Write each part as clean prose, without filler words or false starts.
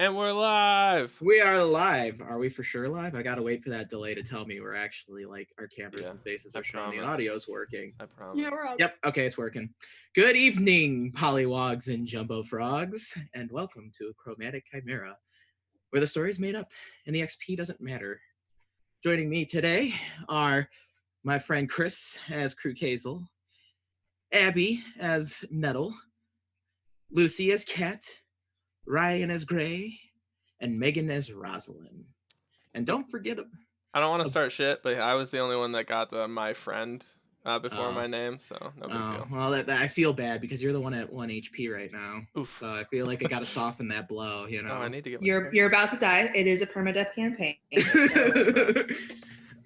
And we're live. We are live. Are we for sure live? I gotta wait for that delay to tell me we're actually like our cameras and faces are showing me and audio's working. I promise. Yeah, we're up. Yep, okay, it's working. Good evening, Pollywogs and Jumbo Frogs, and welcome to Chromatic Chimera, where the story is made up and the XP doesn't matter. Joining me today are my friend Chris as Crew Kazel, Abby as Nettle, Lucy as Cat, Ryan as Gray, and Megan as Rosalind. And don't forget... I don't want to start shit, but I was the only one that got the my friend before my name, so no big deal. Well, I feel bad because you're the one at 1 HP right now. Oof. So I feel like I gotta soften that blow, you know? Oh, I need to get You're about to die. It is a permadeath campaign. So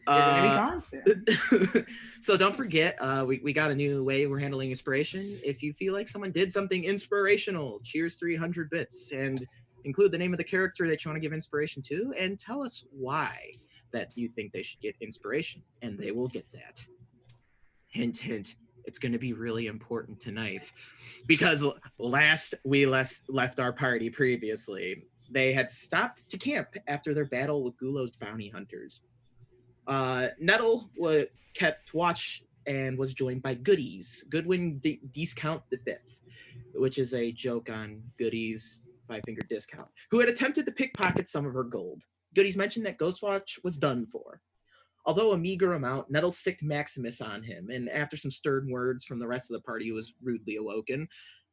you're gonna be gone soon. So don't forget, we got a new way we're handling inspiration. If you feel like someone did something inspirational, cheers 300 bits and include the name of the character that you want to give inspiration to and tell us why that you think they should get inspiration, and they will get that. Hint, hint. It's going to be really important tonight because last we left our party previously, they had stopped to camp after their battle with Gulo's bounty hunters. Nettle kept watch and was joined by Goodies, Goodwin Discount the Fifth, which is a joke on Goodies' 5-finger discount, who had attempted to pickpocket some of her gold. Goodies mentioned that Ghostwatch was done for. Although a meager amount, Nettle sicked Maximus on him, and after some stern words from the rest of the party who was rudely awoken,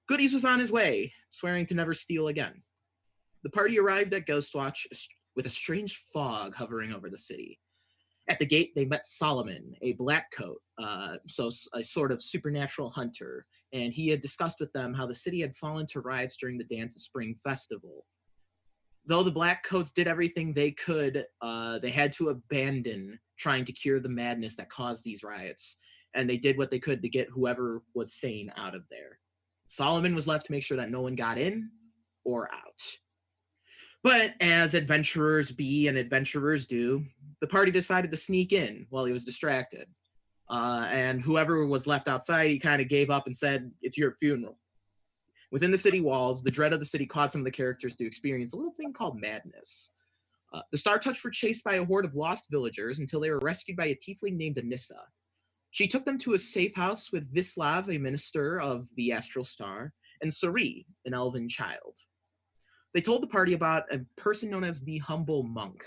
Goodies was on his way, swearing to never steal again. The party arrived at Ghostwatch with a strange fog hovering over the city. At the gate, they met Solomon, a black coat, so a sort of supernatural hunter, and he had discussed with them how the city had fallen to riots during the Dance of Spring festival. Though the black coats did everything they could, they had to abandon trying to cure the madness that caused these riots, and they did what they could to get whoever was sane out of there. Solomon was left to make sure that no one got in or out. But as adventurers be and adventurers do, the party decided to sneak in while he was distracted. And whoever was left outside, he kind of gave up and said, "It's your funeral." Within the city walls, the dread of the city caused some of the characters to experience a little thing called madness. The Star Touch were chased by a horde of lost villagers until they were rescued by a tiefling named Anissa. She took them to a safe house with Vislav, a minister of the Astral Star, and Sari, an elven child. They told the party about a person known as the Humble Monk,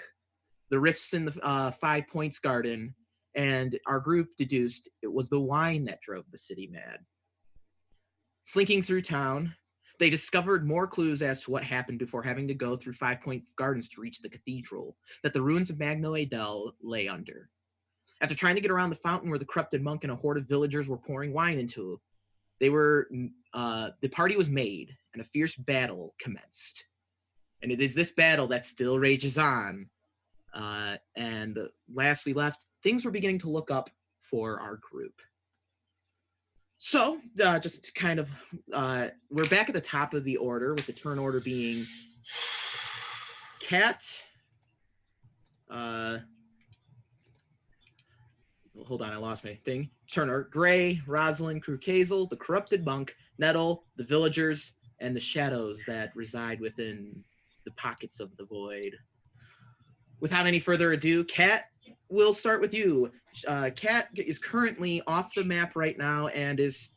the rifts in the 5 Points Garden, and our group deduced it was the wine that drove the city mad. Slinking through town, they discovered more clues as to what happened before having to go through 5 Point Gardens to reach the cathedral that the ruins of Magno Adel lay under. After trying to get around the fountain where the corrupted monk and a horde of villagers were pouring wine into, the party was made and a fierce battle commenced. And it is this battle that still rages on. And last we left, things were beginning to look up for our group. So, just kind of, we're back at the top of the order, with the turn order being Cat, hold on, I lost my thing. Turner, Gray, Rosalind, Crew Kazel, the Corrupted Monk, Nettle, the Villagers, and the Shadows that reside within the pockets of the void. Without any further ado, Cat, we'll start with you. Cat is currently off the map right now and is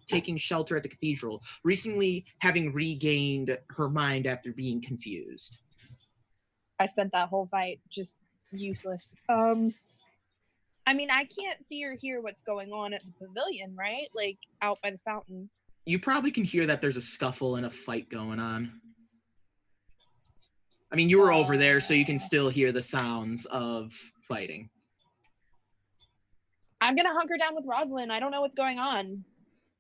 taking shelter at the cathedral, recently having regained her mind after being confused. I spent that whole fight just useless. I mean, I can't see or hear what's going on at the pavilion, right? Like, out by the fountain. You probably can hear that there's a scuffle and a fight going on. I mean, you were over there, so you can still hear the sounds of fighting. I'm gonna hunker down with Rosalind. I don't know what's going on.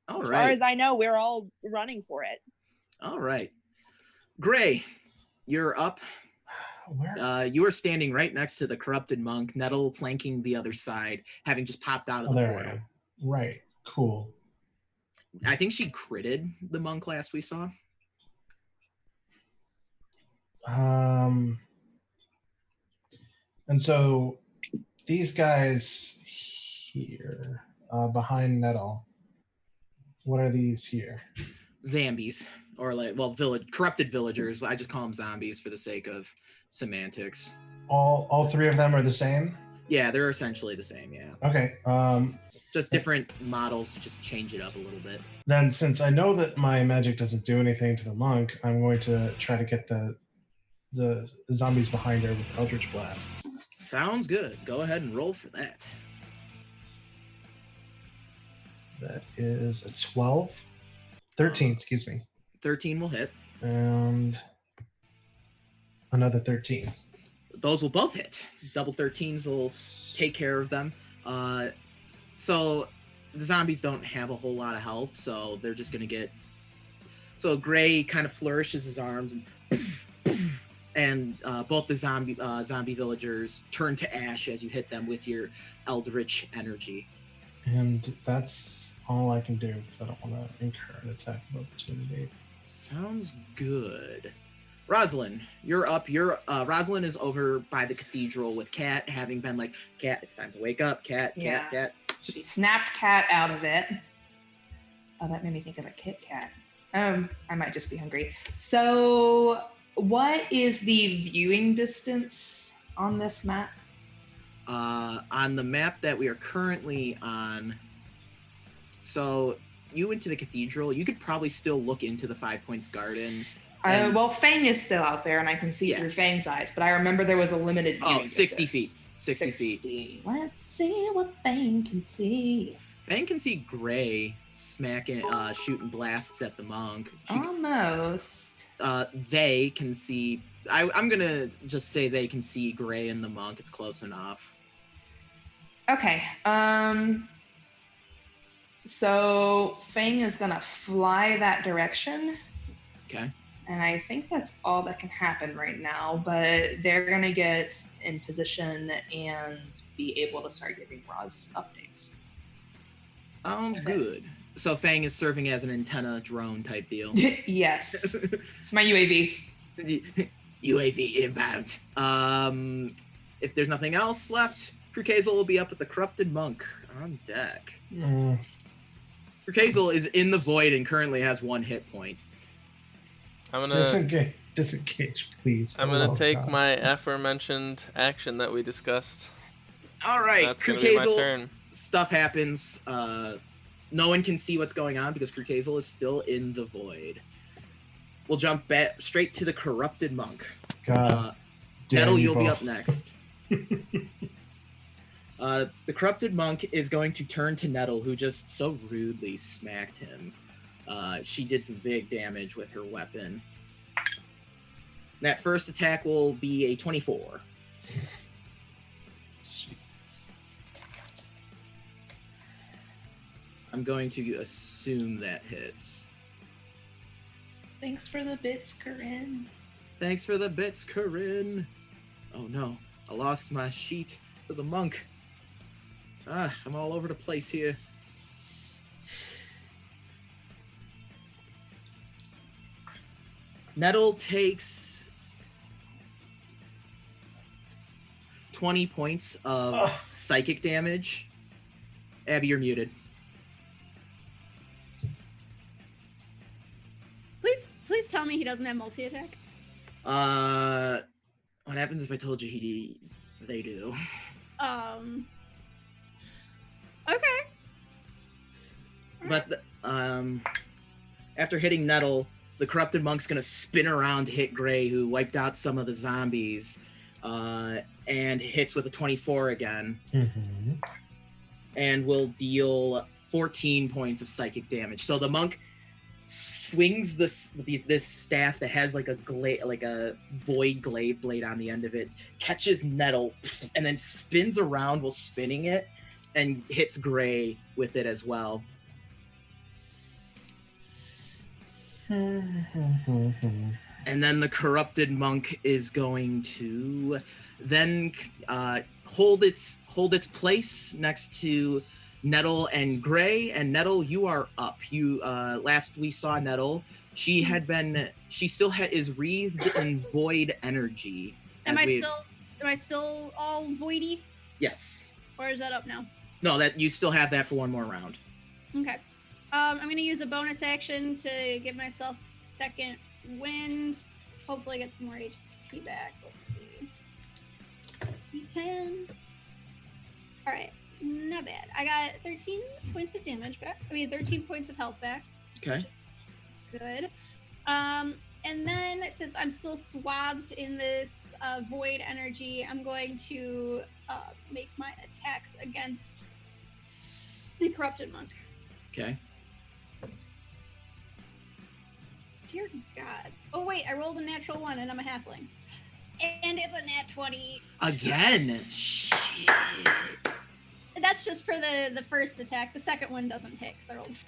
All as right. far as I know, we're all running for it. All right. Gray, you're up. Where? You are standing right next to the corrupted monk, Nettle flanking the other side, having just popped out of the portal. Right. Cool. I think she critted the monk last we saw. And so these guys here, behind Nettle, what are these here? Zambies. or like, well, corrupted villagers. I just call them zombies for the sake of semantics. All three of them are the same? Yeah, they're essentially the same. Yeah. Okay. Just different models to just change it up a little bit. Then, since I know that my magic doesn't do anything to the monk, I'm going to try to get the zombies behind her with Eldritch Blasts. Sounds good. Go ahead and roll for that. That is a 12. 13, excuse me. 13 will hit. And another 13. Those will both hit. Double 13s will take care of them. So the zombies don't have a whole lot of health, so they're just going to get... So Gray kind of flourishes his arms, and both the zombie villagers turn to ash as you hit them with your eldritch energy. And that's all I can do because I don't want to incur an attack of opportunity. Sounds good. Rosalind, you're up. Rosalind is over by the cathedral with Kat, having been like, Kat, it's time to wake up. Kat. She snapped Kat out of it. Oh, that made me think of a Kit Kat. I might just be hungry. So, what is the viewing distance on this map? On the map that we are currently on, so you went to the cathedral, you could probably still look into the 5 Points Garden. Well, Fang is still out there, and I can see through Fang's eyes, but I remember there was a limited viewing 60 distance. feet. 60 feet. Let's see what Fang can see. Fang can see Gray smacking, shooting blasts at the monk. Almost. They can see... I'm going to just say they can see Gray and the monk. It's close enough. Okay. So Fang is going to fly that direction. Okay. And I think that's all that can happen right now, but they're going to get in position and be able to start giving Roz updates. Sounds good. So Fang is serving as an antenna drone type deal. Yes. It's my UAV. UAV inbound. If there's nothing else left, Krukazel will be up with the Corrupted Monk on deck. Krukazel is in the void and currently has 1 hit point. I'm gonna disengage, please. I'm gonna take my aforementioned action that we discussed. All right, That's gonna be my turn. Stuff happens. No one can see what's going on because Krukazel is still in the void. We'll jump back straight to the Corrupted Monk. Nettle, you'll be up next. The Corrupted Monk is going to turn to Nettle, who just so rudely smacked him. She did some big damage with her weapon. That first attack will be a 24. Jesus. I'm going to assume that hits. Thanks for the bits, Corinne. Thanks for the bits, Corinne. Oh no, I lost my sheet for the monk. I'm all over the place here. Nettle takes 20 points of psychic damage. Abby, you're muted. Please tell me he doesn't have multi-attack. What happens if I told you they do? Okay. But after hitting Nettle, the Corrupted Monk's gonna spin around to hit Gray, who wiped out some of the zombies, and hits with a 24 again, and will deal 14 points of psychic damage. So the monk swings this staff that has like a void glaive blade on the end of it, catches Nettle, and then spins around while spinning it, and hits Gray with it as well. And then the Corrupted Monk is going to then hold its place next to Nettle and Gray. And Nettle, you are up. You last we saw Nettle, she still is wreathed in void energy. Am I still all voidy? Yes. Or is that up now? No, that you still have that for one more round. Okay. I'm gonna use a bonus action to give myself second wind. Hopefully get some more HP back. Let's see. D10. All right, not bad. I got 13 points of damage back. 13 points of health back. Okay. Good. And then since I'm still swathed in this void energy, I'm going to make my attacks against the corrupted monk. Okay. Dear God. Oh wait, I rolled a natural 1 and I'm a halfling. And it's a nat 20. Again. Shit. That's just for the first attack. The second one doesn't hit because I rolled a 7.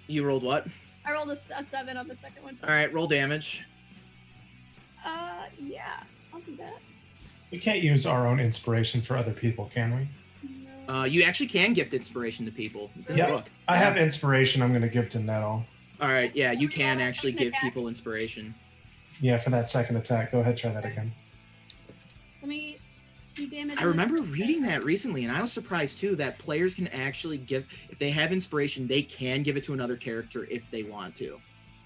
You rolled what? I rolled a 7 on the second one. All right, roll damage. Yeah, I'll do that. We can't use our own inspiration for other people, can we? No. You actually can gift inspiration to people. It's in Yeah. the book. I have inspiration I'm going to give to Nettle. All right, yeah, you can actually give people inspiration. Yeah, for that second attack. Go ahead, try that again. Let me do damage. I remember reading that recently, and I was surprised too that players can actually give, if they have inspiration, they can give it to another character if they want to.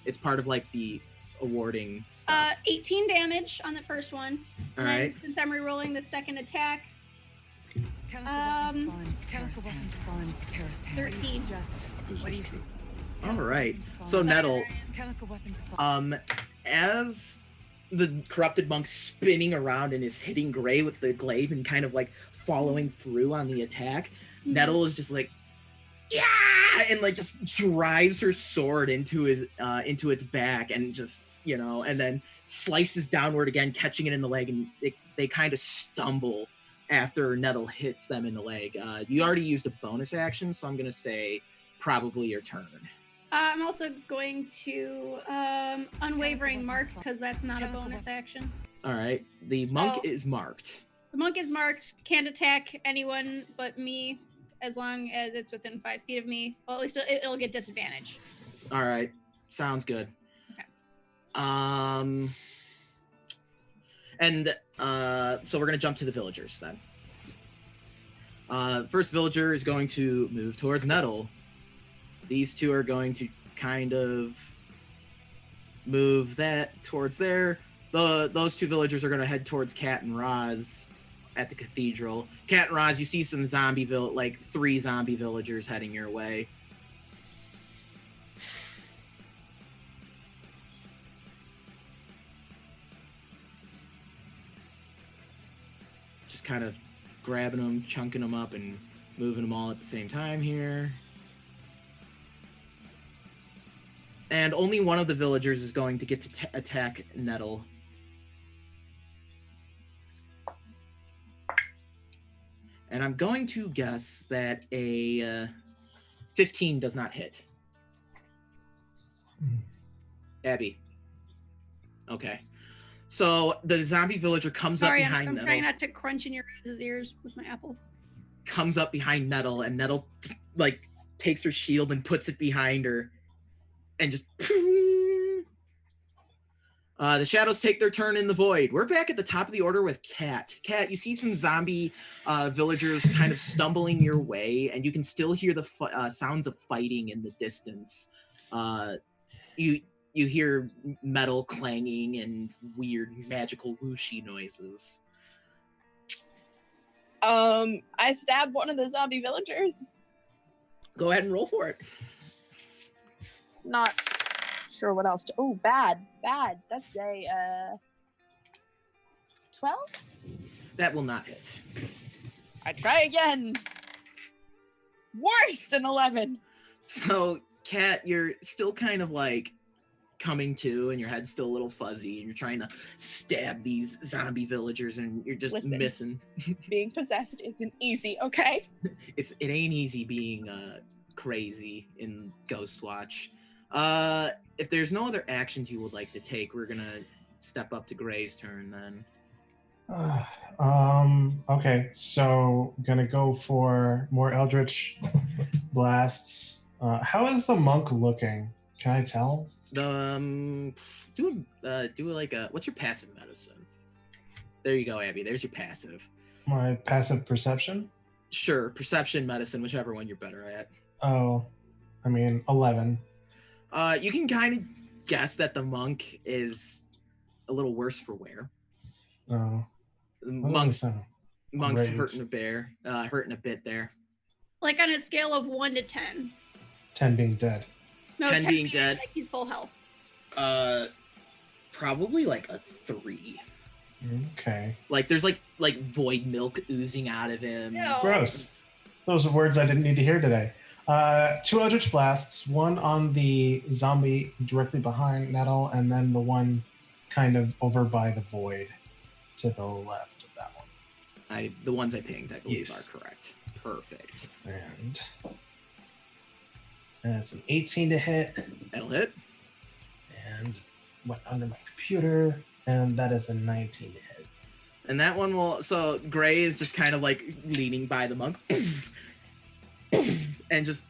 It's part of like the awarding stuff. 18 damage on the first one. All And then right. since I'm rerolling the second attack, Chemical weapons falling to terrorist hands. 13. What do you see? All right. So Nettle, Chemical weapons falling. as the corrupted monk's spinning around and is hitting Gray with the glaive and kind of like following through on the attack, Mhm. Nettle is just like, yeah, and like just drives her sword into into its back and just, you know, and then slices downward again, catching it in the leg, and they kind of stumble after Nettle hits them in the leg. You already used a bonus action, so I'm gonna say probably your turn. I'm also going to unwavering mark because that's not a bonus action. All right, the monk So- is marked. The monk is marked, can't attack anyone but me as long as it's within 5 feet of me. Well, at least it'll get disadvantage. All right, sounds good. Okay. So we're gonna jump to the villagers then. First villager is going to move towards Nettle. These two are going to kind of move that towards there. Those two villagers are going to head towards Cat and Roz at the cathedral. Cat and Roz, you see some like 3 zombie villagers heading your way. Just kind of grabbing them, chunking them up, and moving them all at the same time here. And only one of the villagers is going to get to attack Nettle. And I'm going to guess that a 15 does not hit. Abby. Okay. So the zombie villager comes Sorry, up behind I'm Nettle. trying not to crunch in your guys' ears with my apple. Comes up behind Nettle, and Nettle like takes her shield and puts it behind her. And just the shadows take their turn in the void. We're back at the top of the order with Cat. Cat, you see some zombie villagers kind of stumbling your way, and you can still hear the sounds of fighting in the distance. You hear metal clanging and weird magical whooshy noises. I stabbed one of the zombie villagers. Go ahead and roll for it. Not sure what else to. Oh, bad. That's a 12. That will not hit. I try again. Worse than 11. So, Kat, you're still kind of like coming to, and your head's still a little fuzzy, and you're trying to stab these zombie villagers, and you're just Listen. missing. Being possessed isn't easy, okay? It ain't easy being crazy in Ghostwatch. If there's no other actions you would like to take, we're gonna step up to Gray's turn then. Okay, so gonna go for more Eldritch blasts. How is the monk looking? Can I tell? Do like a, what's your passive medicine? There you go, Abby. There's your passive. My passive perception? Sure, perception, medicine, whichever one you're better at. Oh, I mean 11. You can kind of guess that the monk is a little worse for wear. Oh, Monk's Great. hurting a bit there. Like on a scale of 1 to 10. 10 being dead. No, 10 being dead. Like he's full health. Probably like a 3. Okay. Like there's like void milk oozing out of him. Ew. Gross. Those are words I didn't need to hear today. 2 Eldritch Blasts, one on the zombie directly behind Nettle, and then the one kind of over by the void to the left of that one. The ones I pinged, I believe, Yes. are correct. Perfect. And that's an 18 to hit, That'll hit. and went under my computer, and that is a 19 to hit. And that one will. So Gray is just kind of like leaning by the monk, and just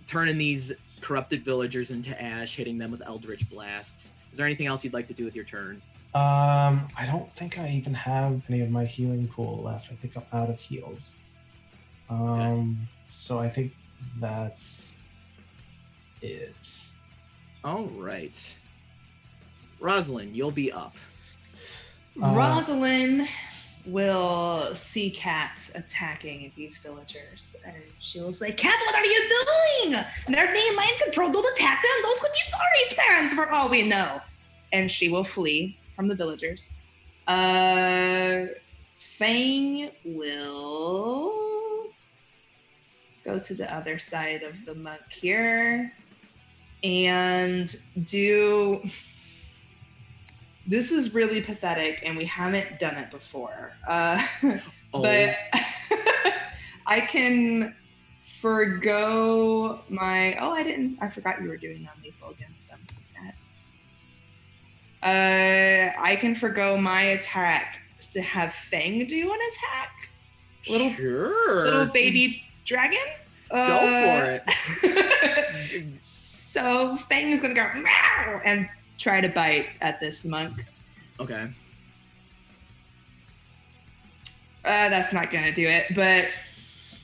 turning these corrupted villagers into ash, hitting them with eldritch blasts. Is there anything else you'd like to do with your turn? I don't think I even have any of my healing pool left. I think I'm out of heals. So I think that's it. All right. Rosalind, you'll be up. Rosalind will see Cat attacking these villagers, and she will say, Cat, what are you doing? They're being mind controlled. Don't attack them. Those could be Sari's parents for all we know. And she will flee from the villagers. Fang will go to the other side of the monk here and do... This is really pathetic, and we haven't done it before. But I can forgo my... I forgot you were doing non-lethal against them. I can forgo my attack to have Fang do an attack. Little baby dragon. Go for it. So Fang is gonna go meow and try to bite at this monk. Okay. That's not gonna do it, but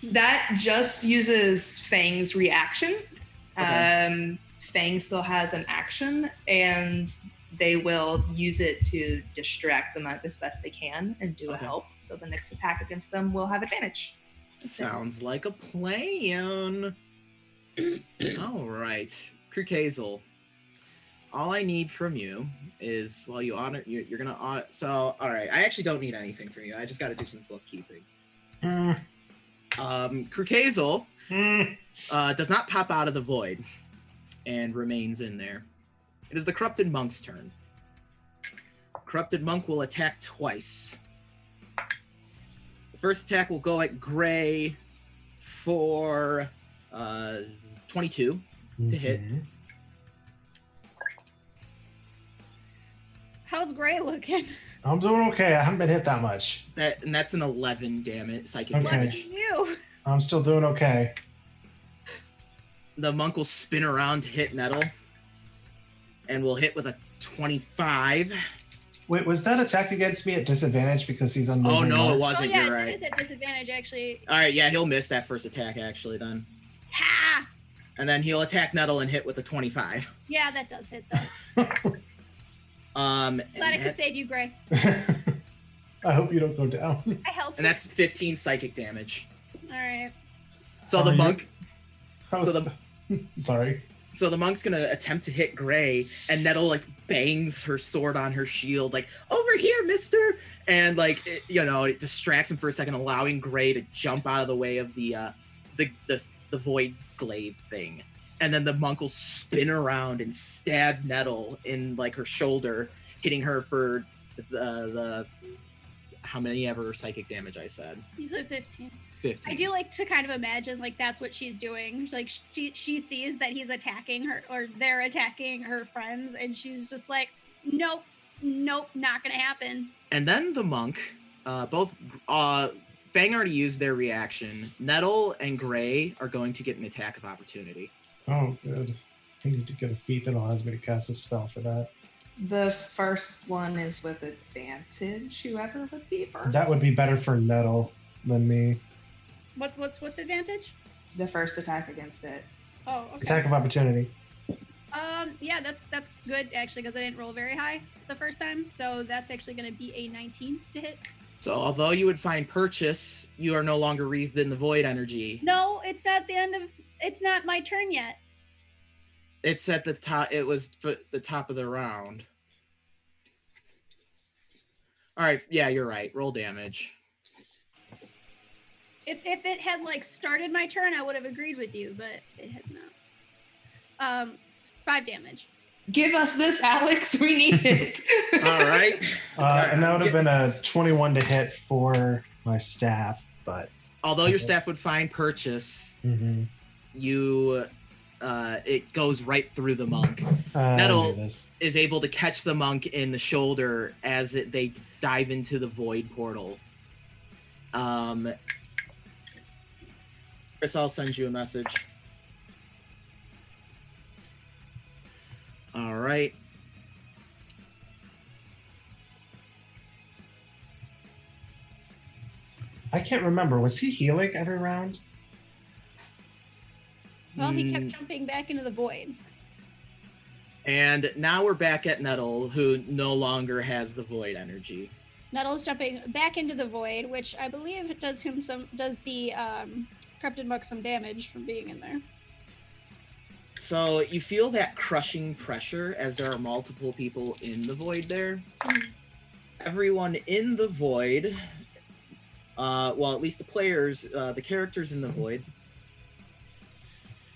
that just uses Fang's reaction. Okay. Fang still has an action, and they will use it to distract the monk as best they can and do a help. So the next attack against them will have advantage. Sounds like a plan. All right. Krukazel. All I need from you is, well, you're gonna honor. So, all right. I actually don't need anything from you. I just got to do some bookkeeping. Krukazel does not pop out of the void and remains in there. It is the Corrupted Monk's turn. Corrupted Monk will attack twice. The first attack will go at Gray for 22 to hit. How's Gray looking? I'm doing okay. I haven't been hit that much. That's an 11 psychic Okay. damage. You. I'm still doing okay. The monk will spin around to hit Nettle. And will hit with a 25. Wait, was that attack against me at disadvantage because he's unmoving? Oh, no, mark? it wasn't. yeah, You're right. it is at disadvantage, actually. All right, yeah, he'll miss that first attack, actually, then. Ha! And then he'll attack Nettle and hit with a 25. Yeah, that does hit, though. Glad I could save you, Gray. I hope you don't go down. I helped And that's 15 psychic damage. All right. So How the are you? monk... So sorry. So the monk's gonna attempt to hit Gray, and Nettle like bangs her sword on her shield, like, over here, mister! And like, it distracts him for a second, allowing Gray to jump out of the way of the void glaive thing. And then the monk will spin around and stab Nettle in like her shoulder, hitting her for the how many ever psychic damage I said. You said 15. 15. I do like to kind of imagine like that's what she's doing. Like she sees that he's attacking her, or they're attacking her friends, and she's just like, nope, not gonna happen. And then the monk, Fang already used their reaction. Nettle and Gray are going to get an attack of opportunity. Oh, good. I need to get a feat that allows me to cast a spell for that. The first one is with advantage, whoever would be first. That would be better for Nettle than me. What's advantage? the first attack against it. Oh, okay. Attack of opportunity. Yeah, that's good actually because I didn't roll very high the first time, so that's actually going to be a 19 to hit. So although you would find purchase, you are no longer wreathed in the void energy. No, it's not the end of. It's not my turn yet. It's at the top. It was for the top of the round. All right. Yeah, you're right. Roll damage. If it had like started my turn, I would have agreed with you, but it has not. 5 damage. Give us this, Alex. We need it. All right. And that would have been a 21 to hit for my staff, but Although your staff would find purchase, you it goes right through the monk. Nettle is able to catch the monk in the shoulder as they dive into the void portal. Chris, I'll send you a message. All right. I can't remember. Was he healing every round? Well, he kept jumping back into the void. And now we're back at Nettle, who no longer has the void energy. Nettle's jumping back into the void, which I believe does the corrupted monk some damage from being in there. So you feel that crushing pressure as there are multiple people in the void there. Everyone in the void, well, at least the players, the characters in the void,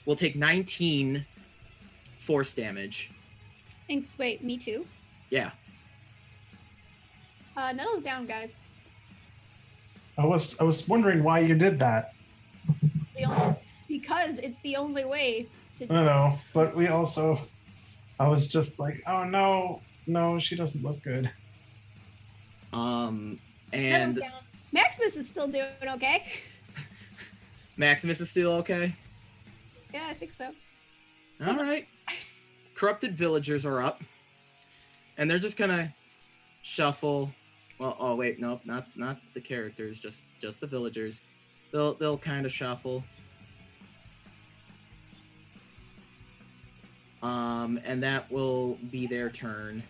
will take 19 force damage. Wait, me too? Yeah. Nettle's down, guys. I was wondering why you did that. Because it's the only way to. I know, but I was just like, oh no, she doesn't look good. And Maximus is still doing okay. Maximus is still okay? Yeah, I think so. All right. Corrupted villagers are up. And they're just gonna shuffle. Well, oh wait, nope, not the characters, just the villagers. They'll kind of shuffle. And that will be their turn.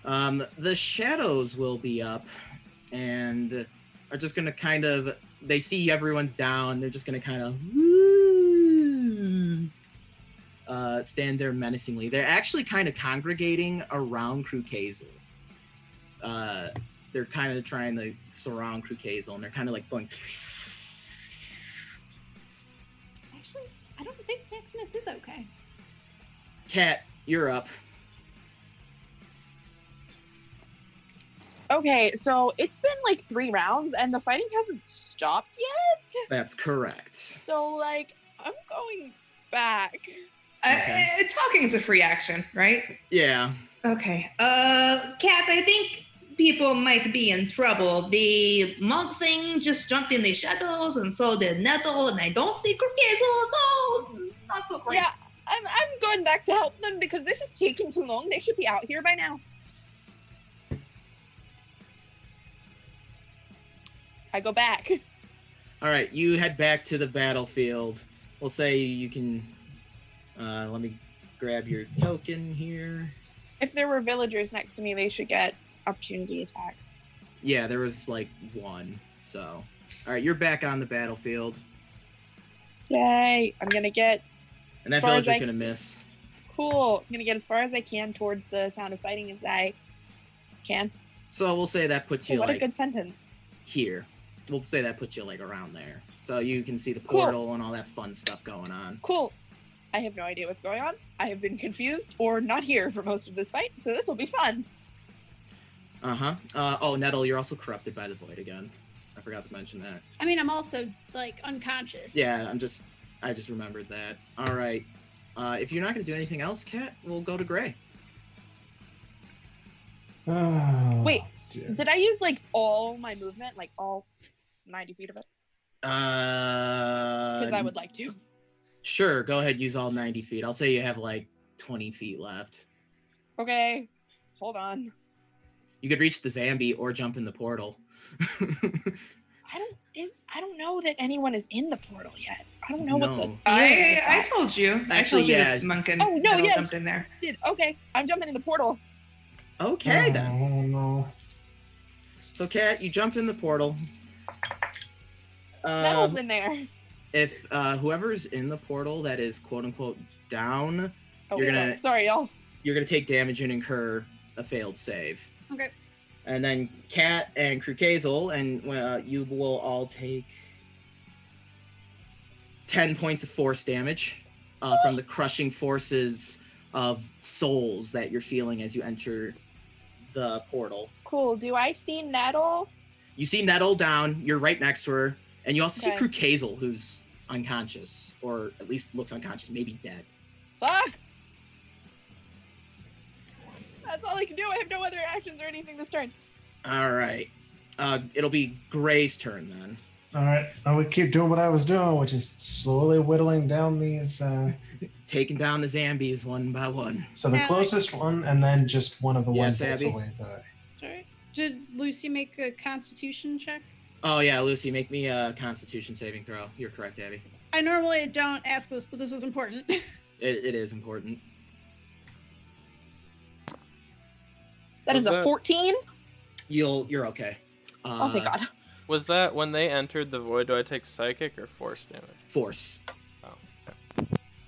The shadows will be up and are just gonna kind of, they see everyone's down, they're just gonna kind of stand there menacingly. They're actually kind of congregating around Krukazel. They're kind of trying to surround Krukazel, and they're kind of like going. Actually, I don't think Maximus is okay. Kat, you're up. Okay, so it's been like 3 rounds and the fighting hasn't stopped yet. That's correct. So like, I'm going back. Talking is a free action, right? Yeah. Okay. Kat, I think people might be in trouble. The monk thing just jumped in the shadows, and so did Nettle, and I don't see Krukazel. No, not so great. Yeah, I'm going back to help them because this is taking too long. They should be out here by now. I go back. All right, you head back to the battlefield. We'll say you can. Let me grab your token here. If there were villagers next to me, they should get opportunity attacks. Yeah, there was like 1. So, all right, you're back on the battlefield. Yay! I'm gonna get. And that as far as villager's I gonna miss. Cool. I'm gonna get as far as I can towards the sound of fighting as I can. So we'll say that puts you What like a good sentence. here. We'll say that puts you like around there. So you can see the Cool. portal and all that fun stuff going on. Cool. I have no idea what's going on. I have been confused or not here for most of this fight, so this will be fun. Uh-huh. Oh, Nettle, you're also corrupted by the void again. I forgot to mention that. I mean, I'm also like unconscious. Yeah, I just remembered that. All right. If you're not gonna do anything else, Kat, we'll go to Gray. Oh, Wait, dear. did I use like all my movement, like all 90 feet of it? Because I would like to. Sure, go ahead, use all 90 feet. I'll say you have like 20 feet left. Okay, hold on. You could reach the Zambi or jump in the portal. I don't know that anyone is in the portal yet. I don't know what the No. I told you. Actually, I told you yeah. that Monk and Oh, no, Nettle yes. jumped in there. did. Okay, I'm jumping in the portal. Okay, then. Oh no. So, Kat, you jump in the portal. Nettle's in there. If whoever's in the portal that is quote unquote down, Oh, You're gonna- fuck. Sorry, y'all. you're gonna take damage and incur a failed save. Okay. And then Kat and Krukazel, and you will all take 10 points of force damage from the crushing forces of souls that you're feeling as you enter the portal. Cool. Do I see Nettle? You see Nettle down, you're right next to her, and you also Okay. see Krukazel, who's unconscious, or at least looks unconscious, maybe dead. Fuck! That's all I can do. I have no other actions or anything this turn. All right. It'll be Gray's turn then. All right, I would keep doing what I was doing, which is slowly whittling down these. Taking down the zombies one by one. So the Yeah, closest one, and then just one of the Yes, ones that's Abby? away. Sorry. Did Lucy make a Constitution check? Oh yeah, Lucy, make me a Constitution saving throw. You're correct, Abby. I normally don't ask this, but this is important. It is important. That Was is a that- 14. You're okay. Oh, thank God. Was that when they entered the void? Do I take psychic or force damage? Force.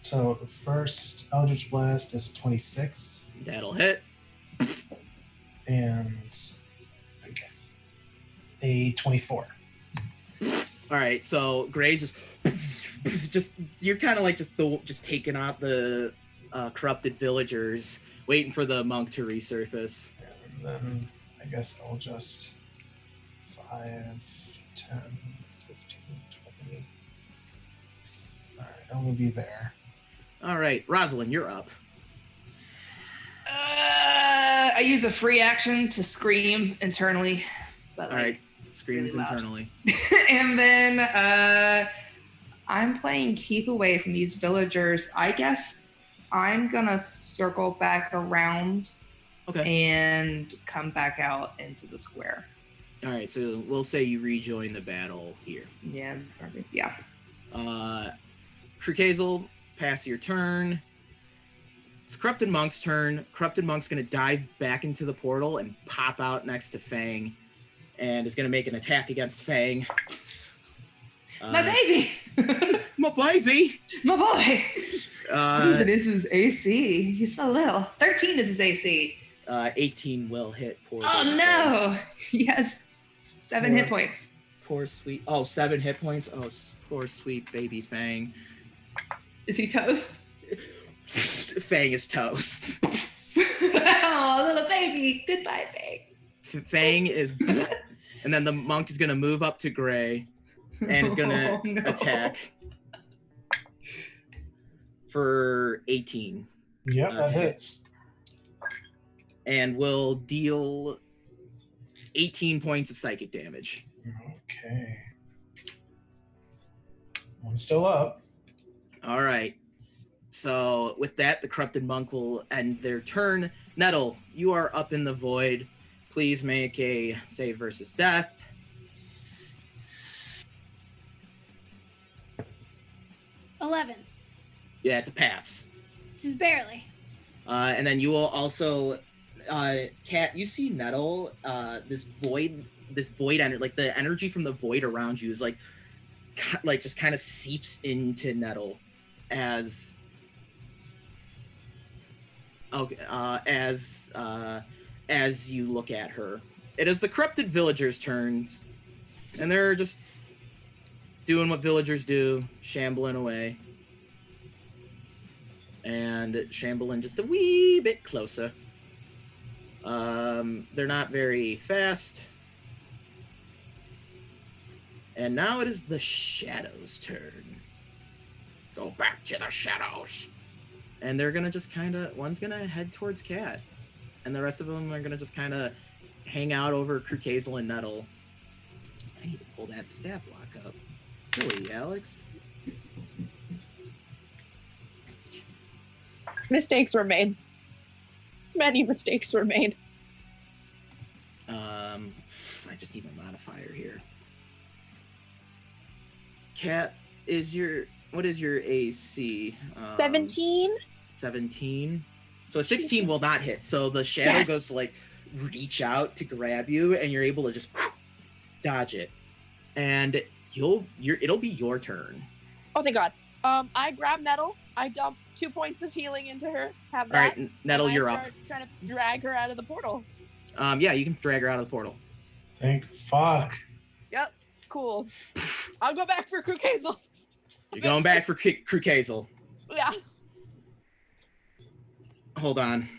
So the first Eldritch Blast is 26, That'll hit. and okay, a 24. All right, so Gray's just you're kind of like just taking out the corrupted villagers, waiting for the monk to resurface. And then I guess I'll just 5, 10, 15, 20. All right, I'll move you there. All right, Rosalind, you're up. I use a free action to scream internally. But All right, screams really loud. internally. And then I'm playing keep away from these villagers. I guess I'm gonna circle back around Okay. and come back out into the square. All right, so we'll say you rejoin the battle here. Yeah, perfect. Yeah. Krukazel, pass your turn. It's Corrupted Monk's turn. Corrupted Monk's going to dive back into the portal and pop out next to Fang, and is going to make an attack against Fang. My baby! My baby! My boy! This is AC. He's so little. 13 is his AC. 18 will hit. Poor Oh baby Fang. no! He has 7 hit Poor- points. Poor sweet. Oh, 7 hit points. Oh, poor sweet baby Fang. Is he toast? Fang is toast. Oh, little baby. Goodbye, Fang. Fang is, and then the monk is gonna move up to Gray, and is gonna Oh, no. attack for 18, Yep, that Okay. hits. and will deal 18 points of psychic damage. Okay. One's still up. All right. So with that, the corrupted monk will end their turn. Nettle, you are up in the void. Please make a save versus death. 11. Yeah, it's a pass. Just barely. And then you will also, Kat, you see Nettle, this void energy, like the energy from the void around you is like just kind of seeps into Nettle as you look at her. It is the corrupted villagers' turns, and they're just doing what villagers do, shambling away. And shambling just a wee bit closer. They're not very fast. And now it is the shadows' turn. Go back to the shadows. And they're gonna just one's gonna head towards Cat. And the rest of them are gonna just kinda hang out over Krukazel and Nettle. I need to pull that stat block up. Silly, Alex. Mistakes were made. Many mistakes were made. I just need my modifier here. Cat, is your What is your AC? 17. 17. So a 16 will not hit. So the shadow goes to like reach out to grab you, and you're able to just dodge it. And it'll be your turn. Oh, thank God. I grab Nettle. I dump 2 points of healing into her. Have that. All right, Nettle, you're up. Trying to drag her out of the portal. Yeah, you can drag her out of the portal. Thank fuck. Yep. Cool. I'll go back for Crook Hazel. You're going back for Crook Hazel. Yeah. Hold on.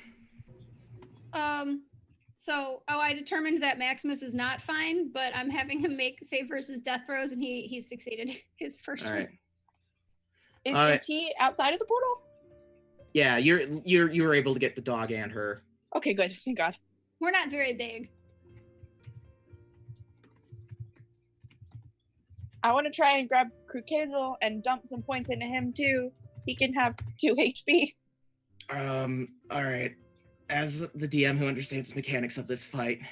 So, I determined that Maximus is not fine, but I'm having him make save versus death throws, and he's succeeded his first All one. right. Is he outside of the portal? Yeah, you were able to get the dog and her. Okay, good. Thank God. We're not very big. I want to try and grab Crook Hazel and dump some points into him too. He can have 2 HP. All right. As the DM who understands the mechanics of this fight.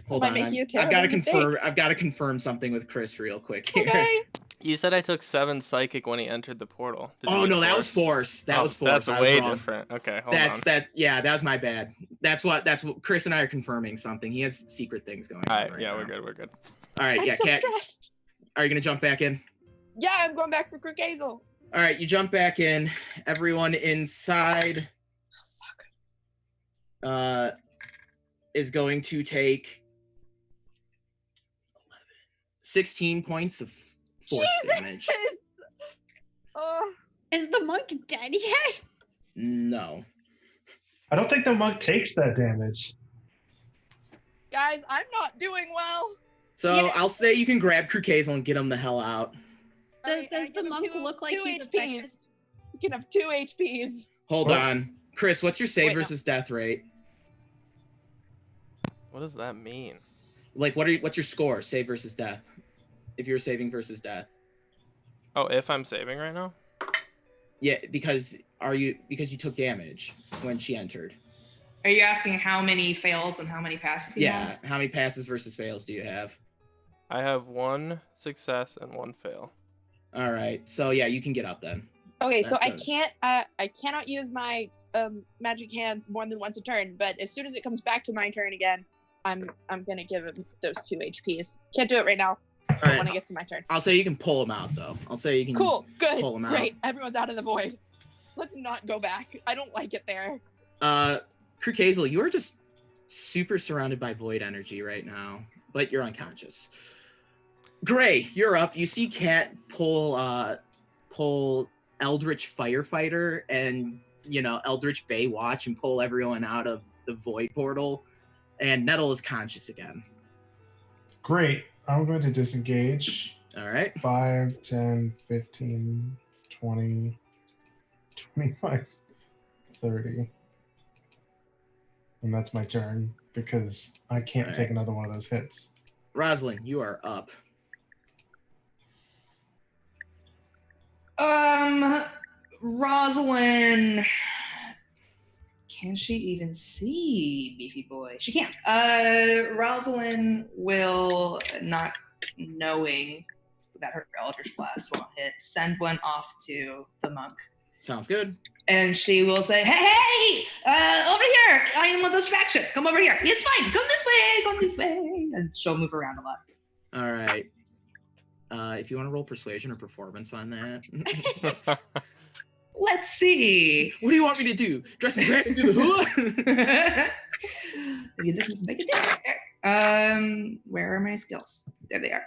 Hold on. I've got to confirm something with Chris real quick here. Okay. You said I took 7 psychic when he entered the portal. Oh no, that was force. That was force. That's way different. Okay, hold on. That was my bad. That's what Chris and I are confirming something. He has secret things going on. All right, yeah, we're good. All right, I'm yeah, so Kat, stressed. are you gonna jump back in? Yeah, I'm going back for Crook Hazel. All right, you jump back in. Everyone inside is going to take 16 points of force damage. Is the monk dead yet? No. I don't think the monk takes that damage. Guys, I'm not doing well. So Yeah. I'll say you can grab Crook Hazel and get him the hell out. Does the monk look like two he's HPs? affected? You can have 2 HPs. Hold What? on. Chris, what's your save Wait, no. versus death rate? What does that mean? Like, what's your score, save versus death? If you're saving versus death. Oh, if I'm saving right now? Yeah, because you took damage when she entered. Are you asking how many fails and how many passes he Yeah, has? how many passes versus fails do you have? I have 1 success and 1 fail. All right, so yeah, you can get up then. Okay, so That's I cannot use my magic hands more than once a turn, but as soon as it comes back to my turn again, I'm gonna give him those 2 HPs. Can't do it right now. All But right, when it gets to my turn. I'll say you can pull him out though. I'll say you can. Cool, good, pull him out. great. Everyone's out of the void. Let's not go back. I don't like it there. Crook Hazel, you are just super surrounded by void energy right now, but you're unconscious. Gray, you're up. You see Kat pull Eldritch Firefighter and Eldritch Baywatch and pull everyone out of the void portal, and Nettle is conscious again. Great. I'm going to disengage. All right. 5, 10, 15, 20, 25, 30. And that's my turn because I can't All take right. another one of those hits. Rosalind, you are up. Rosalind. Can she even see Beefy Boy? She can't. Rosalind will, not knowing that her Eldritch Blast won't hit, send one off to the monk. Sounds good. And she will say, hey, over here. I am a distraction. Come over here. It's fine. Come this way. And she'll move around a lot. All right. If you want to roll persuasion or performance on that. Let's see. What do you want me to do? Dress and drag and do the hula? Maybe this is make a difference. Where are my skills? There they are.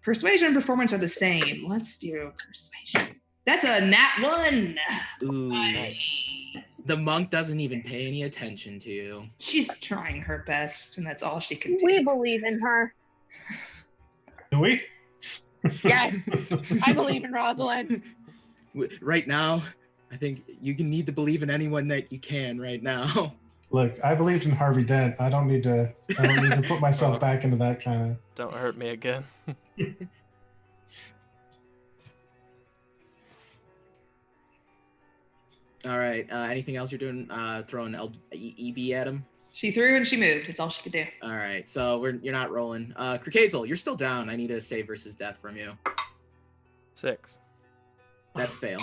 Persuasion and performance are the same. Let's do persuasion. That's a nat 1. Ooh, Nice. The monk doesn't even pay any attention to you. She's trying her best, and that's all she can do. We believe in her. Do we? Yes, I believe in Rosalind. Right now, I think you can need to believe in anyone that you can right now. Look, I believed in Harvey Dent. I don't need to put myself back into that kind of. Don't hurt me again. All right. Anything else you're doing? Throwing EB at him? She threw and she moved. That's all she could do. All right. So you're not rolling. Crook Hazel, you're still down. I need a save versus death from you. 6. That's a fail.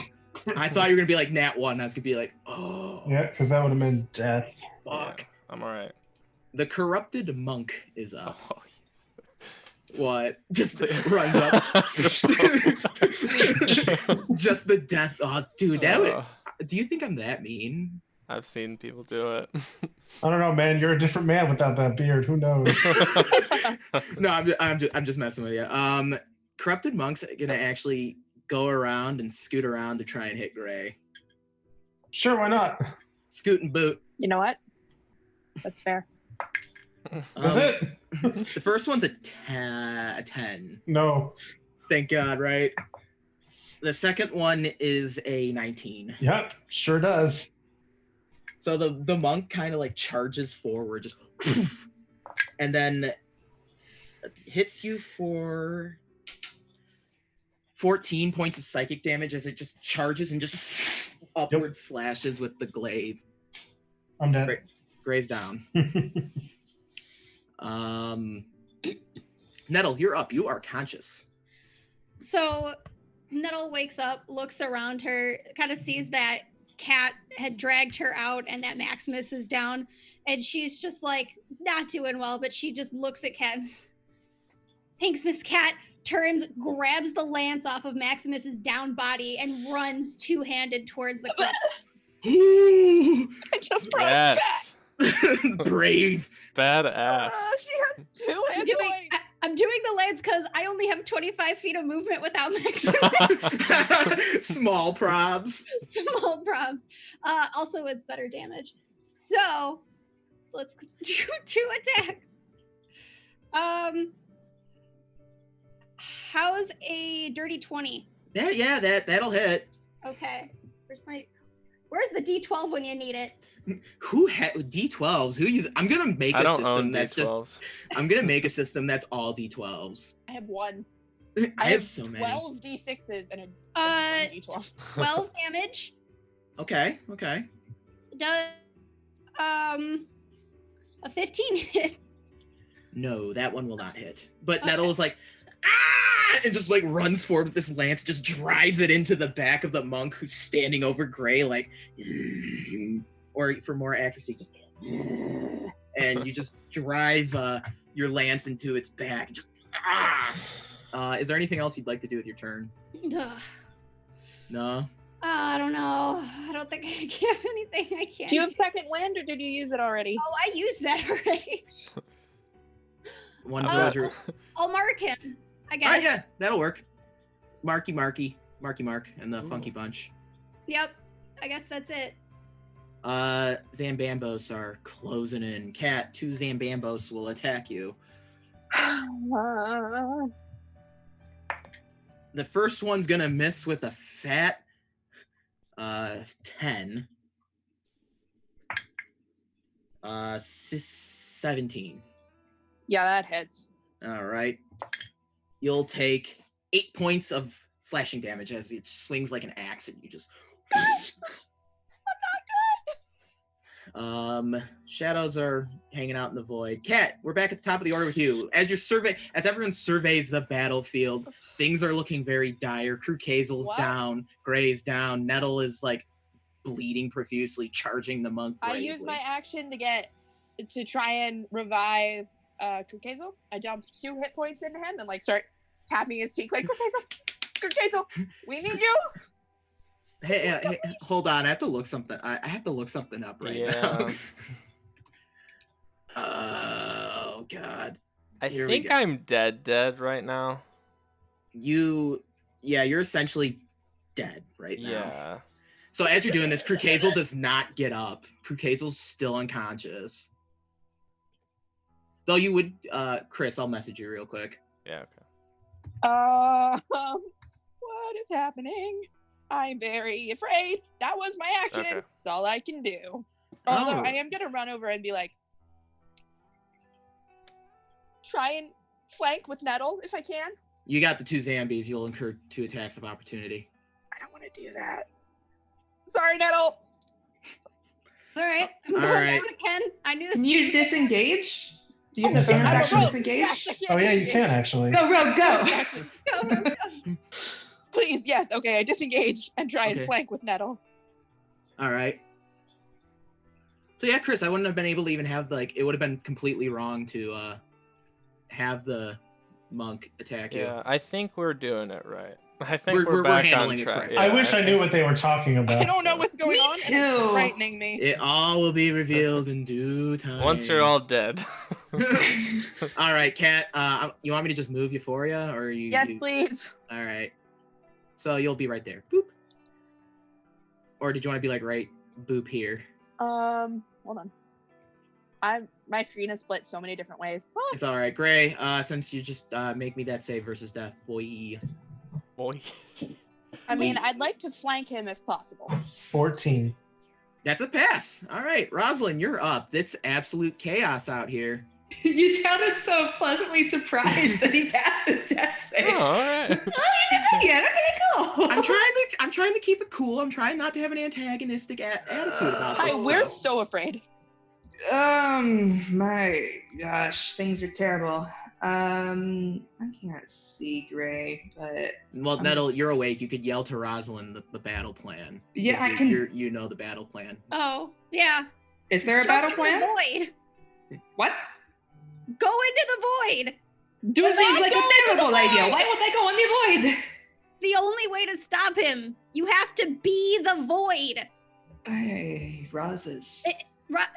I thought you were gonna be like nat 1. I was gonna be like, oh, Yeah, because that would have been death. fuck. Yeah, I'm alright. The corrupted monk is up. Oh, What? Just runs up. Just the death. Oh, dude, that would. Do you think I'm that mean? I've seen people do it. I don't know, man. You're a different man without that beard. Who knows? No, I'm just messing with you. Corrupted monks are gonna actually go around and scoot around to try and hit Gray. Sure, why not? Scoot and boot. You know what? That's fair. That's it. The first one's a 10. No. Thank God, right? The second one is a 19. Yep, sure does. So the monk kind of like charges forward, just and then hits you for 14 points of psychic damage as it just charges and just upward slashes with the glaive. I'm dead. Gray's down. Nettle, you're up. You are conscious. So Nettle wakes up, looks around her, kind of sees that Cat had dragged her out and that Maximus is down, and she's just like not doing well, but she just looks at Cat. Thanks, Miss Cat. Turns, grabs the lance off of Maximus's down body and runs two-handed towards the cliff. I just brought it Yes. Brave. Badass. back. She has 2 hit points. I'm doing the lance because I only have 25 feet of movement without Maximus. Small probs. Small props. Also, it's better damage. So, let's do 2 attacks. How's a dirty 20? That'll hit. Okay. Where's the D12 when you need it? Who D12s? Who uses? I'm gonna make I a don't system own that's D12s. just. I'm gonna make a system that's all D12s. I have 1. I have so many. 12 D6s and a 1 D12. 12 damage. Okay. Does a 15 hit? No, that one will not hit. But Nettle is like, ah, and just like runs forward with this lance, just drives it into the back of the monk who's standing over Gray, like, or for more accuracy, just, and you just drive your lance into its back. Just, is there anything else you'd like to do with your turn? No. I don't know. I don't think I have anything I can. Do you have second wind or did you use it already? Oh, I used that already. One Uh, villager. I'll mark him, I guess. All right, yeah, that'll work. Marky, and the Funky Bunch. Yep. I guess that's it. Zambambos are closing in. Cat, 2 Zambambos will attack you. The first one's gonna miss with a fat 10. 17. Yeah, that hits. All right. You'll take 8 points of slashing damage as it swings like an axe and you just. I'm not good. Shadows are hanging out in the void. Cat, we're back at the top of the order with you. As everyone surveys the battlefield, things are looking very dire. Crew Kazel's What? down, Gray's down, Nettle is like bleeding profusely, charging the monk. I bravely. use my action to try and revive Kukezo. I dump 2 hit points into him and like start tapping his cheek like Kukezo, we need you. Hey, hold on. I have to look something. I have to look something up right now. Oh God. I Here we think go. I'm dead right now. You're essentially dead right now. Yeah. So as you're doing this, Crew Kazel does not get up. Crew Kazel's still unconscious. Though you would, Chris, I'll message you real quick. Yeah, okay. What is happening? I'm very afraid. That was my action. Okay. That's all I can do. Although Oh. I am gonna run over and be like, try and flank with Nettle if I can. You got the 2 zombies. You'll incur 2 attacks of opportunity. I don't want to do that. Sorry, Nettle. All right. I'm All going right. down again. I knew. Can you disengage? Do you have the sorry. bonus I'm a action rogue. disengage? Yes, I can Oh yeah, you disengage. can actually. Go, Rogue, go! Go, go, go. Please, yes. Okay, I disengage and try and Okay. flank with Nettle. All right. So yeah, Chris, I wouldn't have been able to even have it would have been completely wrong to have the monk attack you. Yeah, I think we're doing it right. I think We're back on handling it track. correctly. I wish I knew what they were talking about. I don't know what's going Me on. And it's too. frightening me. It all will be revealed in due time. Once you're all dead. All right, Kat. You want me to just move Euphoria, or you? Yes, please. All right. So you'll be right there. Boop. Or did you want to be right boop here? Hold on. My screen is split so many different ways. Oh, It's all right, Gray. Since you just make me that save versus death, boy. Boy. I mean, I'd like to flank him if possible. 14. That's a pass. All right, Rosalind, you're up. It's absolute chaos out here. You sounded so pleasantly surprised that he passed his death save. Oh, all right. Oh, you did that again. Okay, cool. I'm trying to keep it cool. I'm trying not to have an antagonistic attitude about Hi, this. we're stuff. so afraid. My gosh, things are terrible. I can't see Gray, but Well, Nettle, you're awake. You could yell to Rosalind the battle plan. Yeah, I Because can. You know the battle plan. Oh, yeah. Is there a Go battle into plan? the void. What? Go into the void. That seems like a terrible idea. Why would I go in the void? The only way to stop him, you have to be the void. Hey, Roz's.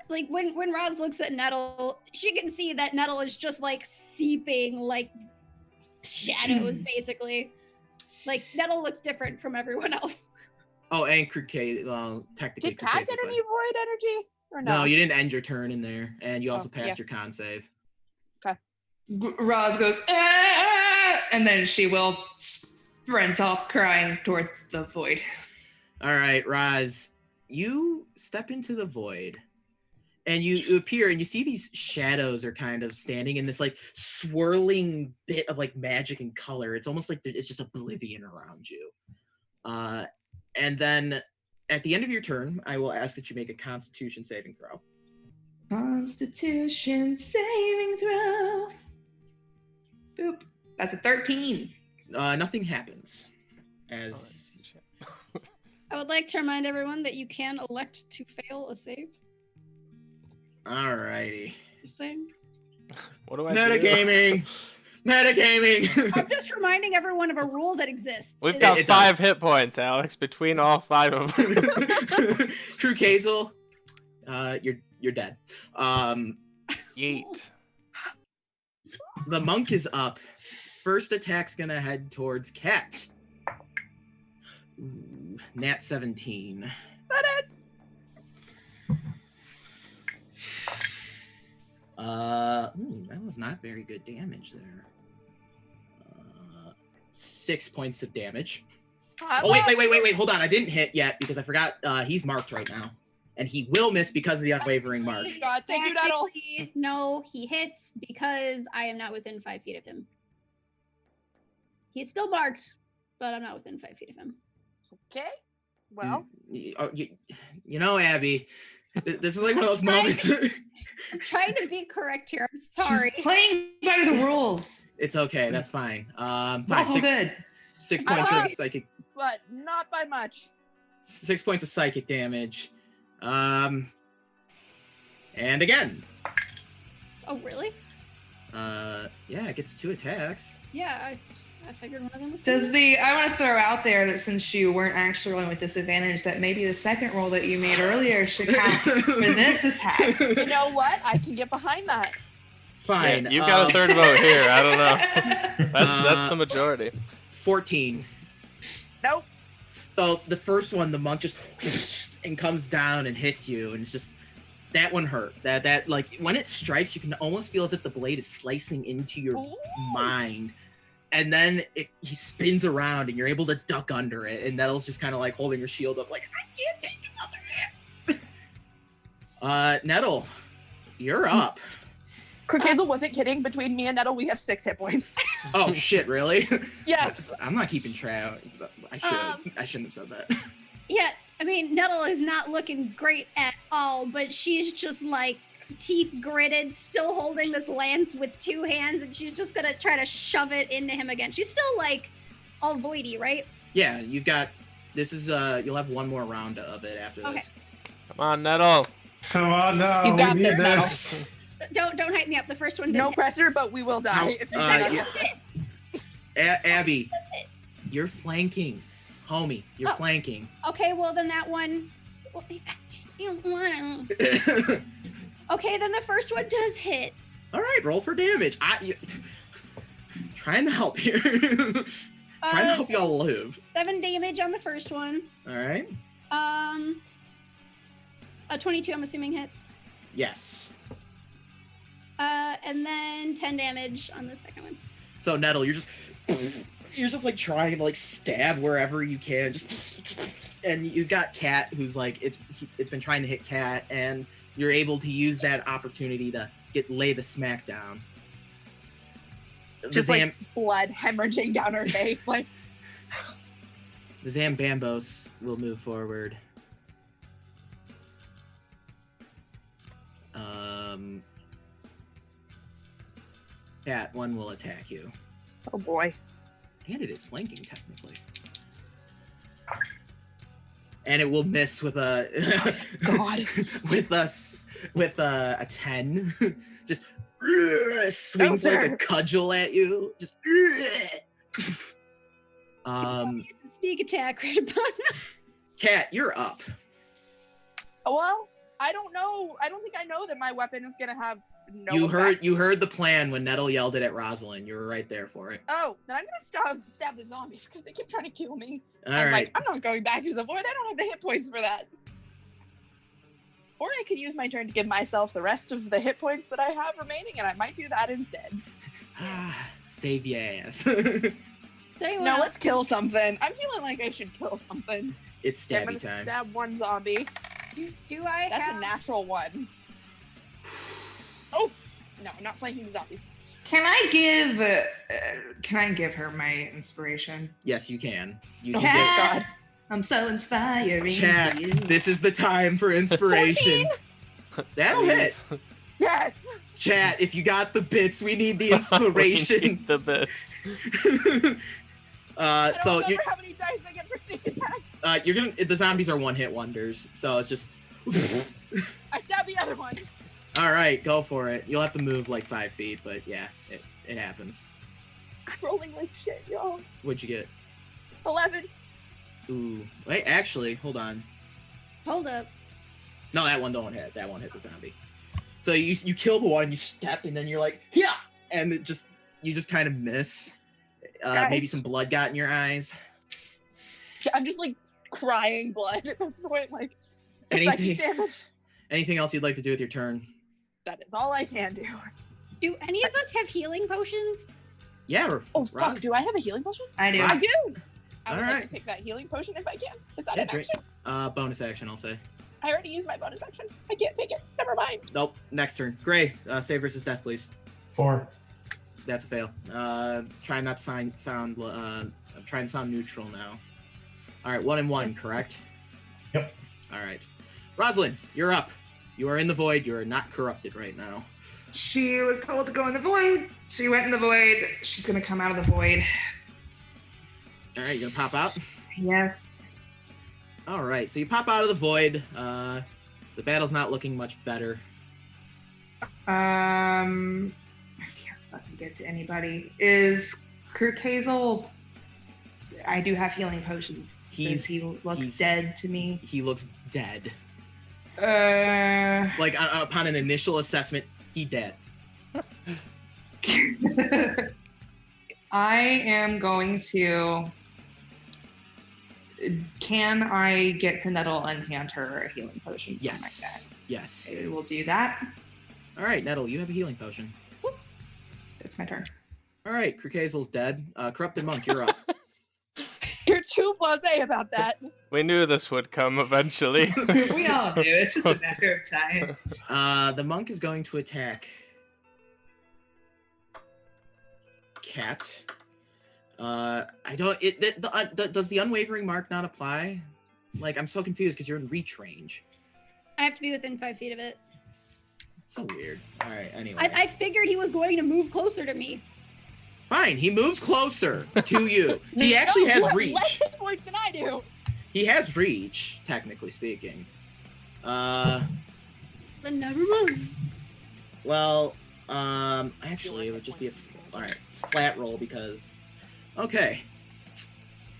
Like when Roz looks at Nettle, she can see that Nettle is just seeping shadows, basically. Nettle looks different from everyone else. Oh, and Croquet. Well, technically, Did Kat Croquet's get the any void energy? Or no? No, you didn't end your turn in there, and you also Oh, passed yeah. your con save. Roz goes, "Ah!" And then she will sprint off crying toward the void. All right, Roz, you step into the void, and you appear, and you see these shadows are kind of standing in this swirling bit of magic and color. It's almost like it's just Oblivion around you. And then at the end of your turn, I will ask that you make a Constitution saving throw. Constitution saving throw. Boop. That's a 13. Nothing happens. As I would like to remind everyone that you can elect to fail a save. alrighty. Just saying. What do I Metagaming. Metagaming. I'm just reminding everyone of a rule that exists. We've got It 5 does. hit points, Alex, between all 5 of us. True Kazel, you're dead. Yeet. The monk is up. First attack's gonna head towards Cat. Ooh, Nat 17. That was not very good damage there. 6 points of damage. Oh, wait, hold on. I didn't hit yet because I forgot he's marked right now. And he will miss because of the unwavering mark. God, thank you, Nettle. Technically, no, he hits because I am not within 5 feet of him. He's still marked, but I'm not within 5 feet of him. Okay. Well, You know, Abby, this is like one of those moments. I'm trying to be correct here. I'm sorry. She's playing by the rules. It's okay. That's fine. Fine. Awful good. 6 points Uh-huh. of psychic. but not by much. 6 points of psychic damage. And again. Oh, really? Yeah, it gets 2 attacks. Yeah, I figured one of them was I want to throw out there that since you weren't actually rolling with disadvantage, that maybe the second roll that you made earlier should count for this attack. You know what? I can get behind that. Fine. Yeah, you've got a third vote here. I don't know. That's the majority. 14. Nope. So the first one, the monk just and comes down and hits you, and it's just that one hurt. That when it strikes, you can almost feel as if the blade is slicing into your Ooh. mind, and then he spins around, and you're able to duck under it, and Nettle's just kind of holding her shield up, I can't take another hit. Nettle, you're up. Crookhazel wasn't kidding. Between me and Nettle, we have 6 hit points. Oh shit, really? Yes. I'm not keeping track. I shouldn't have said that. Yeah, I mean, Nettle is not looking great at all, but she's just teeth gritted, still holding this lance with 2 hands, and she's just gonna try to shove it into him again. She's still all voidy, right? Yeah, you've got. This is you'll have one more round of it after Okay. this. Come on, Nettle. Come on, no, You got we need this, Nettle. this. Don't hype me up. The first one didn't No hit. pressure, but we will die if you do not yeah. hit. Abby, you're flanking, homie. You're Oh. flanking. Okay, well then that one. Okay, then the first one does hit. All right, roll for damage. Trying to help here. Trying to help y'all live. 7 damage on the first one. All right. A 22, I'm assuming hits. Yes. And then 10 damage on the second one. So Nettle, you're just like trying to like stab wherever you can, and you got Cat, who's like it's been trying to hit Cat, and you're able to use that opportunity to lay the smack down. Just like blood hemorrhaging down her face, like. The Zambambos will move forward. Cat, one will attack you. Oh boy. And it is flanking, technically. And it will miss with a God. with a 10. Just swings No, like sir. a cudgel at you. Just Sneak attack right upon Cat, you're up. Well, I don't know. I don't think I know that my weapon is gonna have no. You effect. heard the plan when Nettle yelled it at Rosalind. You were right there for it. Oh, then I'm gonna stab the zombies because they keep trying to kill me. All I'm right. like, I'm not going back to the void. I don't have the hit points for that. Or I could use my turn to give myself the rest of the hit points that I have remaining, and I might do that instead. Save your ass. No, let's kill something. I'm feeling like I should kill something. It's I'm stabby gonna time. stab one zombie. Do I That's have... a natural one. Oh, no, I'm not flanking the zombie. Can I give her my inspiration? Yes, you can. You Oh, can my get God. I'm so inspiring. Chat. to you. This is the time for inspiration. That'll hit. Yes. Chat, if you got the bits, we need the We inspiration. need the bits. I don't So remember how many dice I get for sneak attack. you're gonna. The zombies are one-hit wonders, so it's just. I stab the other one. All right, go for it. You'll have to move like 5 feet, but yeah, it happens. I'm rolling like shit, y'all. What'd you get? 11. Ooh, wait, actually, hold on. Hold up. No, that one don't hit. That won't hit the zombie. So you kill the one, you step, and then you're like, yeah, and you just kind of miss. Maybe Guys. some blood got in your eyes. I'm just like crying blood at this point. Like, the Anything- psychic damage. Anything else you'd like to do with your turn? That is all I can do. Do any of us have healing potions? Yeah. Oh, fuck. Do I have a healing potion? I do. I do. I would like Alright. to take that healing potion if I can. Is that Yeah, an drink. action? Bonus action, I'll say. I already used my bonus action. I can't take it. Never mind. Nope. Next turn. Gray, save versus death, please. 4. That's a fail. Try not to sound. I'm trying to sound neutral now. All right, 1 and 1, correct? Yep. All right, Rosalind, you're up. You are in the void. You are not corrupted right now. She was told to go in the void. She went in the void. She's gonna come out of the void. All right, you gonna pop out? Yes. All right, so you pop out of the void. The battle's not looking much better. I can't fucking get to anybody. Is Kirk Hazel? I do have healing potions. Does he look he's- dead to me? He looks dead. Uh. Like upon an initial assessment, he dead. I am going to. Can I get to Nettle and hand her a healing potion? from Yes. my bag? Yes. I will do that. All right, Nettle, you have a healing potion. It's my turn. All right, Hazel's dead. Corrupted monk, you're up. You're too blasé about that. We knew this would come eventually. We all do. It's just a matter of time. The monk is going to attack Cat. I don't. Does the unwavering mark not apply? Like, I'm so confused because you're in reach range. I have to be within 5 feet of it. It's so weird. All right. Anyway. I figured he was going to move closer to me. Fine, he moves closer to you. He actually No, has you have reach. less hit points than I do. He has reach, technically speaking. Then never mind. Well, actually, it would just be alright, it's a flat roll because, okay,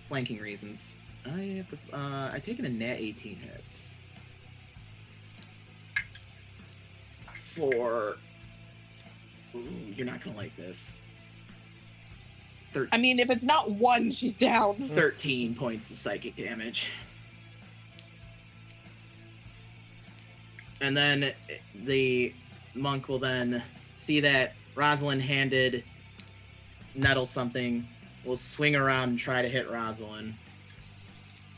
flanking reasons. I've taken a nat 18 hits. For, ooh, you're not gonna like this. I mean, if it's not 1, she's down. 13 points of psychic damage. And then the monk will then see that Rosalind handed Nettle something, will swing around and try to hit Rosalind,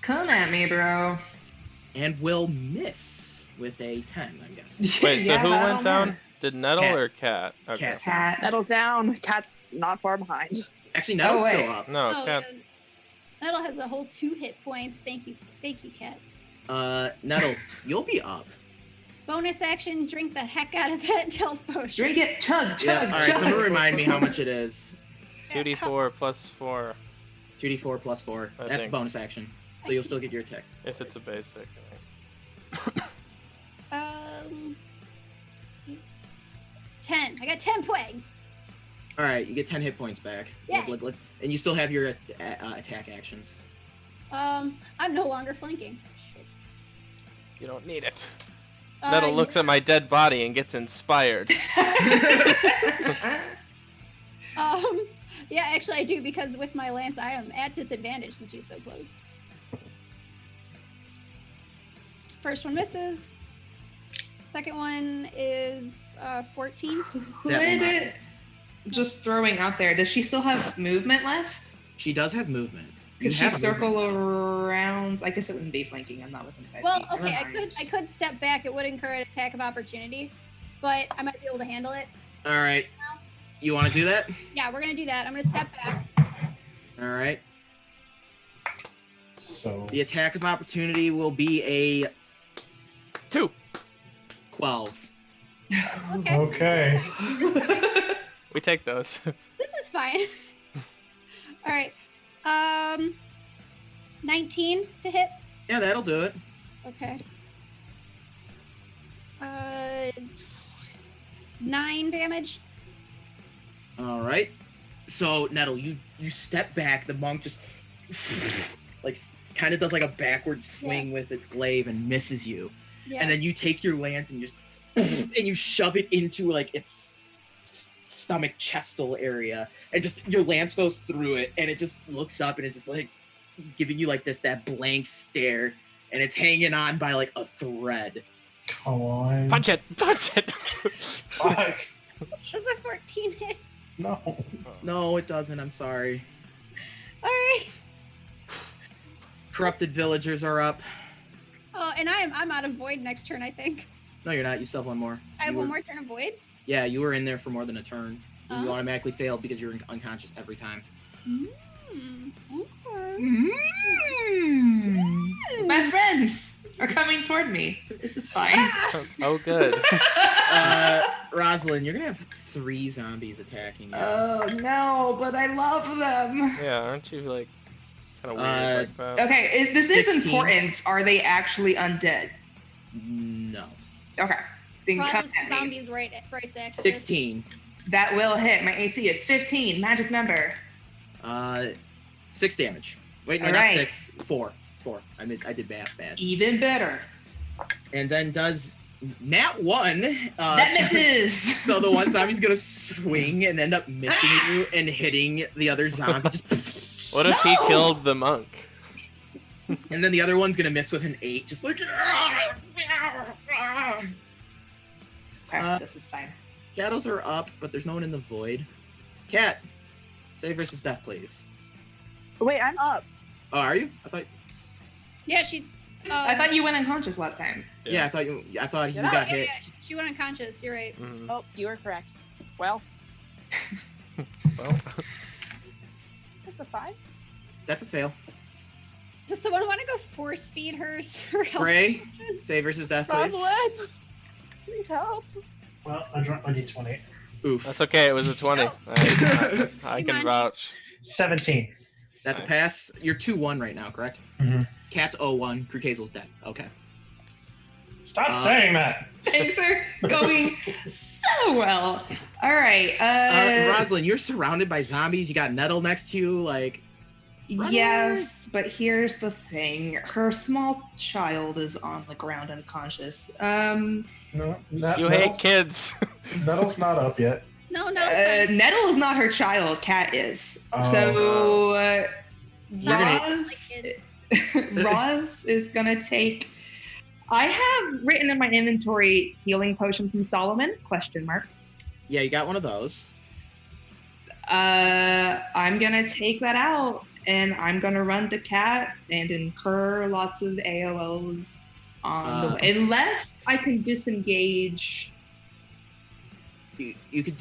Come at me, bro. and will miss with a 10, I'm guessing. Wait, so Yeah, who that'll went down? miss. Did Nettle Cat. or Cat? Okay. Cat. Cat. Nettle's down. Cat's not far behind. Actually, Nettle's wait. still up. No, Oh, Cat. yeah. Nettle has a whole 2 hit points. Thank you, Cat. Nettle, you'll be up. Bonus action, drink the heck out of that health potion. Drink it. Chug, chug, Yeah, alright, chug. someone remind me how much it is. 2d4 plus 4 2d4 plus 4. I That's a think. bonus action. So you'll still get your attack. if it's a basic. 10. I got 10 points. Alright, you get 10 hit points back. Yay. Look. And you still have your attack actions. I'm no longer flanking. You don't need it. Uh, Nettle looks at my dead body and gets inspired. Yeah, actually I do, because with my lance I am at disadvantage since she's so close. First one misses. Second one is 14. Who did it? Just throwing out there. Does she still have movement left? She does have movement. You Could she have circle movement. around? I guess it wouldn't be flanking. I'm not within 5 Well, feet. okay, Never mind. I could step back. It would incur an attack of opportunity, but I might be able to handle it. Alright. You want to do that? Yeah, we're gonna do that. I'm gonna step back. Alright. So The attack of opportunity will be a 2. 12. Okay. okay. We take those. This is fine. All right. 19 to hit. Yeah, that'll do it. Okay. 9 damage. Alright. So, Nettle, you step back. The monk just like kind of does like a backward swing with its glaive and misses you. Yeah. And then you take your lance and you just and you shove it into like its stomach chestal area, and just your lance goes through it, and it just looks up and it's just like giving you like that blank stare, and it's hanging on by like a thread. Come on. Punch it! Punch it! Fuck. Does a 14 hit? No. No, it doesn't. I'm sorry. All right. Corrupted villagers are up. Oh, and I'm out of void next turn, I think. No, you're not. You still have one more. I have You one were- more turn of void. Yeah, you were in there for more than a turn. You Oh. automatically failed because you're unconscious every time. Okay. My friends are coming toward me. This is fine. Ah! Oh, good. Rosalind, you're gonna have 3 zombies attacking you. Oh no, but I love them. Yeah, aren't you like kind of weird like that? Okay, this is 16. important. Are they actually undead? No. Okay, then come Process at me. zombies right there. 16. That will hit. My AC is 15. Magic number. 6 damage. Wait, no, All not right. 6. 4. 4. I did bad. Even better. And then does Nat 1. That misses. So the one zombie's gonna swing and end up missing you and hitting the other zombie. Just What if he No! killed the monk? and then the other one's gonna miss with an 8. Just like. Okay, this is fine. Shadows are up, but there's no one in the void. Cat, save versus death, please. Wait, I'm up. Oh, are you? I thought. Yeah, she. I thought you went unconscious last time. Yeah, I thought you. I thought you Did I? got yeah, hit. yeah, she went unconscious. You're right. Mhm. Oh, you are correct. Well, Well, that's a 5. That's a fail. Does someone want to go force feed her? her health Gray, potion? save versus death, please. Rosalind, please help. Well, I dropped my d20. Oof. That's okay. It was a 20. No. I can Come on. vouch. 17. That's Nice. a pass. You're 2-1 right now, correct? Mhm. Cat's 0-1. Krukazel's dead. Okay. Stop saying that. Things are going so well. All right. Rosalind, you're surrounded by zombies. You got Nettle next to you. Like, run Yes, but here's the thing. Her small child is on the ground unconscious. No, You hate kids. Nettle's not up yet. No, it's fine. Nettle is not her child. Cat is. Oh. So You're gonna- Roz, Roz is gonna take. I have written in my inventory healing potion from Solomon? ? yeah, you got one of those. I'm gonna take that out and I'm gonna run to Cat and incur lots of AOLs on the way. Unless I can disengage. You could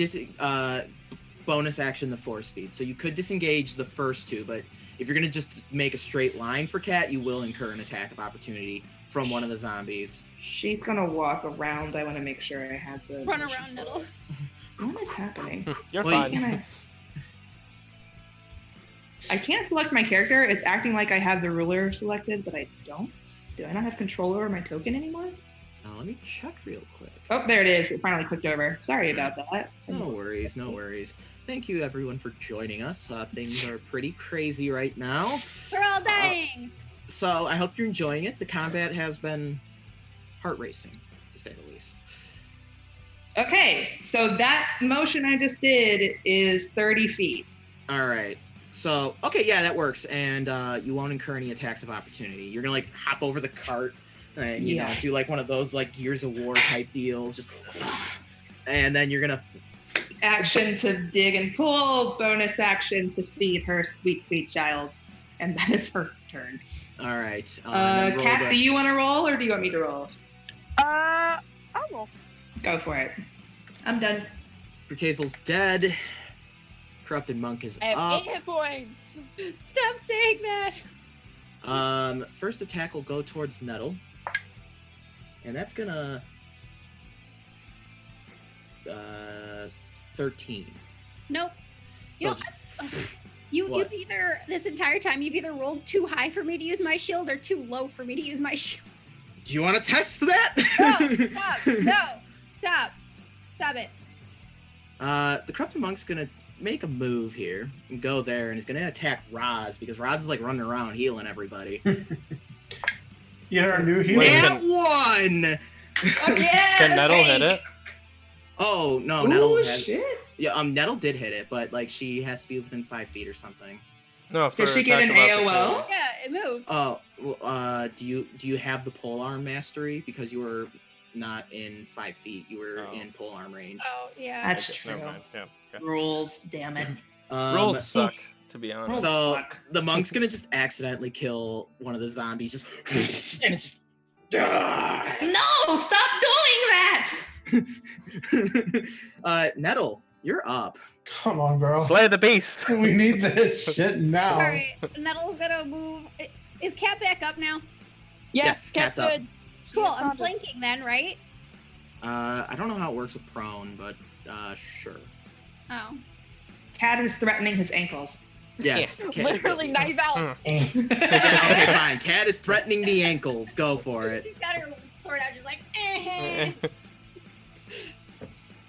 bonus action the force feed. So you could disengage the first two, but if you're gonna just make a straight line for Cat, you will incur an attack of opportunity from one of the zombies. She's gonna walk around. I want to make sure I have the Run around, Nettle. What is happening? You're Well, fine. I can't select my character. It's acting like I have the ruler selected, but I don't. Do I not have control over my token anymore? Let me check real quick. Oh, there it is. It finally clicked over. Sorry about that. No worries, no worries. Thank you everyone for joining us. Things are pretty crazy right now. We're all dying. So I hope you're enjoying it. The combat has been heart racing, to say the least. Okay, so that motion I just did is 30 feet. All right. So, okay, yeah, that works. And you won't incur any attacks of opportunity. You're going to, like, hop over the cart and, you know, do, like, one of those, like, Gears of War type deals. Just, and then you're going to... Action to dig and pull, bonus action to feed her sweet, sweet child. And that is her turn. All right. and then roll Kat, the- do you want to roll or do you want me to roll? I'll roll. Go for it. I'm done. Brucazel's dead. Corrupted Monk is I have up. 8 hit points. Stop saying that. First attack will go towards Nettle. And that's gonna... 13. Nope. So You've What? either this entire time you've either rolled too high for me to use my shield or too low for me to use my shield. do you want to test that? No, stop it. The Corrupted Monk's gonna make a move here and go there, and he's gonna attack Roz because Roz is like running around healing everybody. You're a new Wait, healer. That one! Oh, yeah! Can Nettle hit it? Oh no, Oh, Nettle had, shit. yeah, Nettle did hit it, but like she has to be within 5 feet or something. No, for Did she get attack an of AOL? opportunity. Yeah, it moved. Oh, well, do you have the polearm mastery because you were not in 5 feet, you were Oh. in polearm range. Oh yeah. That's true. Never mind. Yeah. Okay. Rules, damn it. Rules suck, to be honest. So fuck. the monk's gonna just accidentally kill one of the zombies, just and it's just. Ah! No, stop doing that! Nettle, you're up. Come on, girl. Slay the beast. We need this shit now. All right, Nettle's gonna move. Is Cat back up now? Yes, Cat's up. good. She Cool. is I'm conscious. flanking then, right? I don't know how it works with prone, but sure. Oh. Cat is threatening his ankles. Yes. Cat- Literally knife out. Yeah, okay, fine. Cat is threatening the ankles. Go for it. She's got her sword out, just like, eh.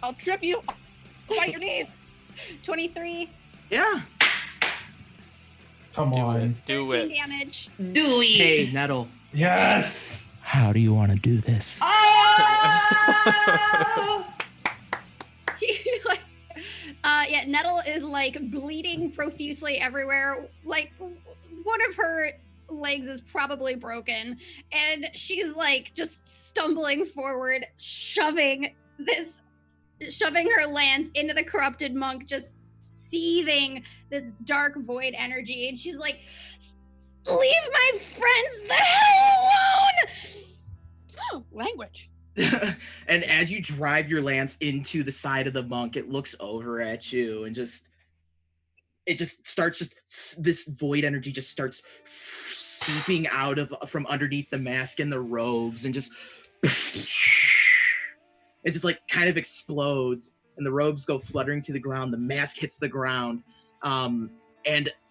I'll trip you. I'll bite your knees. 23, Yeah. Come Do on. it. Do 13 it. damage. Do it. Hey, Nettle. Yes. How do you want to do this? Oh! Like, yeah, Nettle is like bleeding profusely everywhere. Like one of her legs is probably broken, and she's like just stumbling forward, shoving her lance into the corrupted monk, just seething this dark void energy, and she's like, "Leave my friends the hell alone!" Language. And as you drive your lance into the side of the monk, it looks over at you and it just starts this void energy just starts seeping out from underneath the mask and the robes and just it just like kind of explodes. and the robes go fluttering to the ground. The mask hits the ground, and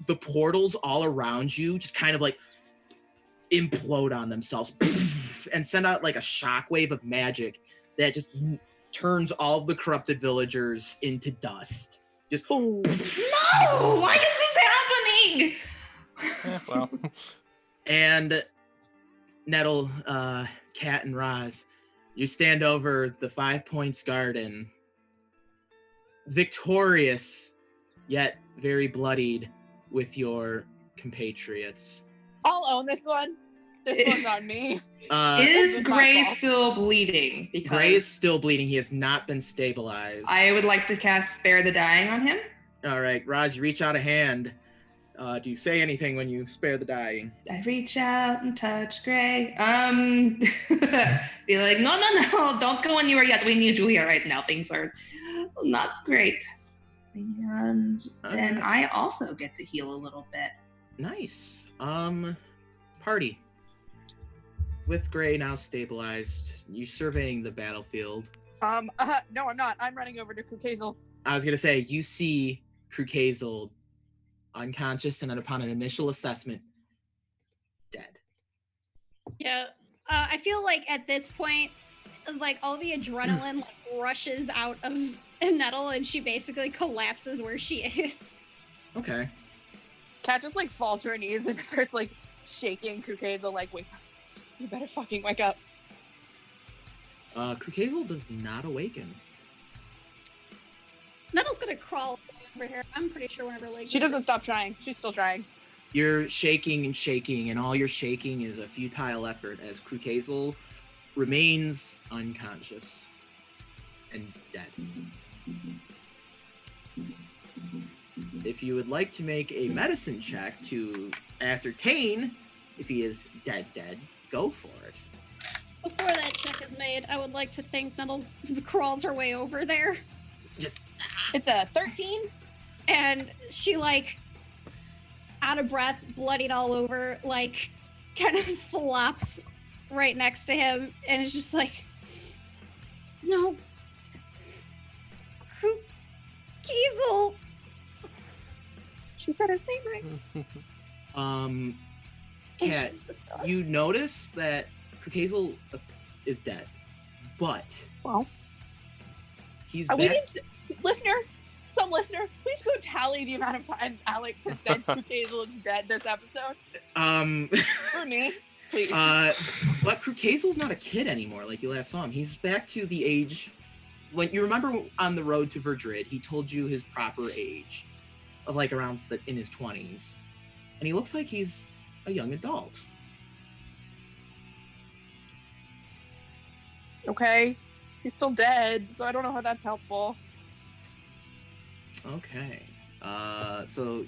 the portals all around you just kind of like implode on themselves and send out like a shockwave of magic that just turns all of the corrupted villagers into dust. Just No! Why is this happening? Well, and Nettle, Kat, and Roz, you stand over the 5 Points Garden, victorious, yet very bloodied with your compatriots. I'll own this one. This one's on me. Is is my Gray fault. still bleeding? Because Gray is still bleeding. He has not been stabilized. I would like to cast Spare the Dying on him. All right, Roz, you reach out a hand. Do you say anything when you spare the dying? I reach out and touch Gray. Be like, no, don't go anywhere yet. We need you here right now. Things are not great. And then I also get to heal a little bit. Nice. Party. With Gray now stabilized, you surveying the battlefield. No, I'm not. I'm running over to Kukazel. I was gonna say, you see Krukazel unconscious and upon an initial assessment, dead. Yeah. I feel like at this point, like all the adrenaline like, rushes out of Nettle and she basically collapses where she is. Okay. Kat just like falls to her knees and starts like shaking Kukazel like, wake up. You better fucking wake up. Krukazel does not awaken. Nettle's gonna crawl over here. I'm pretty sure whenever like She doesn't stop trying. She's still trying. You're shaking and shaking, and all you're shaking is a futile effort as Krukazel remains unconscious and dead. If you would like to make a medicine check to ascertain if he is dead, go for it. Before that check is made, I would like to think Nettle crawls her way over there. Just It's a 13. And she like out of breath, bloodied all over, like kind of flops right next to him and is just like, no. Kiesel. She said his name right. Kat, you notice that Krukazel is dead, but Well, he's we back. need to, listener, please go tally the amount of time Alex has said Kukazel is dead this episode. For me, please. But Krukazel's not a kid anymore, like you last saw him. He's back to the age when you remember on the road to Verdrid, he told you his proper age of like around in his 20s, and he looks like he's a young adult. Okay, he's still dead, so I don't know how that's helpful. Okay. So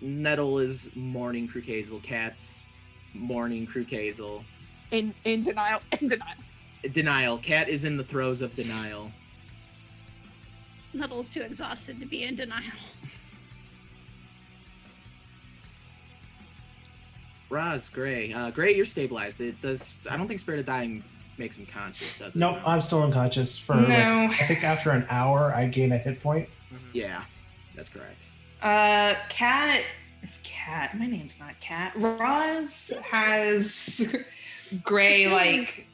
Nettle is mourning Krukazel. Kat's mourning Krukazel. In denial. Denial. Kat is in the throes of denial. Nettle's too exhausted to be in denial. Roz, Gray. Gray, you're stabilized. It does. I don't think Spirit of Dying makes him conscious, does it? Nope, I'm still unconscious for No. like, I think after an hour I gain a hit point. Yeah, that's correct. Cat, my name's not Cat. Roz has Gray like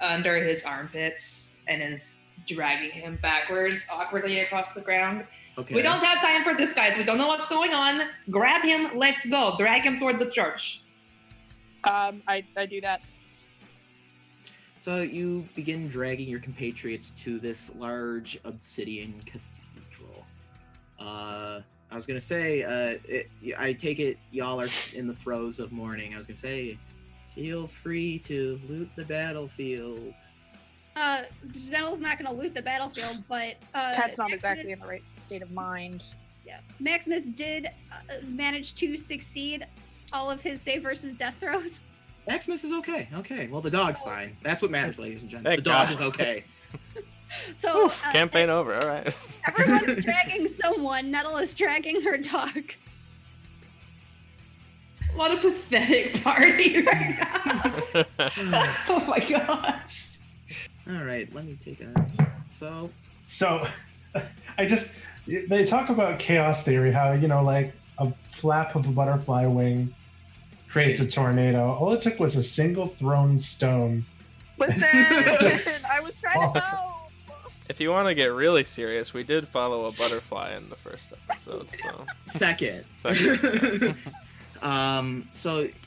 under his armpits and is dragging him backwards awkwardly across the ground. Okay. We don't have time for this, guys. We don't know what's going on. Grab him. Let's go. Drag him toward the church. I do that. So you begin dragging your compatriots to this large obsidian cathedral. I was gonna say, I take it y'all are in the throes of mourning. I was gonna say, feel free to loot the battlefield. Nettle's not gonna loot the battlefield, but Kat's not Maximus- exactly in the right state of mind. Yeah, Maximus did manage to succeed all of his save versus death throws. Maximus is okay. Okay, well the dog's fine. That's what matters, ladies and gentlemen. Thank The dog God. is okay. So Oof, campaign over. All right. everyone's dragging someone. Nettle is dragging her dog. What a pathetic party right now. Oh my gosh. All right, let me take a. So So, they talk about chaos theory, how, like a flap of a butterfly wing creates a tornado. All it took was a single thrown stone. Listen, Just I was trying to know. If you want to get really serious, we did follow a butterfly in the first episode, so... Second. So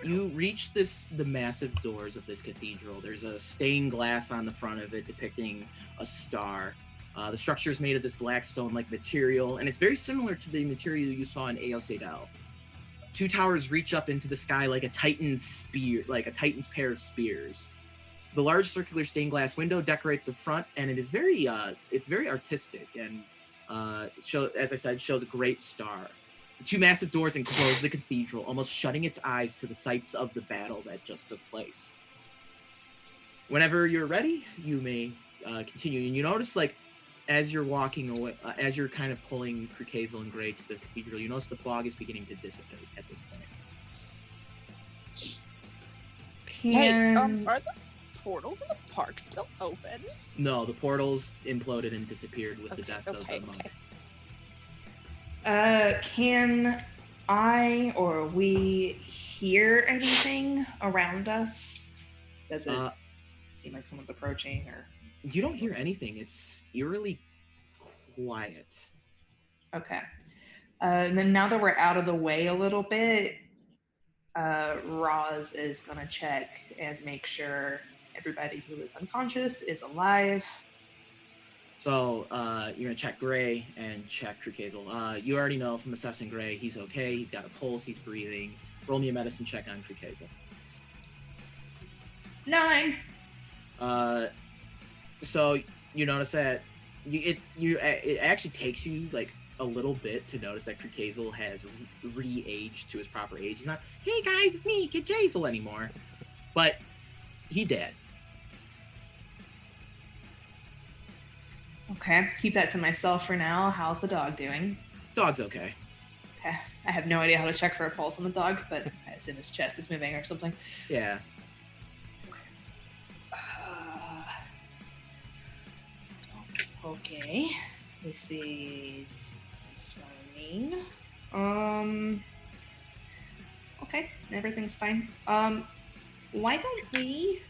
you reach the massive doors of this cathedral. There's a stained glass on the front of it depicting a star. The structure is made of this black stone-like material, and it's very similar to the material you saw in Eos Adel. Two towers reach up into the sky like a titan's spear, like a titan's pair of spears. The large circular stained glass window decorates the front, and it is very artistic, and as I said, shows a great star. The two massive doors enclose the cathedral, almost shutting its eyes to the sights of the battle that just took place. Whenever you're ready, you may continue, and you notice, like, as you're walking away, as you're kind of pulling Krukazel and Gray to the cathedral, you notice the fog is beginning to dissipate at this point. Hey, are the portals in the park still open? No, the portals imploded and disappeared with the death of the monk. Can I or we hear anything around us? Does it seem like someone's approaching, or? You don't hear anything. It's eerily quiet. Okay. And then now that we're out of the way a little bit, Roz is gonna check and make sure everybody who is unconscious is alive. So you're gonna check Gray and check Krukazel. You already know from assessing Gray, he's okay. He's got a pulse. He's breathing. Roll me a medicine check on Krukazel. 9. So you notice that it actually takes you like a little bit to notice that Krukazel has re-aged to his proper age. He's not, hey guys, it's me, Krukazel anymore. But he dead. Okay, keep that to myself for now. How's the dog doing? Dog's okay. Okay. I have no idea how to check for a pulse on the dog, but I assume his chest is moving or something. Yeah. Okay, this is signing. Okay, everything's fine. Why don't we,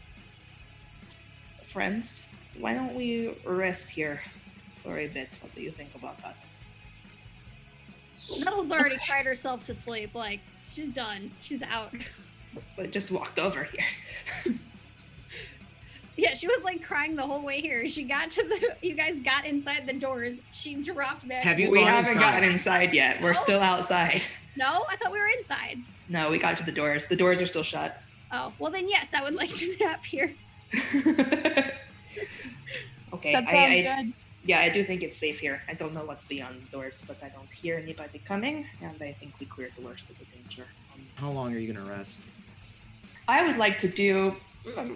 friends, why don't we rest here for a bit? What do you think about that? Nettle's already cried herself to sleep. Like, she's done. She's out. But just walked over here. Yeah, she was like crying the whole way here. She got to you guys got inside the doors. She dropped back. We haven't gotten inside yet. We're still outside. No, I thought we were inside. No, we got to the doors. The doors are still shut. Oh, well then yes, I would like to nap here. Okay. That sounds good. Yeah, I do think it's safe here. I don't know what's beyond the doors, but I don't hear anybody coming, and I think we cleared the worst of the danger. How long are you gonna rest? I would like to do,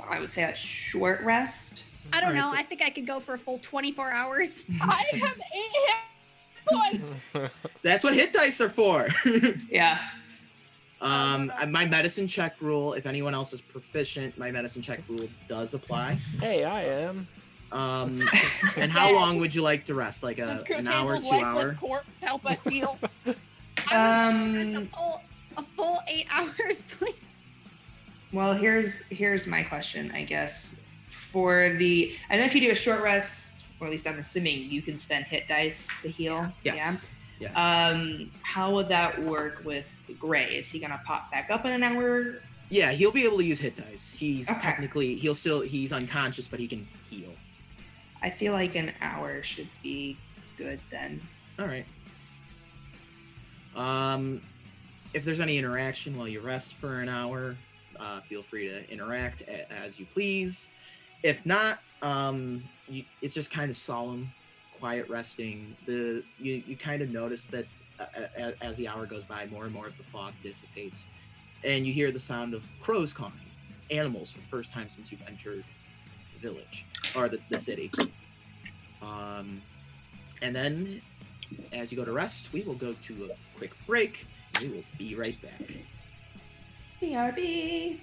I would say, a short rest. I don't know. I think I could go for a full 24 hours. I have 8 hit points. That's what hit dice are for. Yeah. My medicine check rule, if anyone else is proficient, my medicine check rule does apply. Hey, I am. And how long would you like to rest? Like an hour, 2 hour? Corpse help us heal. A full 8 hours, please. Well, here's my question, I guess. I know if you do a short rest, or at least I'm assuming you can spend hit dice to heal. Yes. Yeah. Yes. How would that work with Gray? Is he gonna pop back up in an hour? Yeah, he'll be able to use hit dice. He's Okay. technically he's unconscious, but he can heal. I feel like an hour should be good then. All right. If there's any interaction while you rest for an hour, feel free to interact as you please. If not, it's just kind of solemn, quiet resting. You kind of notice that as the hour goes by, more and more of the fog dissipates, and you hear the sound of crows cawing, animals for the first time since you've entered the village or the city. And then, as you go to rest, we will go to a quick break. We will be right back. BRB.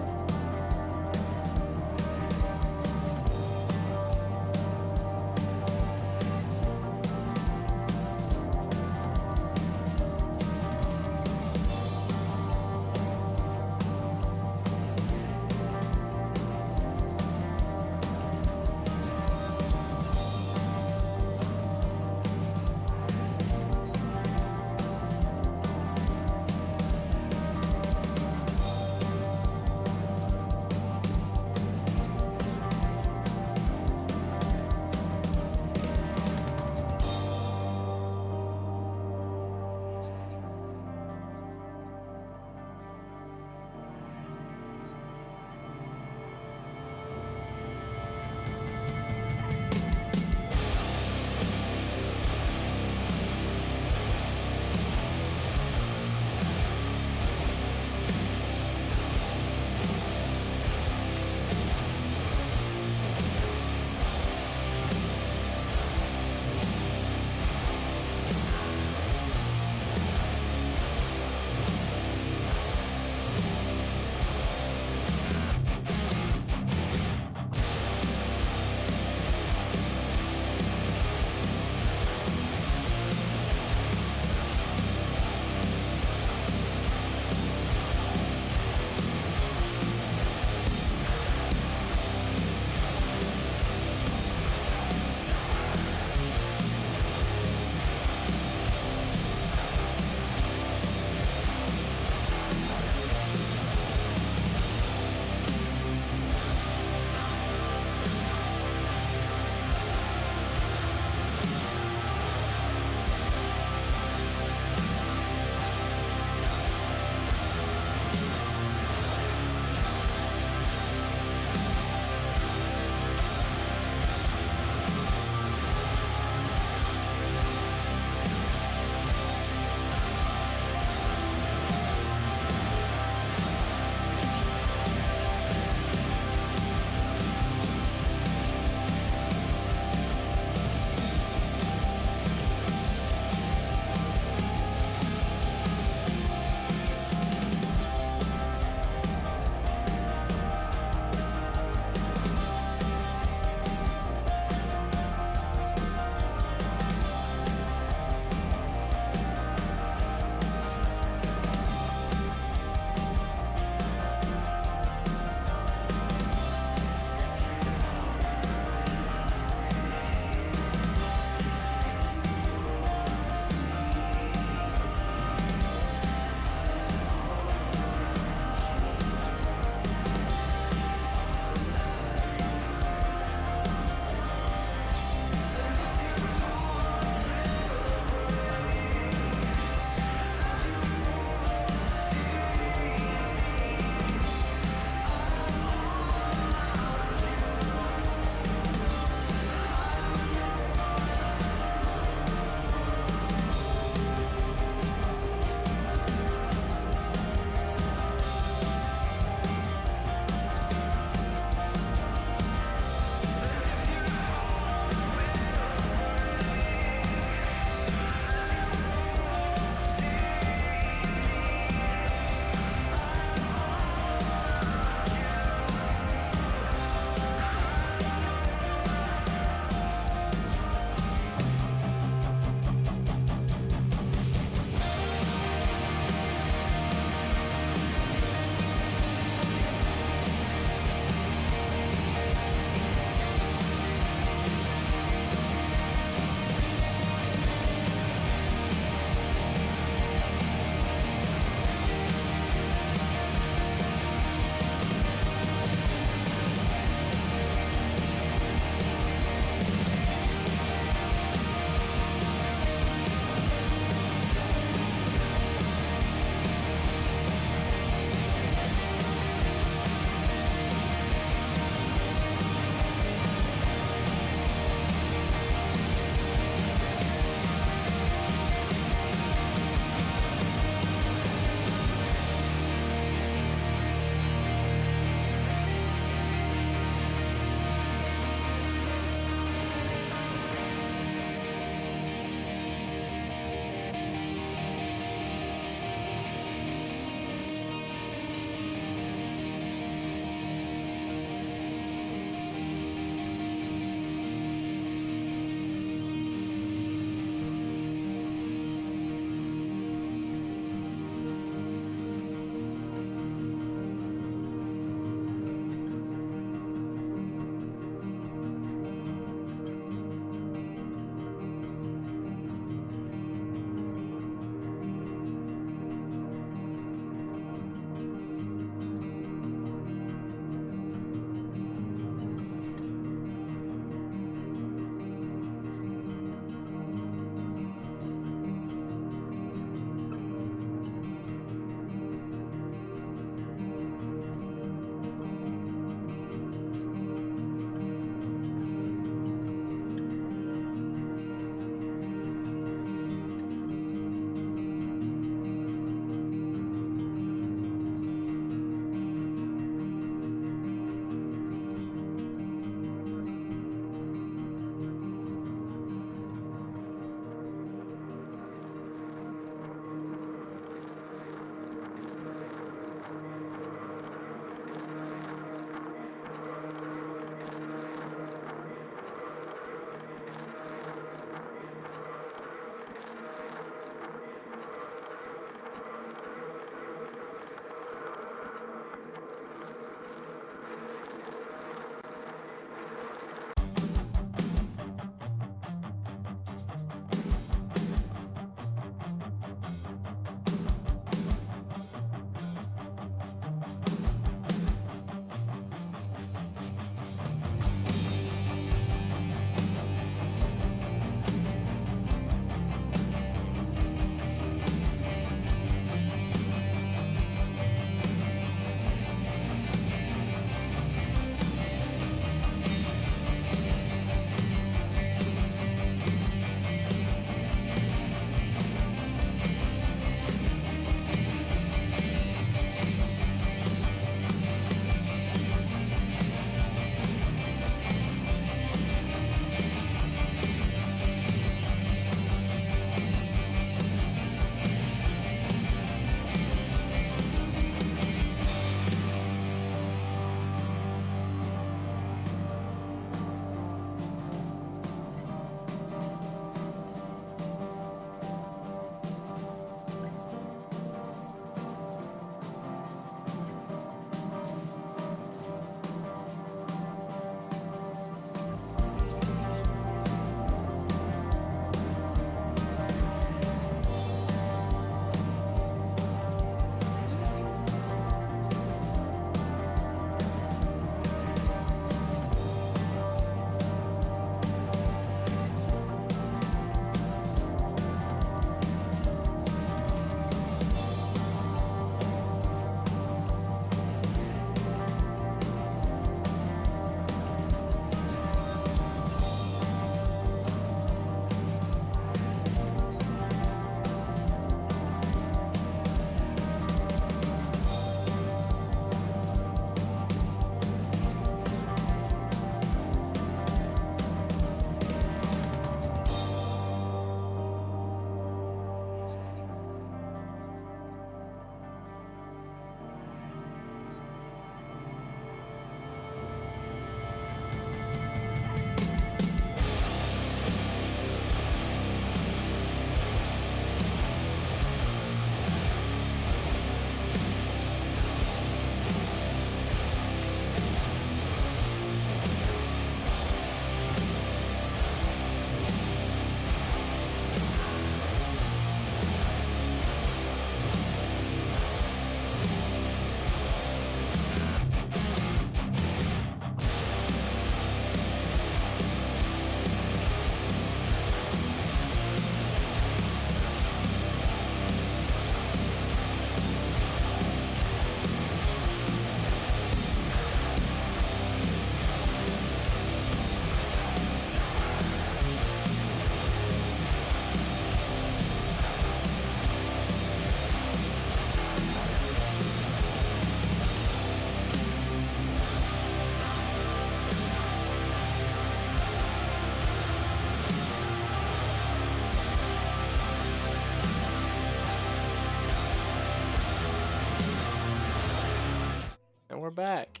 we're back.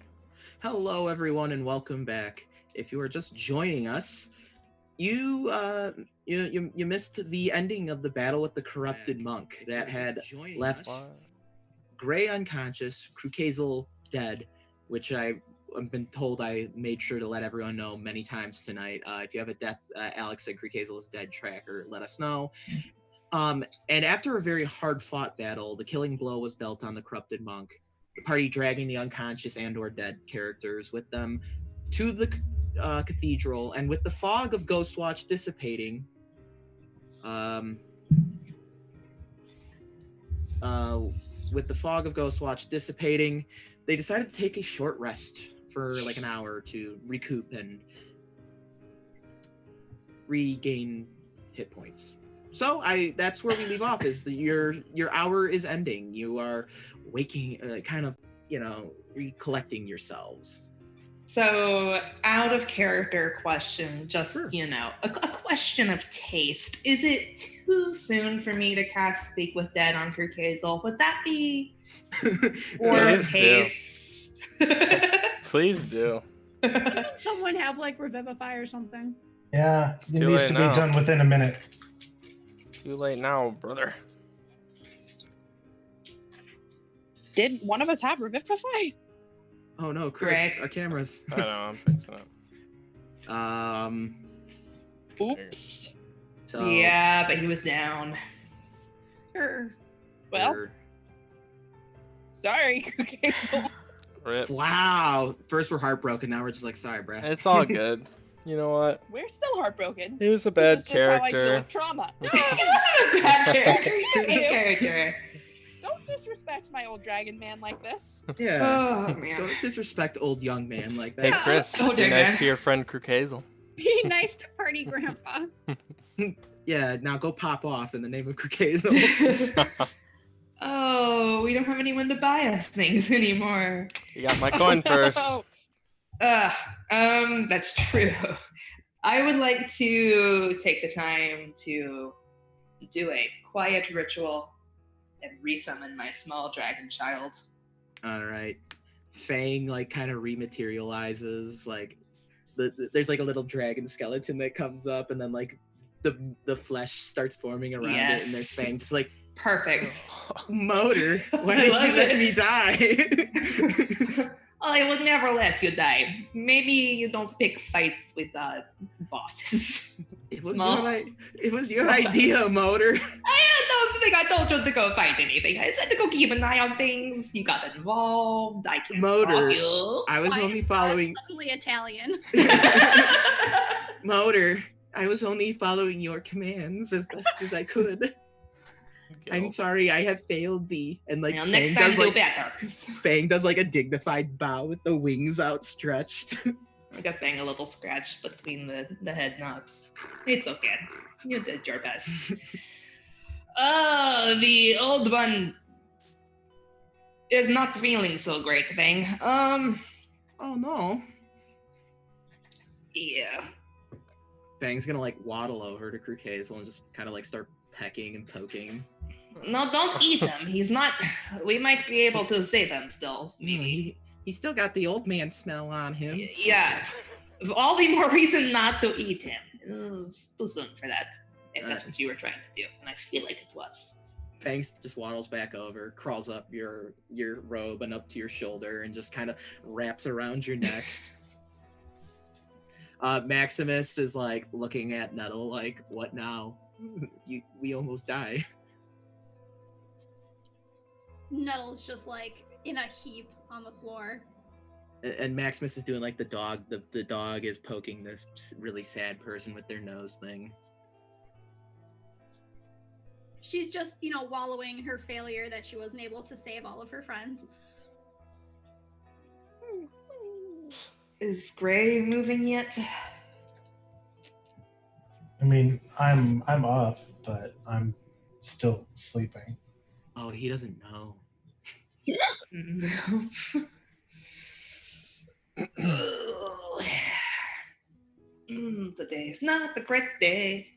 Hello, everyone, and welcome back. If you are just joining us, you missed the ending of the battle with the corrupted monk that had left Gray unconscious, Krukazel dead, which I've been told I made sure to let everyone know many times tonight. If you have a death, Alex said Krukazel is dead tracker, let us know. And after a very hard-fought battle, the killing blow was dealt on the corrupted monk. The party dragging the unconscious and/or dead characters with them to the cathedral, and with the fog of Ghostwatch dissipating, they decided to take a short rest for like an hour to recoup and regain hit points. So that's where we leave off. Is your hour is ending. You are waking, recollecting yourselves. So, out of character question, just, Sure. A question of taste. Is it too soon for me to cast Speak with Dead on Krukazel? Would that be poor Please do. taste? Please do. Doesn't someone have like Revivify or something? Yeah, It's it too needs late to now. be done within a minute. Too late now, brother. Did one of us have Revivify? Oh no, Chris, Greg. our cameras. I know, I'm fixing it. Oops. So Yeah, but he was down. Sure. Well, we're- sorry, Krukazel. Rip. wow. First we're heartbroken, now we're just like, sorry, bruh. It's all good. You know what? We're still heartbroken. He was a This bad is just how I deal character. with trauma. He wasn't a bad character. He was a good character. Don't disrespect my old dragon man like this. Yeah. Oh, man. Don't disrespect old young man like Hey, that. Chris, Oh, be dear nice man. to your friend Krukazel. Be nice to Party Grandpa. Yeah, now go pop off in the name of Krukazel. Oh, we don't have anyone to buy us things anymore. You got my coin purse. That's true. I would like to take the time to do a quiet ritual and resummon my small dragon child. All right. Fang like kind of rematerializes, like there's like a little dragon skeleton that comes up, and then like the flesh starts forming around it, and there's Yes. Fang just like, Perfect. Motor, why I did love you let it. me die? I would never let you die. Maybe you don't pick fights with bosses. It was Small. your Small. idea, Motor. I don't think I told you to go fight anything. I said to go keep an eye on things. You got involved. I can't Motor. stop you. I was Why only is following God suddenly Italian. Motor. I was only following your commands as best as I could. I'm Guilt. sorry, I have failed thee. And like Well, Fang next time does do like better. Fang does like a dignified bow with the wings outstretched. I got Fang a little scratch between the head knobs. It's okay. You did your best. Oh, the old one is not feeling so great, Fang. Oh no. Yeah. Fang's gonna like waddle over to Krukazel and just kind of like start pecking and poking. No, don't eat him. He's not. We might be able to save him still. He still got the old man smell on him. Yeah. All the more reason not to eat him. It's too soon for that. If that's what you were trying to do, and I feel like it was. Fang just waddles back over, crawls up your robe and up to your shoulder, and just kind of wraps around your neck. Maximus is like looking at Nettle like, what now? We almost die. Nettle's just like in a heap on the floor. And Maximus is doing like the dog. The dog is poking this really sad person with their nose thing. She's just, wallowing her failure that she wasn't able to save all of her friends. Is Gray moving yet? I mean, I'm up, but I'm still sleeping. Oh, he doesn't know. Today is not a great day.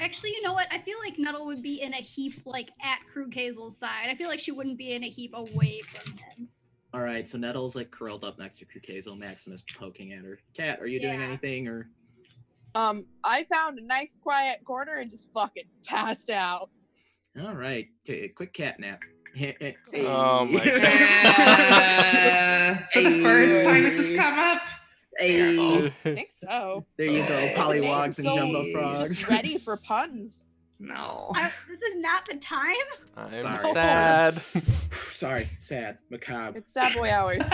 Actually, you know what? I feel like Nettle would be in a heap like at Krug Hazel's side. I feel like she wouldn't be in a heap away from him. All right, so Nettle's like curled up next to Krug Hazel. Maximus poking at her. Cat, are you doing Yeah. anything or? I found a nice quiet corner and just fucking passed out. All right, quick cat nap. Oh my God. For the first time this has come up. Hey, I think so. there you go, pollywogs and So, jumbo frogs. Just ready for puns. No. This is not the time. I'm Sorry. sad. Sorry, sad, macabre. It's sad boy hours.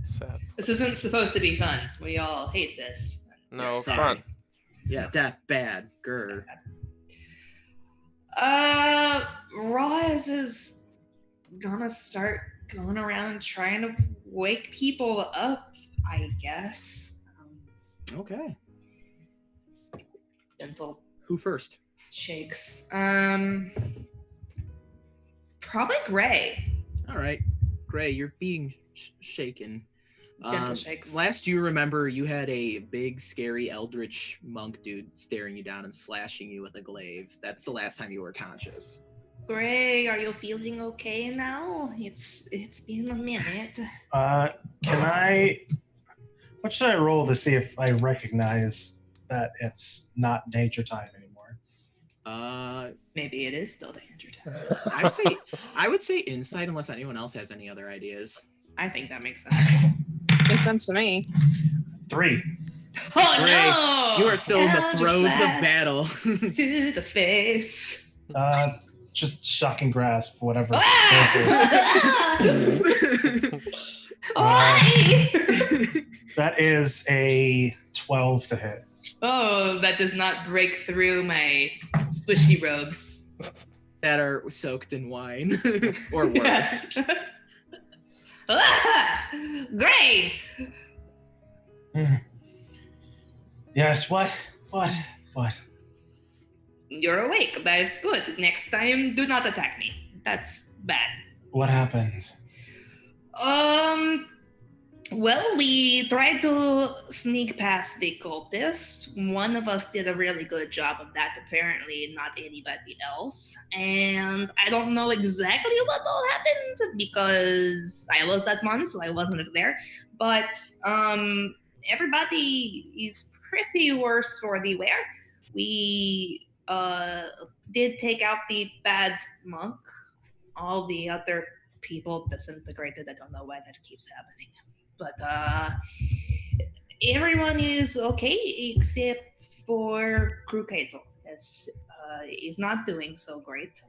Sad. This isn't supposed to be fun. We all hate this. No Sorry. fun. Yeah, death, bad, grr. Roz is gonna start going around trying to wake people up, I guess. Okay. Dental Who first? shakes. Probably Gray. All right, Gray, you're being shaken. Gentle shakes. Last you remember, you had a big, scary, eldritch monk dude staring you down and slashing you with a glaive. That's the last time you were conscious. Gray, are you feeling okay now? It's been a minute. Can I? What should I roll to see if I recognize that it's not danger time anymore? Maybe it is still danger time. I would say insight, unless anyone else has any other ideas. I think that makes sense. Makes sense to me. 3. Oh Gray, no! you are still in the Eldritch throes of blast battle. to the face. Just shocking grasp, whatever. Ah! Why? That is a 12 to hit. Oh, that does not break through my squishy robes. That are soaked in wine or worse. Yes. Ah! Great. Yes, what? You're awake. That's good. Next time, do not attack me. That's bad. What happened? Well, we tried to sneak past the cultists. One of us did a really good job of that, apparently not anybody else. And I don't know exactly what all happened because I was that one, so I wasn't there. But everybody is pretty worse for the wear. We did take out the bad monk. All the other people disintegrated. I don't know why that keeps happening. But everyone is okay except for Krug Hazel. He's not doing so great.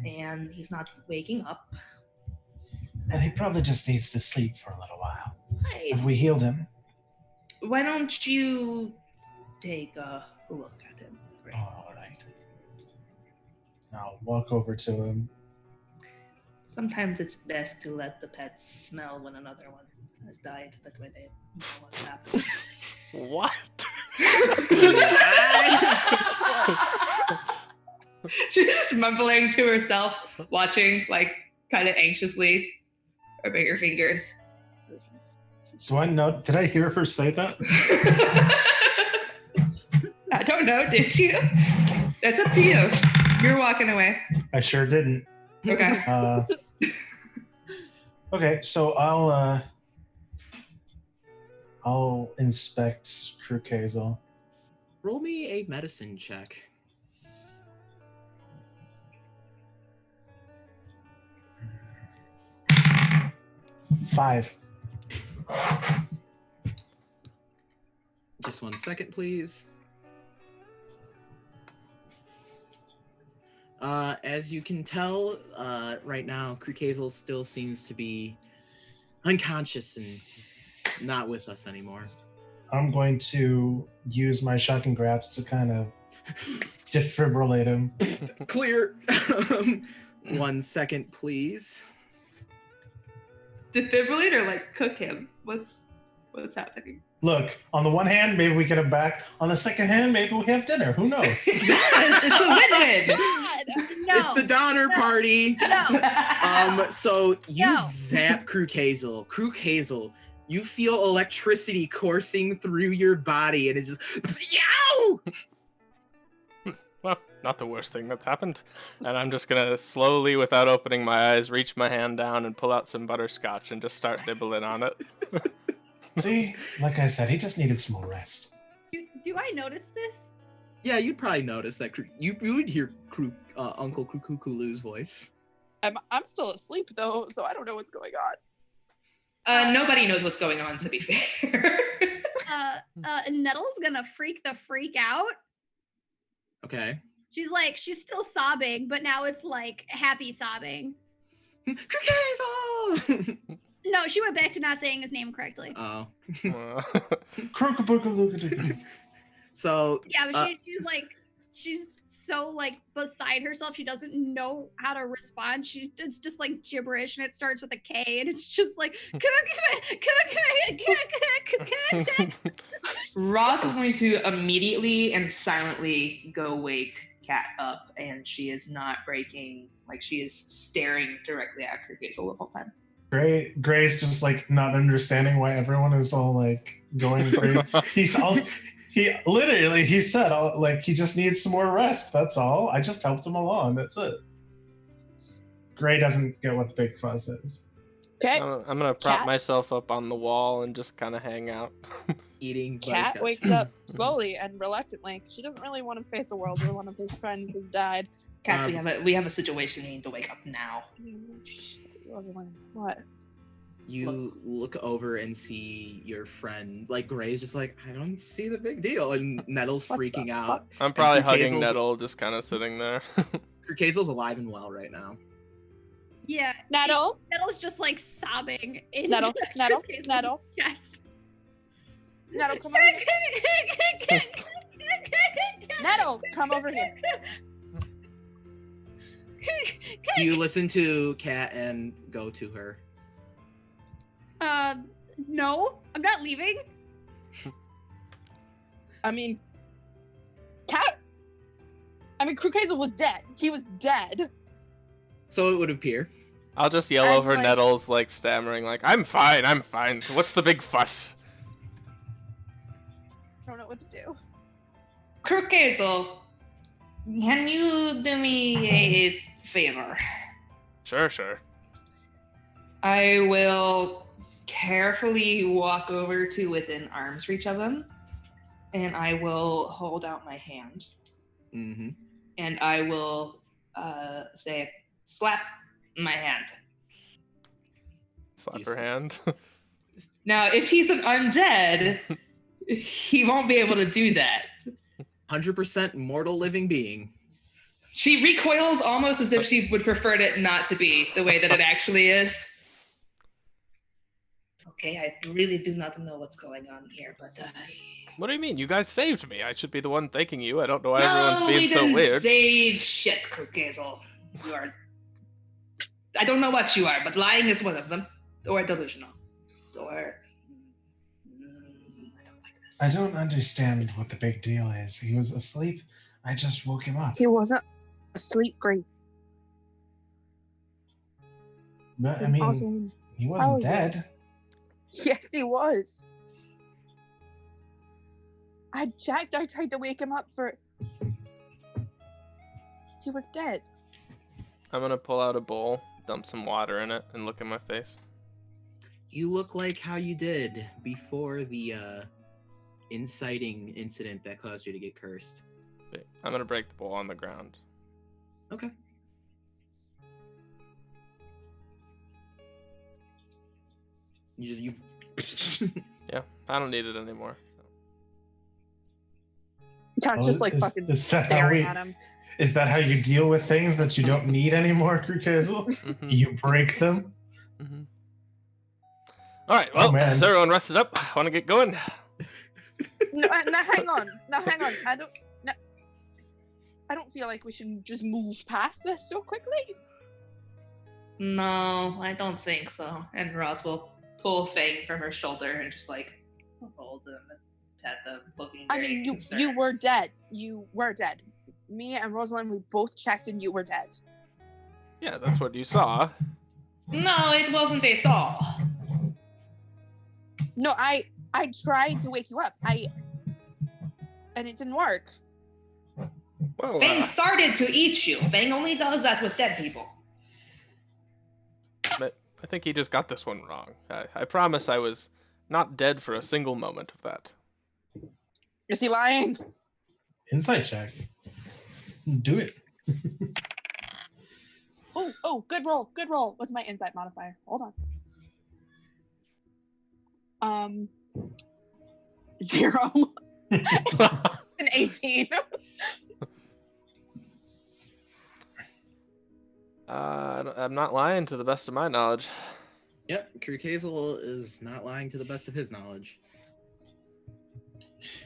And he's not waking up. And he probably just needs to sleep for a little while. Hey, Have we healed him? why don't you take a look at him? Great. All right. I'll walk over to him. Sometimes it's best to let the pets smell when another one has died. That way they know what's happened. What? She's just mumbling to herself, watching, like, kind of anxiously, rubbing her fingers. This is Do I know? Did I hear her say that? I don't know, did you? That's up to you. You're walking away. I sure didn't. Okay. Okay, so I'll inspect Krug Hazel. Roll me a medicine check. Five. Just 1 second, please. As you can tell, right now, Krug Hazel still seems to be unconscious and not with us anymore. I'm going to use my shocking grasp to kind of defibrillate him. Clear. 1 second, please. Defibrillate or, like, cook him? What's happening? Look, on the one hand, maybe we get him back. On the second hand, maybe we have dinner. Who knows? Yes, it's a win-win. God. No. It's the Donner Party. No. So you No. zap Krug Hazel. Krug Hazel, you feel electricity coursing through your body, and it's just yow. not the worst thing that's happened. And I'm just gonna slowly, without opening my eyes, reach my hand down and pull out some butterscotch and just start nibbling on it. See, like I said, he just needed some more rest. Do I notice this? Yeah, you'd probably notice that you would hear Uncle Kukulu's voice. I'm still asleep though, so I don't know what's going on. Nobody knows what's going on, to be fair. Nettle's gonna freak the freak out. Okay. She's still sobbing, but now it's like happy sobbing. Kukulu's! No, she went back to not saying his name correctly. Oh. So Yeah, but she's so like beside herself. She doesn't know how to respond. It's just like gibberish, and it starts with a K, and it's just like. Ross is going to immediately and silently go wake Kat up, and she is not breaking. Like, she is staring directly at Kurgazel the whole time. Gray's just like not understanding why everyone is all like going crazy. He said like he just needs some more rest. That's all. I just helped him along. That's it. Gray doesn't get what the big fuss is. Okay. I'm gonna prop myself up on the wall and just kind of hang out. Eating. Kat wakes up slowly and reluctantly. She doesn't really want to face a world where one of his friends has died. Kat, we have a situation. You need to wake up now. What? You look over and see your friend. Like, Gray's just like, I don't see the big deal. And Nettle's freaking out. I'm probably hugging Kurgazel's- Nettle, just kind of sitting there. Kurgazel's alive and well right now. Yeah. Nettle? Nettle's just like sobbing. In Nettle, Nettle, Kurgazel's Nettle. chest. Nettle, come over here. Nettle, come over here. Do you listen to Kat and go to her? No, I'm not leaving. I mean, Kurgazel was dead. He was dead. So it would appear. I'll just yell I'm over like- Nettle's, like, stammering, like, I'm fine. What's the big fuss? I don't know what to do. Kurgazel, can you do me a favor? Sure. I will carefully walk over to within arm's reach of him, and I will hold out my hand, Mm-hmm. and I will say, slap my hand. Slap her hand. Now, if he's an undead, he won't be able to do that. 100% mortal living being. She recoils almost as if she would prefer it not to be the way that it actually is. Okay, I really do not know what's going on here, but What do you mean? You guys saved me. I should be the one thanking you. I don't know why no, everyone's being we so didn't weird. save shit, Kurgazel. You are. I don't know what you are, but lying is one of them, or delusional, or. I don't like this. I don't understand what the big deal is. He was asleep. I just woke him up. He wasn't asleep, Gray. But, I mean, he wasn't dead. Yes, he was. I checked. I tried to wake him up for. He was dead. I'm gonna pull out a bowl, dump some water in it, and look at my face. You look like how you did before the inciting incident that caused you to get cursed. Okay, I'm gonna break the bowl on the ground. Okay. You Yeah, I don't need it anymore. So. Cat's just like fucking is that how staring we- at him. Is that how you deal with things that you don't need anymore, Kurgazel? Mhm, You break them? mhm. All right, well, man. is everyone rested up? Want to get going? No, now hang on. Now hang on. I don't feel like we should just move past this so quickly. No, I don't think so. And Ross will pull Fang from her shoulder and just like hold them and pet them, looking I very mean, you concerned. were dead. You were dead. Me and Rosalind, we both checked and you were dead. Yeah, that's what you saw. No, it wasn't a saw. No, I tried to wake you up. And it didn't work. Well, Fang started to eat you. Fang only does that with dead people. but I think he just got this one wrong. I promise I was not dead for a single moment of that. Is he lying? Insight check. Do it. Oh, good roll. Good roll. What's my insight modifier? Hold on. 0. An 18. I'm not lying to the best of my knowledge. Yep, Kirkazel is not lying to the best of his knowledge.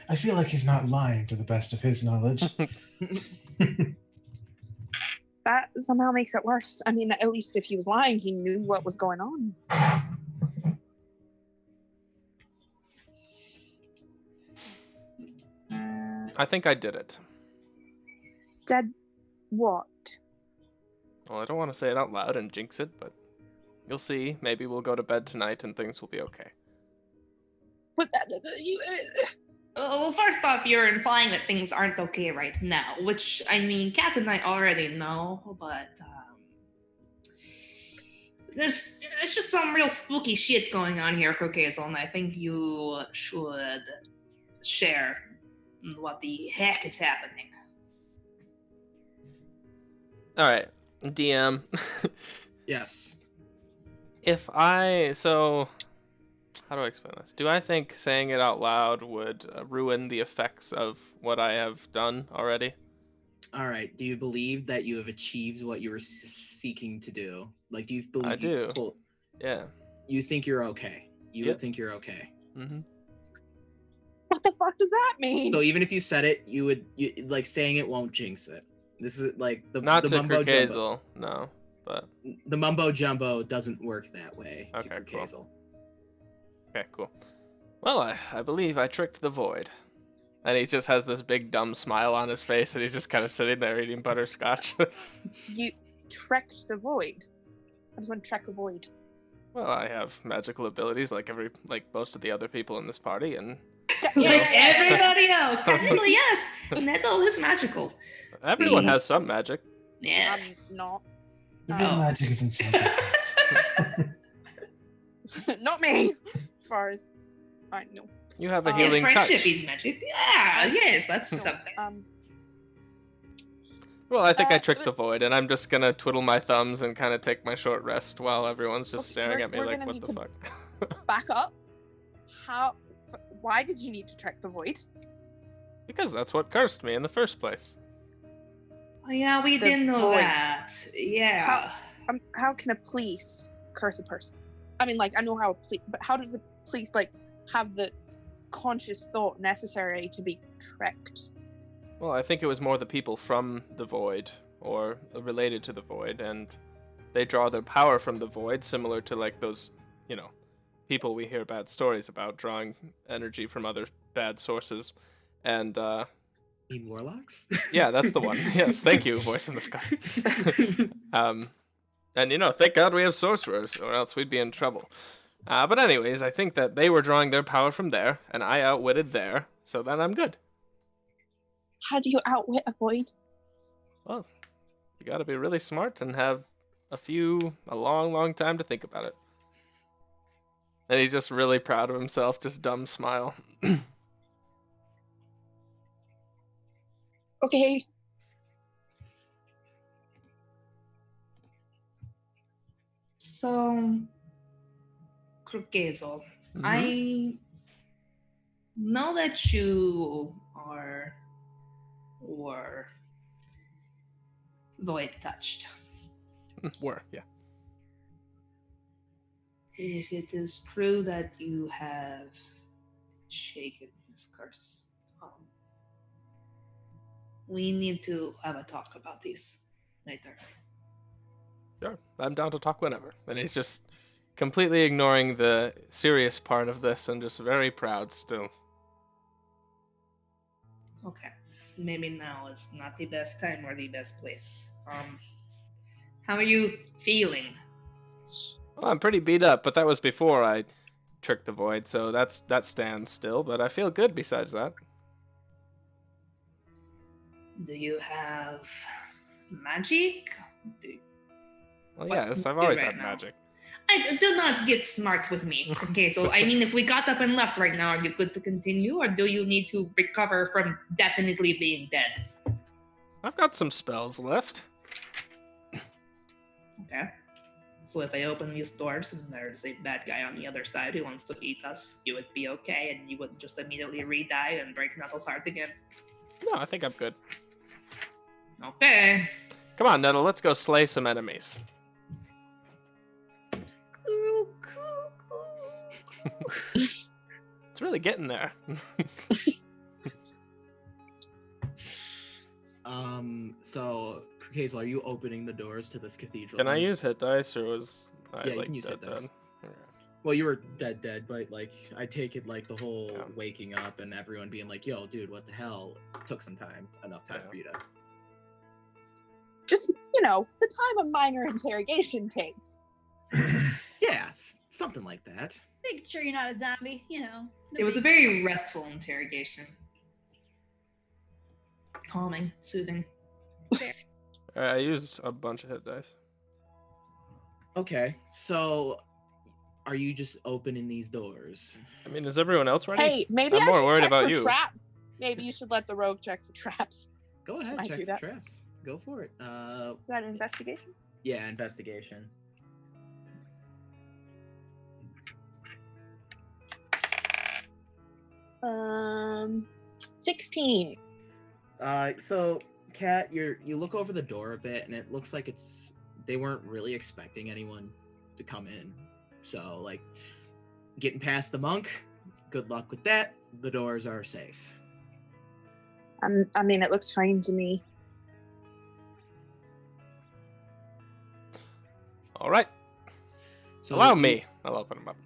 I feel like he's not lying to the best of his knowledge. That somehow makes it worse. I mean, at least if he was lying, he knew what was going on. I think I did it. Dead what? Well, I don't want to say it out loud and jinx it, but you'll see. Maybe we'll go to bed tonight and things will be okay. But Well, first off, you're implying that things aren't okay right now, which, I mean, Kat and I already know, but there's just some real spooky shit going on here, Crocazel, and I think you should share what the heck is happening. All right, DM. Yes. How do I explain this? Do I think saying it out loud would ruin the effects of what I have done already? All right. Do you believe that you have achieved what you were seeking to do? Like, do you believe I do. Cool. Yeah. You think you're okay? You Yep. would think you're okay. Mm-hmm. what the fuck does that mean? So even if you said it, like saying it won't jinx it. This is like Not the to mumbo jumbo. Kirkazel, no, but The mumbo jumbo doesn't work that way. Okay, to cool. Kirkazel. okay, cool. Well, I believe I tricked the void. And he just has this big dumb smile on his face, and he's just kind of sitting there eating butterscotch. You trekked the void. I just want to trek the void. Well, I have magical abilities like most of the other people in this party, and Like everybody else. Technically, yes. Nettle is magical. everyone has some magic. Yes. I'm not. The real Oh. magic is inside. Not me. As far as I know. You have a Yeah, healing friendship touch. is magic. Yeah, yes, that's No, something. Well, I think I Uh, tricked the void, and I'm just gonna twiddle my thumbs and kind of take my short rest while everyone's just Okay, staring we're- at me we're like, gonna what need the to- fuck? Back up. Why did you need to trek the void? Because that's what cursed me in the first place. Oh, yeah, we The didn't know void. that. Yeah. How can a police curse a person? I mean, like, I know how a police, but how does the police, like, have the conscious thought necessary to be trekked? Well, I think it was more the people from the void, or related to the void, and they draw their power from the void, similar to, like, those, people we hear bad stories about, drawing energy from other bad sources. And, You mean warlocks? yeah, that's the one. Yes, thank you, voice in the sky. And, thank God we have sorcerers, or else we'd be in trouble. But anyways, I think that they were drawing their power from there, and I outwitted there, so then I'm good. How do you outwit a void? Well, you gotta be really smart and have a long, long time to think about it. And he's just really proud of himself, just dumb smile. Okay. So, Crookgazel, I know that you were void touched. Yeah. If it is true that you have shaken this curse, we need to have a talk about this later. Sure, I'm down to talk whenever. And he's just completely ignoring the serious part of this and just very proud still. Okay. Maybe now is not the best time or the best place. How are you feeling? Well, I'm pretty beat up, but that was before I tricked the void, so that stands still, but I feel good besides that. Do you have magic? Well, What yes, can I've you do always right had now? magic. Do not get smart with me. Okay, so I mean, if we got up and left right now, are you good to continue, or do you need to recover from definitely being dead? I've got some spells left. Okay. So if I open these doors and there's a bad guy on the other side who wants to eat us, you would be okay, and you wouldn't just immediately re-die and break Nettle's heart again. No, I think I'm good. Okay. Come on, Nettle, let's go slay some enemies. It's really getting there. So Hazel, are you opening the doors to this cathedral? Can I use hit dice, or was I Yeah, you like can use hit dice. dead? Okay. Well, you were dead, but like I take it like the whole Yeah. waking up and everyone being like, "Yo, dude, what the hell?" took some time, enough time Yeah. for you to. Just, the time a minor interrogation takes. Yeah, something like that. Make sure you're not a zombie, It was a very restful interrogation. Calming, soothing. I used a bunch of hit dice. Okay, so are you just opening these doors? I mean, is everyone else ready? Hey, maybe I'm I more should worried check about for you. traps. Maybe you should let the rogue check for traps. Go ahead, Might check do the that. traps. Go for it. Is that an investigation? Yeah, investigation. 16. So Kat, you look over the door a bit, and it looks like they weren't really expecting anyone to come in. So like, getting past the monk, good luck with that. The doors are safe. I mean, it looks fine to me. All right. So Allow me. I'll open them up.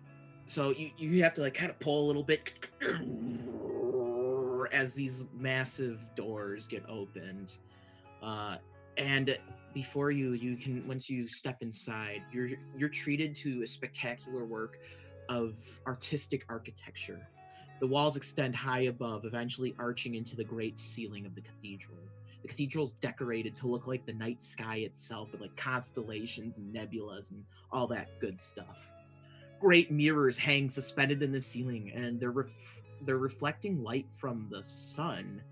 So you have to like kind of pull a little bit as these massive doors get opened, and before you can, once you step inside, you're treated to a spectacular work of artistic architecture. The walls extend high above, eventually arching into the great ceiling of the cathedral. The cathedral's decorated to look like the night sky itself, with like constellations and nebulas and all that good stuff. Great mirrors hang suspended in the ceiling, and they're reflecting light from the sun,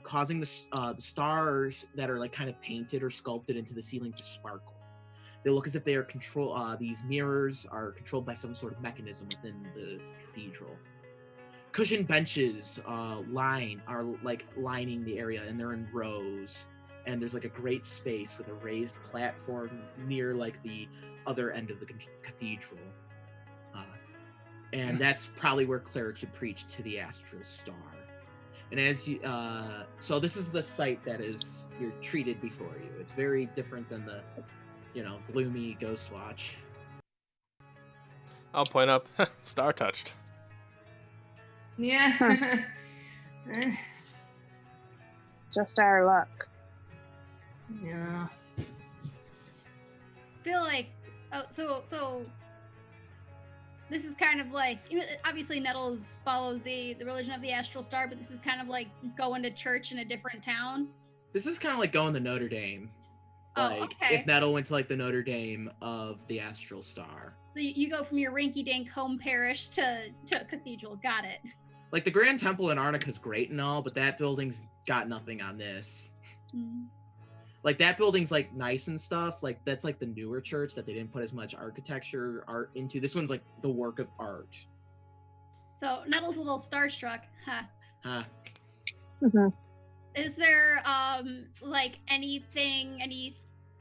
causing the stars that are like kind of painted or sculpted into the ceiling to sparkle. They look as if they are these mirrors are controlled by some sort of mechanism within the cathedral. Cushioned benches are lining the area, and they're in rows. And there's like a great space with a raised platform near like the other end of the cathedral. And that's probably where clerics would preach to the astral star. And as you, so this is the site that you're treated before you. It's very different than the, gloomy Ghost Watch. I'll point up. Star touched. Yeah. Just our luck. Yeah. Feel like so this is kind of like, obviously Nettles follows the religion of the astral star, but this is kind of like going to church in a different town. This is kind of like going to Notre Dame. Like, okay. if Nettle went to like the Notre Dame of the astral star. So you go from your rinky-dink home parish to cathedral. Got it. Like, the Grand Temple in Arnica's great and all, but that building's got nothing on this. Mm. Like, that building's like nice and stuff. Like, that's like the newer church that they didn't put as much architecture art into. This one's like the work of art. So Nettle's a little starstruck. Huh. Mm-hmm. Is there like any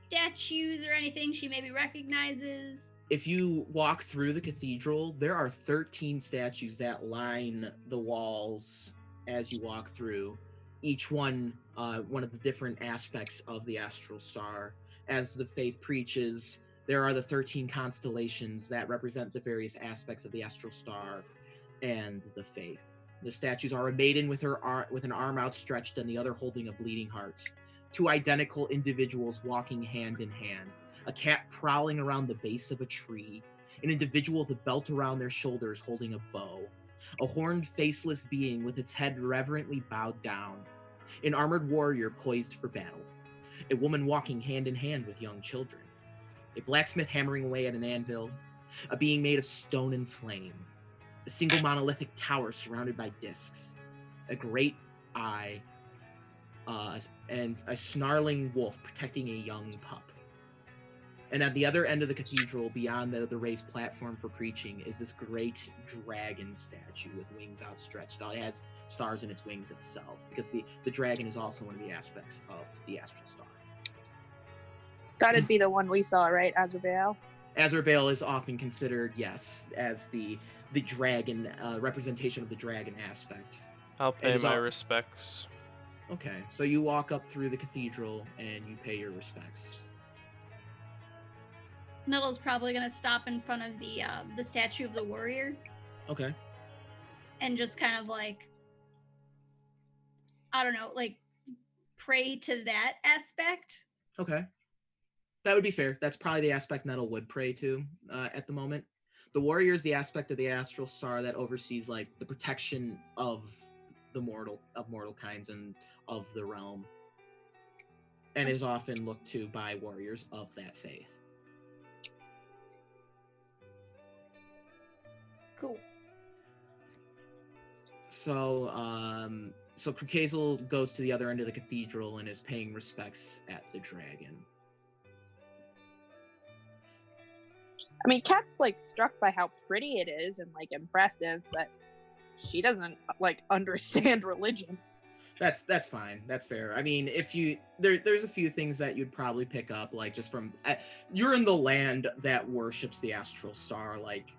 statues or anything she maybe recognizes? If you walk through the cathedral, there are 13 statues that line the walls as you walk through. Each one of the different aspects of the astral star. As the faith preaches, there are the 13 constellations that represent the various aspects of the astral star and the faith. The statues are a maiden with an arm outstretched and the other holding a bleeding heart. Two identical individuals walking hand in hand. A cat prowling around the base of a tree. An individual with a belt around their shoulders holding a bow. A horned, faceless being with its head reverently bowed down. An armored warrior poised for battle. A woman walking hand in hand with young children. A blacksmith hammering away at an anvil. A being made of stone and flame. A single monolithic tower surrounded by discs. A great eye. And a snarling wolf protecting a young pup. And at the other end of the cathedral, beyond the raised platform for preaching, is this great dragon statue with wings outstretched. It has stars in its wings itself, because the dragon is also one of the aspects of the astral star. That'd be the one we saw, right? Azrael. Azrael is often considered, yes, as the dragon, representation of the dragon aspect. I'll pay my respects. Okay, so you walk up through the cathedral and you pay your respects. Nettle's probably gonna stop in front of the statue of the warrior. Okay. And just kind of like, I don't know, like pray to that aspect. Okay. That would be fair. That's probably the aspect Nettle would pray to at the moment. The warrior is the aspect of the astral star that oversees like the protection of the mortal kinds and of the realm, and is often looked to by warriors of that faith. Cool. So, so Krukazel goes to the other end of the cathedral and is paying respects at the dragon. I mean, Kat's like struck by how pretty it is and like impressive, but she doesn't like understand religion. That's fine. That's fair. I mean, if you there's a few things that you'd probably pick up, like just from you're in the land that worships the astral star, like.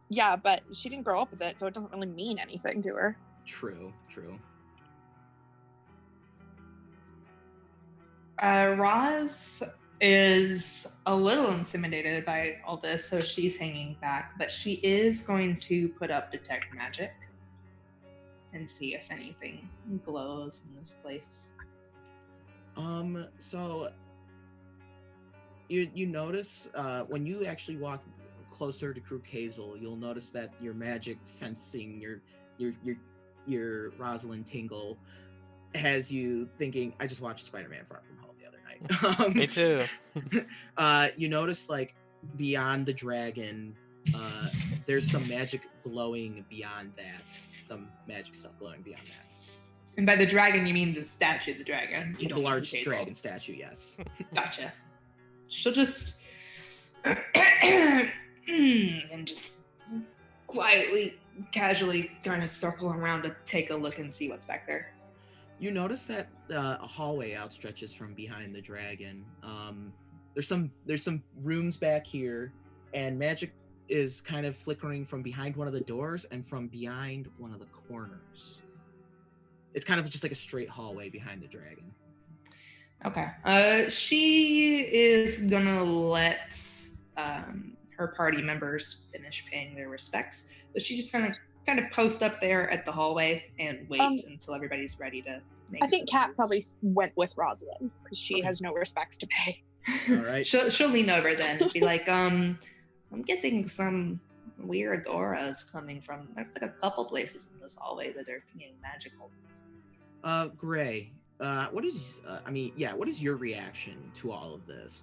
Yeah, but she didn't grow up with it, so it doesn't really mean anything to her. True. Roz is a little intimidated by all this, so she's hanging back, but she is going to put up Detect Magic and see if anything glows in this place. So you notice when you actually walk closer to Krukazel, you'll notice that your magic sensing your Rosalind tingle has you thinking, I just watched Spider-Man Far From Home the other night. Me too. You notice like beyond the dragon, there's some magic glowing beyond that. Some magic stuff glowing beyond that. And by the dragon, you mean the statue of the dragon? You The don't large mean dragon statue, yes. Gotcha. She'll just and just quietly, casually kind of circle around to take a look and see what's back there. You notice that a hallway outstretches from behind the dragon. There's some rooms back here, and magic is kind of flickering from behind one of the doors and from behind one of the corners. It's kind of just like a straight hallway behind the dragon. Okay. She is gonna let her party members finish paying their respects. So she just kind of post up there at the hallway and wait until everybody's ready to make. I think Kat probably went with Rosalind because she has no respects to pay. All right. she'll lean over then and be like, I'm getting some weird auras coming from. There's like a couple places in this hallway that are being magical. Gray, what is your reaction to all of this?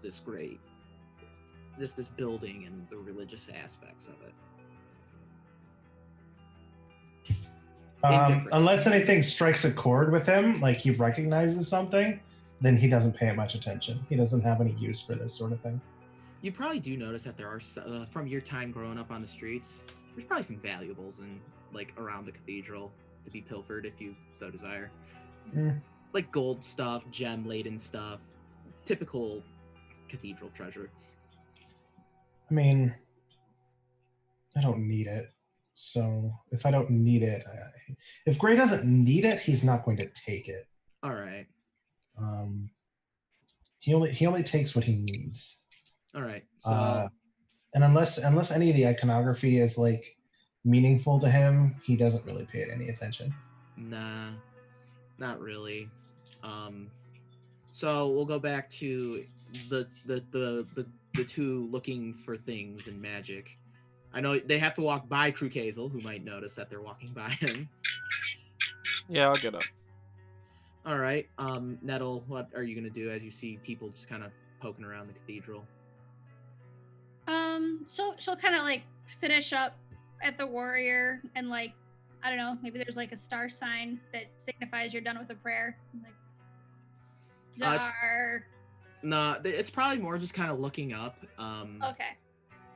This building and the religious aspects of it. Unless anything strikes a chord with him, like he recognizes something, then he doesn't pay it much attention. He doesn't have any use for this sort of thing. You probably do notice that there are, from your time growing up on the streets, there's probably some valuables in around the cathedral to be pilfered if you so desire. Like gold stuff, gem-laden stuff, typical cathedral treasure. I mean, I don't need it. So if I don't need it, if Gray doesn't need it, he's not going to take it. All right. He only takes what he needs. All right. So and unless any of the iconography is like meaningful to him, he doesn't really pay it any attention. Nah, not really. So we'll go back to the two looking for things in magic. I know they have to walk by Krukazel, who might notice that they're walking by him. Yeah, I'll get up. All right. Nettle, what are you gonna do as you see people just kind of poking around the cathedral? She'll kind of like finish up at the warrior and like, I don't know, maybe there's like a star sign that signifies you're done with the prayer. Like, Jar. No, it's probably more just kind of looking up. Okay.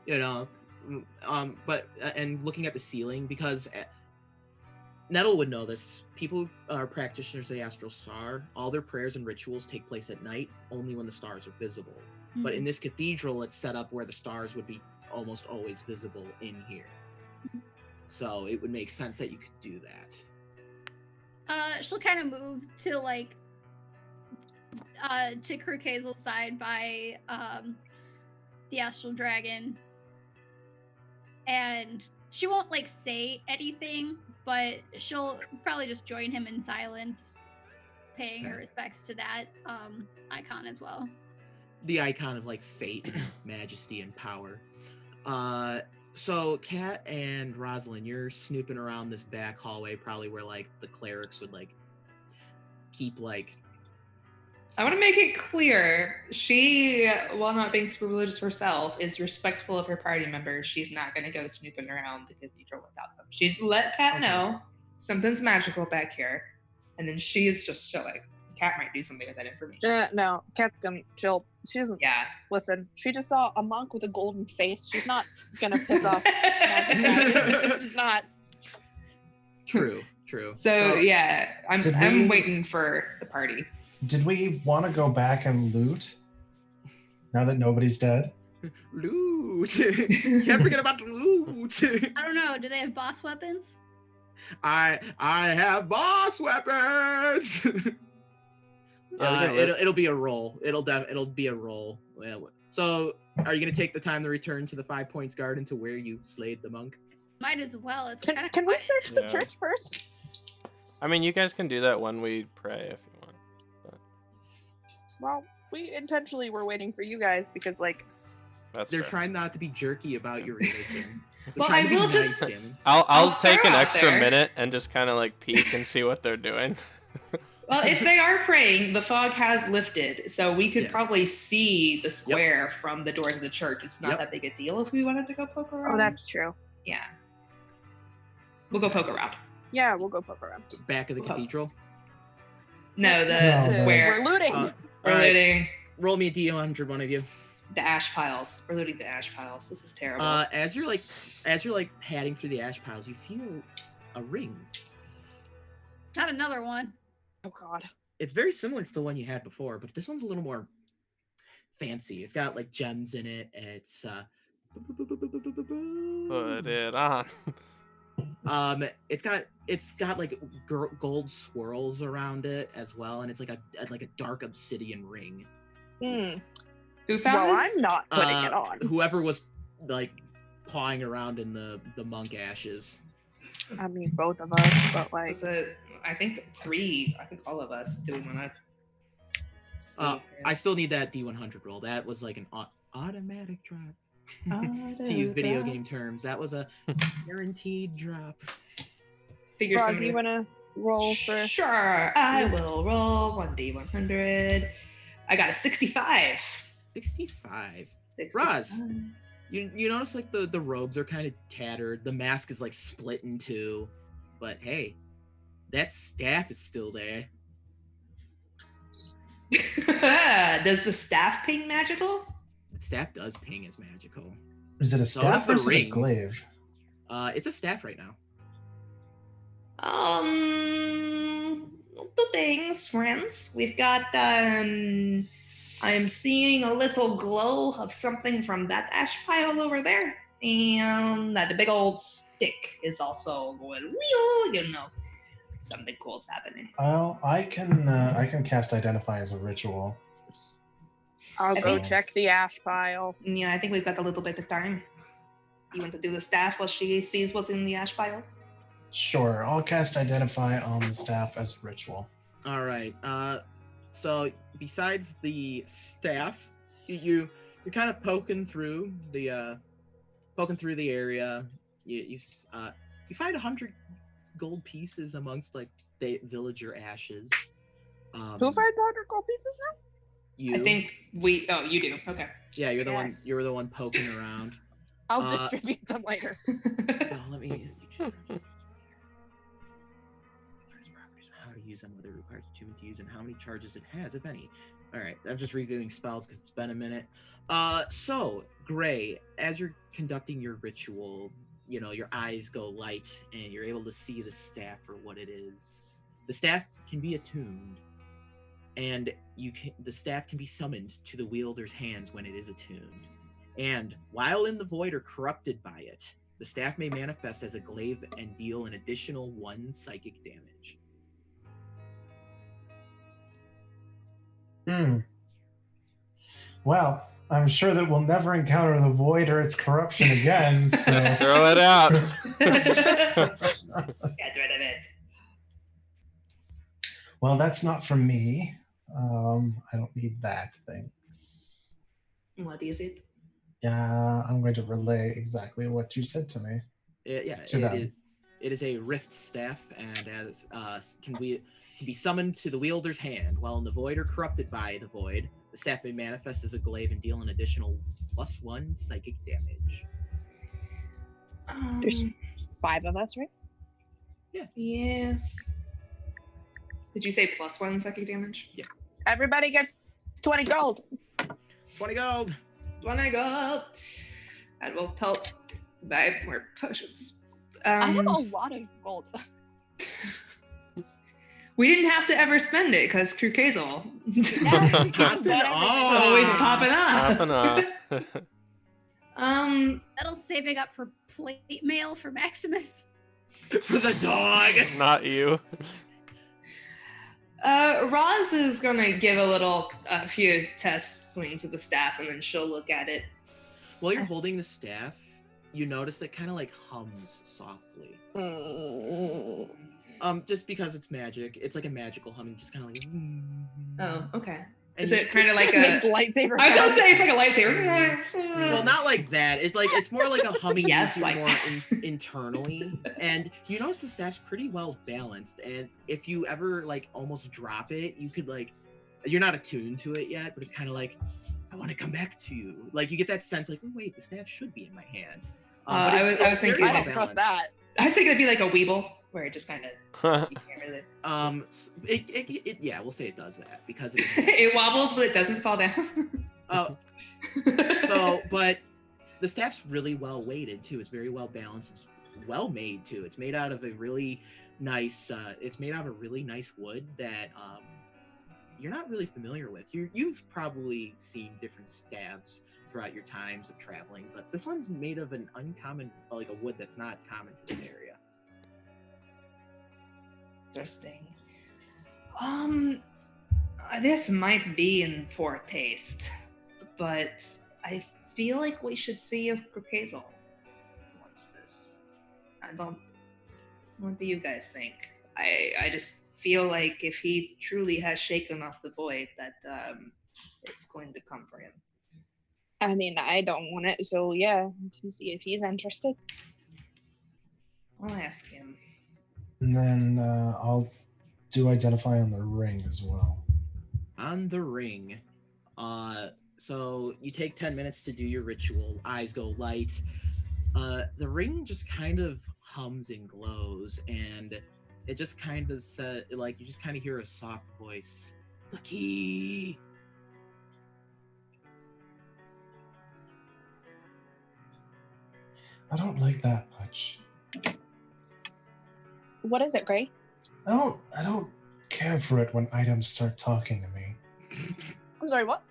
You know, but and looking at the ceiling because Nettle would know this. People who are practitioners of the astral star, all their prayers and rituals take place at night, only when the stars are visible. Mm-hmm. But in this cathedral, it's set up where the stars would be almost always visible in here. So it would make sense that you could do that. She'll kind of move to like to Crook Hazel's side by the astral dragon, and she won't like say anything, but she'll probably just join him in silence, paying her respects to that icon as well. The icon of like fate, majesty, and power. So Kat and Rosalind, you're snooping around this back hallway, probably where like the clerics would like keep like. I want to make it clear, she, while not being super religious herself, is respectful of her party members. She's not going to go snooping around the cathedral without them. She's let Kat know something's magical back here, and then she is just chilling. Kat might do something with that information. No, Kat's gonna chill. She doesn't. Yeah. Listen, she just saw a monk with a golden face. She's not gonna piss off magic dragons. She's not. True. So yeah, Did I'm we- waiting for the party. Did we want to go back and loot? Now that nobody's dead? Loot. Can't forget about the loot. I don't know. Do they have boss weapons? I have boss weapons. Yeah, It'll be a roll. It'll be a roll. Yeah. So, are you gonna take the time to return to the 5 Points Garden to where you slayed the monk? Might as well. It's Can we search the Yeah. church first? I mean, you guys can do that when we pray if you want. Well, we intentionally were waiting for you guys because, like, That's They're fair. trying not to be jerky about your religion. They're Well, trying I to be will nice, just- Tim. I'll I'll take throw an out extra there. minute and just kind of like peek and see what they're doing. Well, if they are praying, the fog has lifted, so we could Yes. probably see the square from the doors of the church. It's not Yep. that big a deal if we wanted to go poke around. oh, that's true. Yeah. We'll go poke around. Yeah, we'll go poke around. Back of the Oh. cathedral. No, the No, square. We're looting. All We're right, looting roll me a D100, one of you. the ash piles. We're looting the ash piles. This is terrible. As you're like padding through the ash piles, you feel a ring. Not another one. Oh God. It's very similar to the one you had before, but this one's a little more fancy. It's got like gems in it. It's Put it on. it's got like gold swirls around it as well, and it's like a dark obsidian ring. Who found Well, this? I'm not putting it Uh, on. Whoever was like pawing around in the monk ashes. I mean, both of us, but like, Was it, I think three. I think all of us. Do we want to? I still need that D100 roll. That was like an automatic drop. To use video game terms, that was a guaranteed drop. Figure Roz, somebody- you wanna roll for? Sure, I will roll 1D100. I got a 65. 65. 65. Roz. You notice like the robes are kind of tattered. The mask is like split in two. But hey, that staff is still there. Does the staff ping magical? The staff does ping as magical. Is it a So staff does or the is it a ring. glaive? It's a staff right now. Two things, friends. We've got I'm seeing a little glow of something from that ash pile over there, and the big old stick is also going wheel. You know, something cool's happening. Well, I can cast Identify as a ritual. I'll I go think- check the ash pile. Yeah, I think we've got a little bit of time. You want to do the staff while she sees what's in the ash pile? Sure, I'll cast Identify on the staff as a ritual. All right. So besides the staff, you're kind of poking through the area. You find 100 gold pieces amongst like the villager ashes. Who finds 100 gold pieces now? You. I think we. Oh, you do. Okay. Yeah, you're the one. Yes. You're the one poking around. I'll distribute them later. No, let me. How to use them, whether it requires attunement to use them, how many charges it has, if any. All right, I'm just reviewing spells because it's been a minute. So Gray, as you're conducting your ritual, you know your eyes go light and you're able to see the staff for what it is. The staff can be attuned, and the staff can be summoned to the wielder's hands when it is attuned. And while in the void or corrupted by it, the staff may manifest as a glaive and deal an additional 1 psychic damage. Well, I'm sure that we'll never encounter the void or its corruption again. So. Just throw it out. Get rid of it. Well, that's not from me. I don't need that, thanks. What is it? Yeah, I'm going to relay exactly what you said to me. It is a rift staff, and as can be summoned to the wielder's hand while in the void or corrupted by the void. The staff may manifest as a glaive and deal an additional +1 psychic damage. There's 5 of us, right? Yes. Did you say +1 psychic damage? Yeah. Everybody gets 20 gold. 20 gold. 20 gold. That will help buy more potions. I have a lot of gold. We didn't have to ever spend it because Krukazel Always popping up. Popping off. That'll saving up for plate mail for Maximus. For the dog. Not you. Roz is gonna give a few test swings of the staff, and then she'll look at it. While you're holding the staff, you notice it kind of like hums softly. Just because it's magic, it's like a magical humming, just kind of like. Oh, okay. And Is it kind of like a lightsaber? I was gonna say it's like a lightsaber. Well, not like that. It's more like a humming. Yes, you like more that. Internally, and you notice the staff's pretty well balanced. And if you ever like almost drop it, you could like, you're not attuned to it yet, but it's kind of like, I want to come back to you. Like you get that sense, like, oh wait, the staff should be in my hand. I was thinking. I don't trust that. I was thinking it'd be like a Weeble, where it just kind of. Yeah, we'll say it does that because it wobbles, but it doesn't fall down. But the staff's really well weighted too. It's very well balanced. It's well made too. It's made out of a really nice. It's made out of a really nice wood that you're not really familiar with. You've probably seen different staffs throughout your times of traveling, but this one's made of an uncommon, like a wood that's not common to this area. Interesting. This might be in poor taste, but I feel like we should see if Krukazel wants this. I don't. What do you guys think? I just feel like if he truly has shaken off the void, that it's going to come for him. I mean, I don't want it, so yeah, we can see if he's interested. I'll ask him. And then I'll do identify on the ring as well. On the ring. So you take 10 minutes to do your ritual. Eyes go light. The ring just kind of hums and glows, and it just kind of like you just kind of hear a soft voice. The key. I don't like that much. What is it, Gray? I don't care for it when items start talking to me. I'm sorry, what?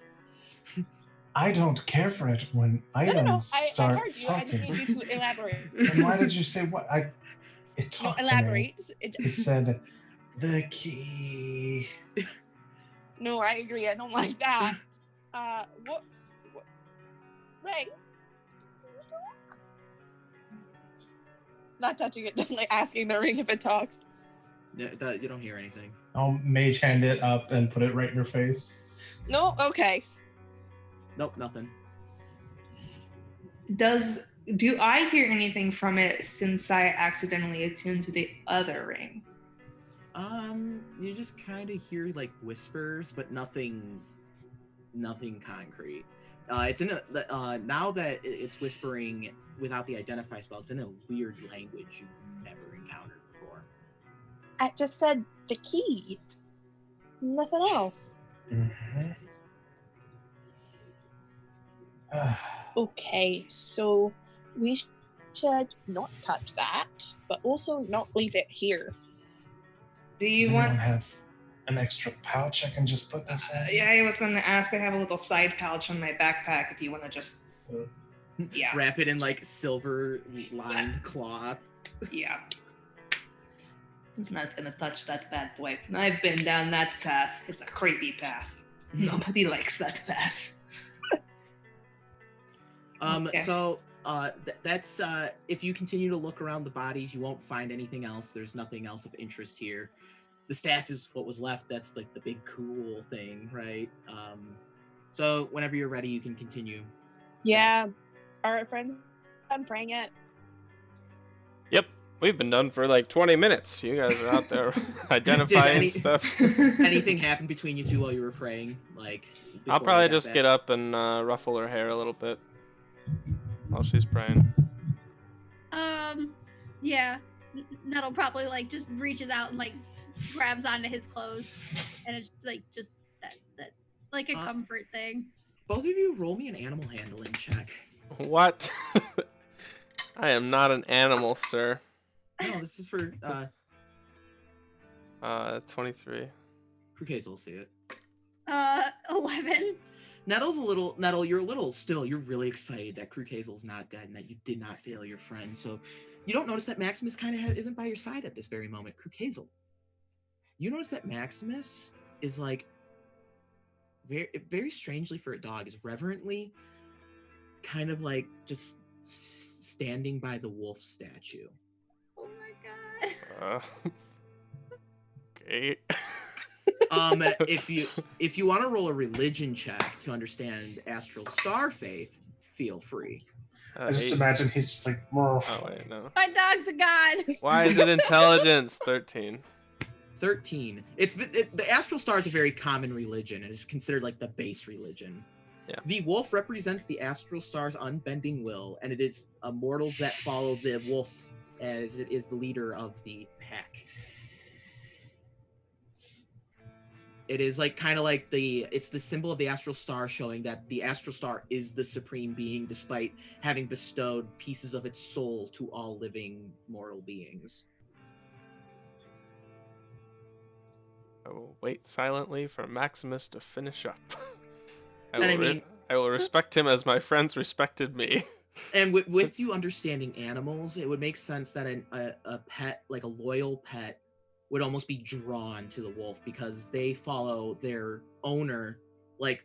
I don't care for it when items start I heard you. talking. I just need you to elaborate. And why did you say what? It talked elaborate. to me. It said, the key. No, I agree. I don't like that. What? Ring? Not touching it, like asking the ring if it talks. Yeah, you don't hear anything. I'll mage hand it up and put it right in your face. No, okay. Nope, nothing. Do I hear anything from it since I accidentally attuned to the other ring? You just kind of hear like whispers, but nothing concrete. It's in a now that it's whispering without the identify spell. It's in a weird language you've never encountered before. I just said the key. Nothing else. Mhm. Okay, so we should not touch that, but also not leave it here. Do Does you anyone want? have an extra pouch I can just put this in? Yeah, I was gonna ask. I have a little side pouch on my backpack. If you want to just, yeah, Wrap it in like silver lined cloth. yeah. I'm not gonna touch that bad boy. I've been down that path. It's a creepy path. Nobody likes that path. Okay. So that's if you continue to look around the bodies, you won't find anything else. There's nothing else of interest here. The staff is what was left. That's like the big cool thing, right? So whenever you're ready, you can continue. Yeah. Are our friends done praying yet? Yep, we've been done for like 20 minutes. You guys are out there identifying stuff. Anything happened between you two while you were praying? Like, I'll probably just get up and ruffle her hair a little bit while she's praying. Yeah. Nettle probably like just reaches out and like grabs onto his clothes, and it's like just that like a comfort thing. Both of you roll me an animal handling check. What? I am not an animal, sir. No, this is for 23. Crewcase will see it. 11. Nettle, you're really excited that Crewcazel's not dead and that you did not fail your friend. So you don't notice that Maximus kind of isn't by your side at this very moment. Crewcazel, you notice that Maximus is like very, very strangely for a dog, is reverently kind of like just standing by the wolf statue. Oh my god. Okay. If you want to roll a religion check to understand astral star faith, feel free. I just imagine he's just like, oh wait, no. My dog's a god. Why is it intelligence? 13. 13. The astral star is a very common religion. It is considered like the base religion. Yeah. The wolf represents the astral star's unbending will, and it is mortals that follow the wolf as it is the leader of the pack. It is like kind of like it's the symbol of the astral star, showing that the astral star is the supreme being, despite having bestowed pieces of its soul to all living mortal beings. I will wait silently for Maximus to finish up. I will respect him as my friends respected me. And with you understanding animals, it would make sense that a pet, like a loyal pet, would almost be drawn to the wolf because they follow their owner, like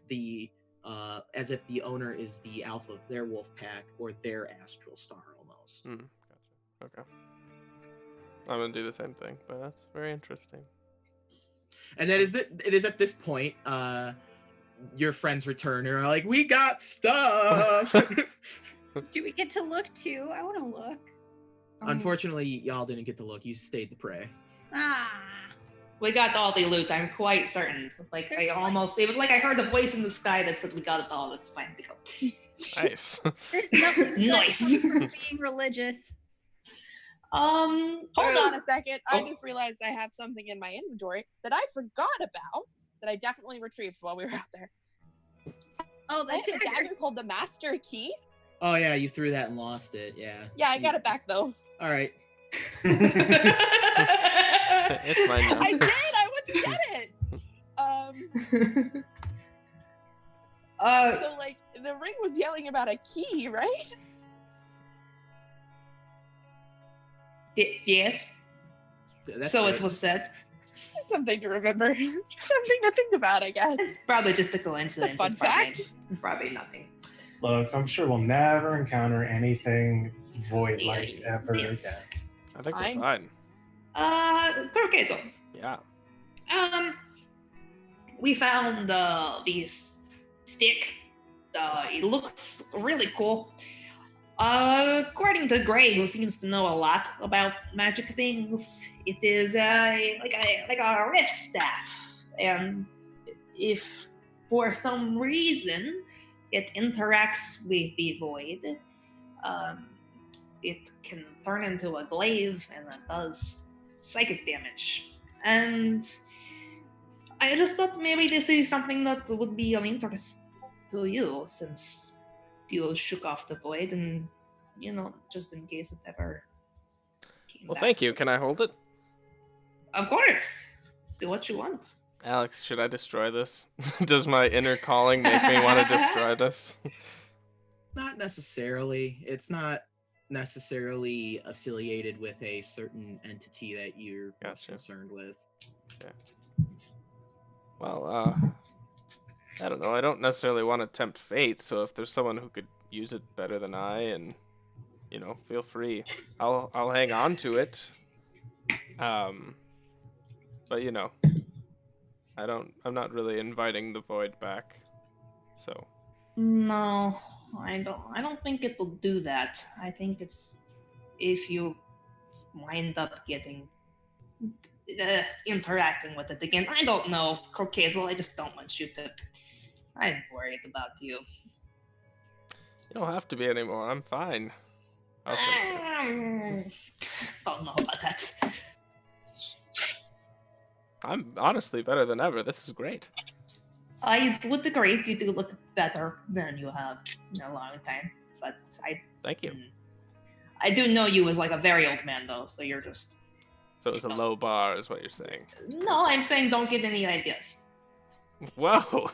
as if the owner is the alpha of their wolf pack or their astral star almost. Gotcha. Okay. I'm gonna do the same thing, but that's very interesting. And it is at this point, your friends return and are like, "We got stuff." Do we get to look too? I want to look. Unfortunately, y'all didn't get to look. You stayed to pray. We got all the loot. I'm quite certain. Like it was like I heard a voice in the sky that said we got it all. It's fine to go. Nice. There's nothing Nice. for being religious. Hold on a second. I just realized I have something in my inventory that I forgot about that I definitely retrieved while we were out there. Oh, I the have a dagger called the Master Key. Oh yeah, you threw that and lost it. Yeah. Yeah, I got it back though. All right. It's mine now. I did. I went to get it. So like the ring was yelling about a key, right? Yes. That's So right. it was said. This is something to remember. Something to think about, I guess. It's probably just a coincidence. fun It's probably, fact. probably nothing. look, I'm sure we'll never encounter anything void-like ever again. I think Fine. we're fine. Okay, so Yeah. we found this stick. It looks really cool. According to Gray, who seems to know a lot about magic things, it is like a rift staff, and if for some reason it interacts with the void, it can turn into a glaive and that does psychic damage. And I just thought maybe this is something that would be of interest to you, since you shook off the void, and just in case it ever came Well, back. thank you. Can I hold it? Of course. Do what you want. Alex, should I destroy this? Does my inner calling make me want to destroy this? Not necessarily. It's not necessarily affiliated with a certain entity that you're most concerned with. Okay. Well, I don't know. I don't necessarily want to tempt fate, so if there's someone who could use it better than I, and feel free. I'll hang on to it. But I'm not really inviting the void back. So. No, I don't think it will do that. I think it's if you wind up getting interacting with it again. I don't know, Crocazel. I just don't want you to. I'm worried about you. You don't have to be anymore. I'm fine. I'll take it. Don't know about that. I'm honestly better than ever. This is great. I would agree. You do look better than you have in a long time. But Thank you. I do know you as like a very old man, though. So you're just. So it's a low bar, is what you're saying. No, I'm saying don't get any ideas. Whoa.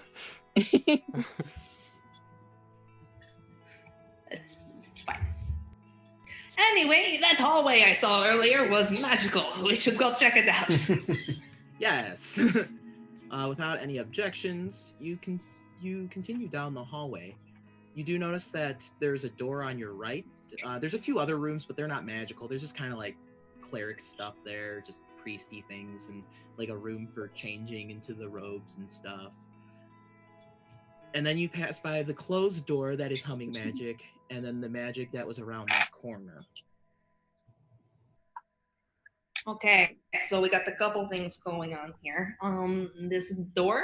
It's fine. Anyway, that hallway I saw earlier was magical. We should go check it out. Yes. Without any objections, you continue down the hallway. You do notice that there's a door on your right. There's a few other rooms, but they're not magical. There's just kind of like cleric stuff there, just priesty things, and like a room for changing into the robes and stuff. And then you pass by the closed door that is humming magic, and then the magic that was around that corner. Okay, so we got a couple things going on here. This door,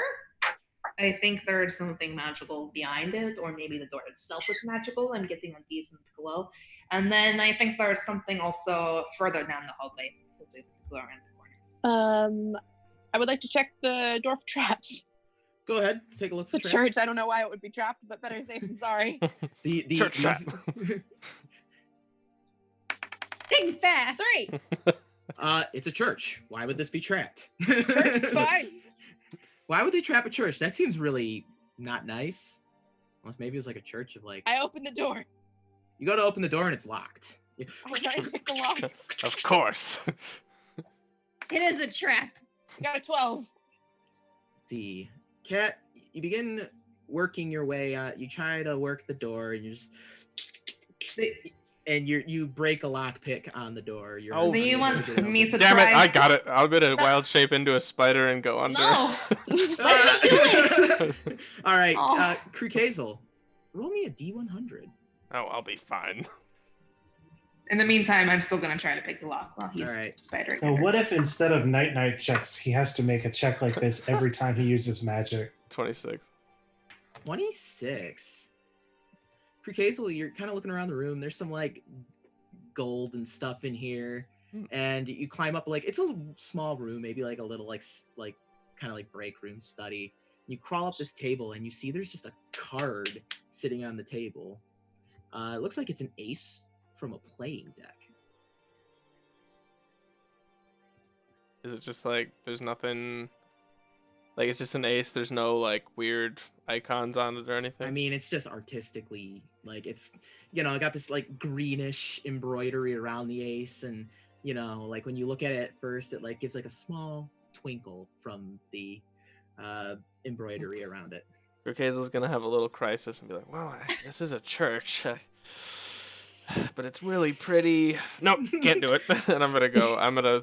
I think there's something magical behind it, or maybe the door itself is magical. I'm getting a decent glow. And then I think there's something also further down the hallway with the glow around the corner. I would like to check the door for traps. Go ahead, take a look. It's a church. I don't know why it would be trapped, but better safe than sorry. the church trap. Think fast. 3. It's a church. Why would this be trapped? Church, fine. Why would they trap a church? That seems really not nice. Unless maybe it was like a church of like. I opened the door. You go to open the door and it's locked. I try to pick the lock. Of course. It is a trap. Got a 12. See, Kat, you begin working your way out. You try to work the door, and you just. And you break a lockpick on the door. Do you want me to Damn try? it, I got it. I'll get a wild shape into a spider and go under. No! Let me do it! All right, Oh. Krukazel, roll me a D100. Oh, I'll be fine. In the meantime, I'm still gonna try to pick the lock while he's Alright. spidering. So what if instead of night checks, he has to make a check like this every time he uses magic? 26. 26. Krukazel, you're kind of looking around the room. There's some like gold and stuff in here, and you climb up like it's a small room, maybe like a little like kind of like break room study. You crawl up this table, and you see there's just a card sitting on the table. It looks like it's an ace from a playing deck. Is it just like there's nothing? Like it's just an ace. There's no like weird icons on it or anything. I mean, it's just artistically like it's I got this like greenish embroidery around the ace, and like when you look at it at first, it like gives like a small twinkle from the embroidery around it. Urkazel's gonna have a little crisis and be like, "Well, this is a church, but it's really pretty. Nope, can't do it." And I'm gonna go. I'm gonna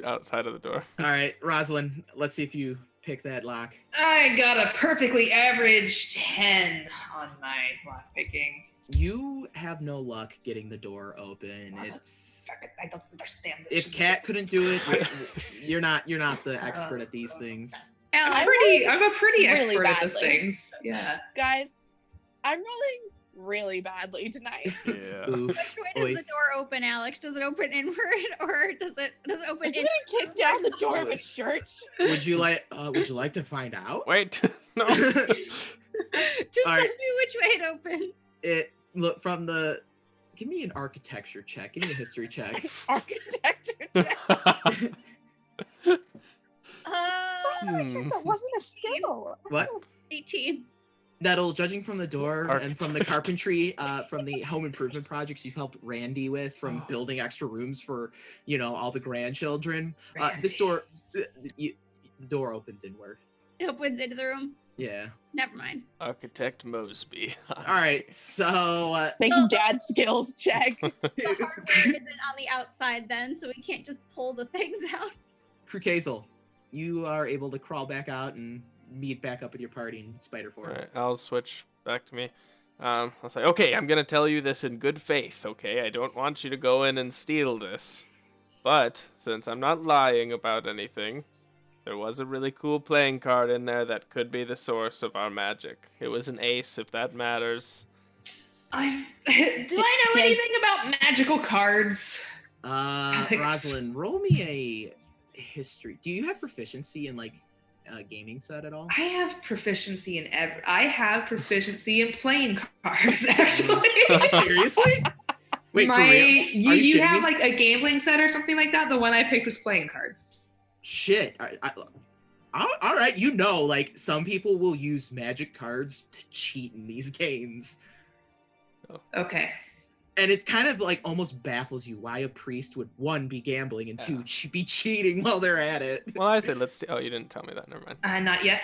outside of the door. All right, Rosalind, let's see if you pick that lock? I got a perfectly average 10 on my lock picking. You have no luck getting the door open. It's I don't understand this. if Kat couldn't do it, you're not the expert at these things. Alex, I'm a pretty really expert at these badly. things. Yeah. Guys, I'm rolling really badly tonight. Yeah. Oof. which way does Oy. the door open, Alex? Does it open inward or does it open Are you inward? gonna kick down the door of a church? Would you like to find out? Wait. No. Just All tell right. me which way it opens. It look from the. Give me an architecture check. Give me a history check. Architecture check. That wasn't a skill. What? 18. That'll, judging from the door and from the Architecture. carpentry, from the home improvement projects you've helped Randy with, from building extra rooms for, all the grandchildren. This door, the door opens inward. It opens into the room. Yeah. Never mind. Architect Mosby. All right. So. Making dad skills check. The hardware isn't on the outside then, so we can't just pull the things out. Krukazel, you are able to crawl back out and meet back up with your party in Spider Fort. Alright, I'll switch back to me. I'll say, okay, I'm gonna tell you this in good faith, okay? I don't want you to go in and steal this. But, since I'm not lying about anything, there was a really cool playing card in there that could be the source of our magic. It was an ace, if that matters. Do I know anything about magical cards? Alex. Rosalind, roll me a history. Do you have proficiency in, gaming set at all? I have proficiency in I have proficiency in playing cards, actually. Seriously? Wait, for My real? Are you shitting have me? like a gambling set or something like that. The one I picked was playing cards. Shit. All right, some people will use magic cards to cheat in these games. Okay. And it's kind of almost baffles you why a priest would, one, be gambling, and two, be cheating while they're at it. Well, I say oh, you didn't tell me that, never mind. Not yet.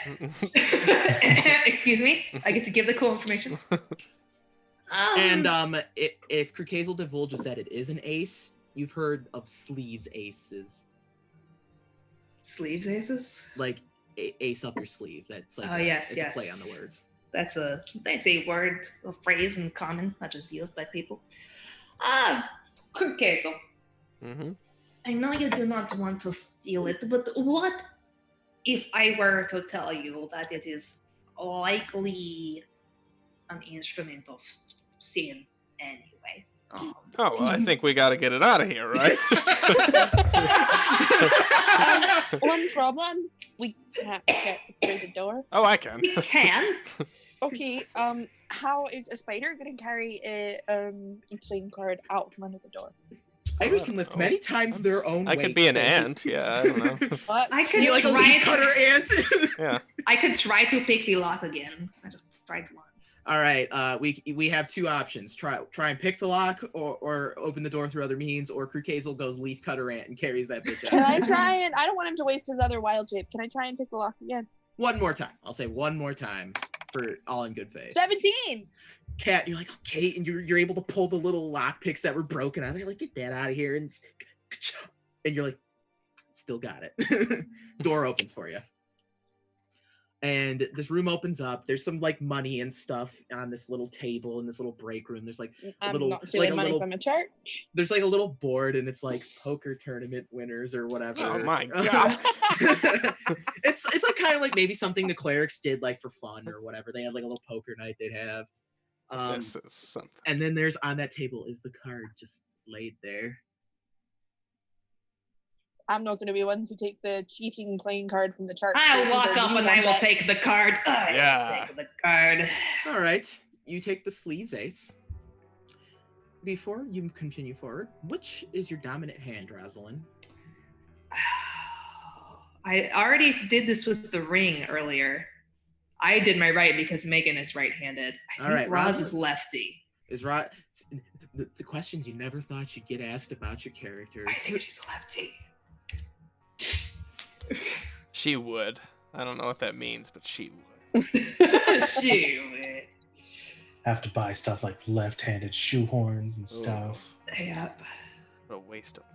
Excuse me. I get to give the cool information. And if Krukazel divulges that it is an ace, you've heard of sleeves aces. Sleeves aces? Like ace up your sleeve. That's Oh, yes, it's yes. a play on the words. That's a word, a phrase in common, not just used by people. Quick Hazel. Mm-hmm. I know you do not want to steal it, but what if I were to tell you that it is likely an instrument of sin anyway? Oh, well, I think we gotta get it out of here, right? One problem, we can't get through the door. Oh, I can. We can. Okay, how is a spider gonna carry a playing card out from under the door? Spiders can lift many times their own I weight. could be an ant, yeah, I don't know. What? I could Be like a try leaf cutter ant. Yeah. I could try to pick the lock again. I just tried once. All right, we have two options. Try and pick the lock, or open the door through other means, or Krukazel goes leaf cutter ant and carries that bitch Can out. I try and I don't want him to waste his other wild shape. Can I try and pick the lock again? One more time. I'll say one more time for all in good faith. 17. Cat, you're like, okay, and you're able to pull the little lock picks that were broken out. You're like, get that out of here, and you're like, still got it. Door opens for you. And this room opens up. There's some money and stuff on this little table in this little break room. There's I'm little- not stealing a money little- from a church. there's a little board, and it's poker tournament winners or whatever. Oh my god. it's kind of maybe something the clerics did for fun or whatever. They had a little poker night they'd have. This is something. And then there's on that table is the card just laid there. I'm not going to be one to take the cheating playing card from the church. I'll walk Either up you and want I will that- take the card. Yeah. Take the card. All right, you take the sleeves ace. Before you continue forward, which is your dominant hand, Rosalind? I already did this with the ring earlier. I did my right because Megan is right-handed. I All think right, Roz Roz- is lefty. Is the questions you never thought you'd get asked about your characters. I think she's lefty. She would. I don't know what that means, but she would. Shoot. Have to buy stuff like left-handed shoehorns and Ooh, stuff. Yep. What a waste of money.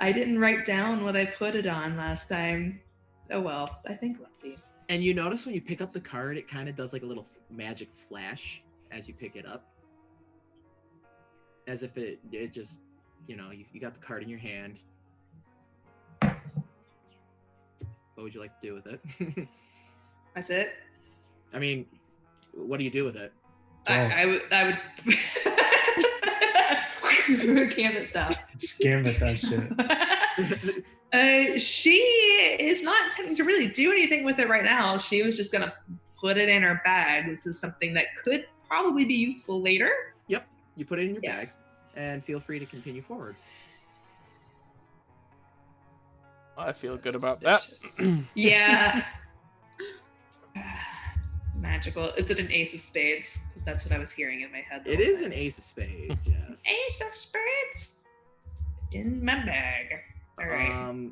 I didn't write down what I put it on last time. Oh well, I think lefty. And you notice when you pick up the card, it kind of does like a little magic flash as you pick it up. As if it just, you got the card in your hand. What would you like to do with it? That's it. I mean, what do you do with it? I would Gambit style. Just gambit that shit. She is not intending to really do anything with it right now. She was just gonna put it in her bag. This is something that could probably be useful later. Yep, you put it in your bag, and feel free to continue forward. I feel good about that. Yeah. Magical. Is it an ace of spades? Because that's what I was hearing in my head. It is an ace of spades, yes. Ace of spades in my bag. All right.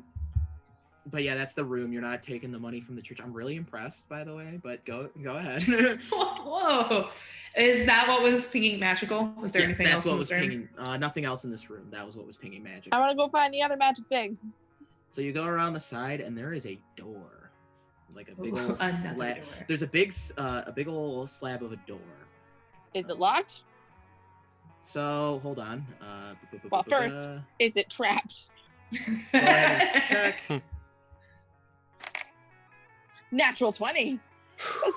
But yeah, that's the room. You're not taking the money from the church. I'm really impressed, by the way. But go ahead. Whoa! Is that what was pinging magical? Was there anything else in this room? Pinging. Nothing else in this room. That was what was pinging magic. I want to go find the other magic thing. So you go around the side, and there is a door, like a big old another slab. door. There's a big old slab of a door. Is it locked? So hold on. Well, first, is it trapped? Go ahead and check. Natural 20.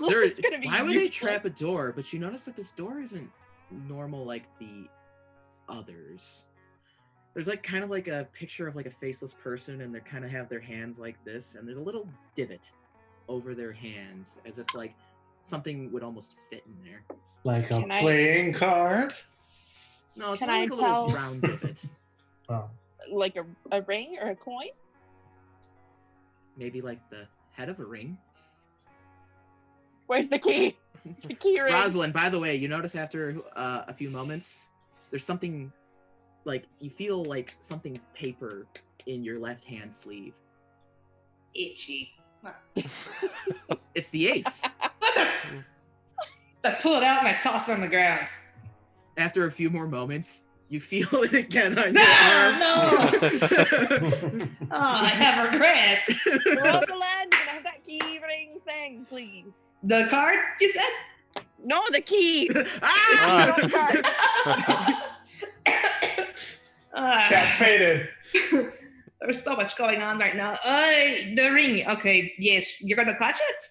There, gonna be why would they useful. trap a door? But you notice that this door isn't normal like the others. There's like kind of like a picture of like a faceless person, and they kind of have their hands like this, and there's a little divot over their hands, as if like something would almost fit in there. Like a Can I- playing card? No, it's Can more I like a little tell- round divot. Oh. Like a ring or a coin? Maybe like the head of a ring. Where's the key? The key ring. Rosalind, by the way, you notice after a few moments, there's something like you feel like something paper in your left hand sleeve. Itchy. It's the ace. I pull it out and I toss it on the ground. After a few more moments, you feel it again on No, your arm. no. Oh, I have regrets. Rosalind, can I have that key ring thing, please? The card, you said? No, the key. Ah! Not card. Cat faded. There's so much going on right now. The ring. Okay, yes. You're gonna clutch it?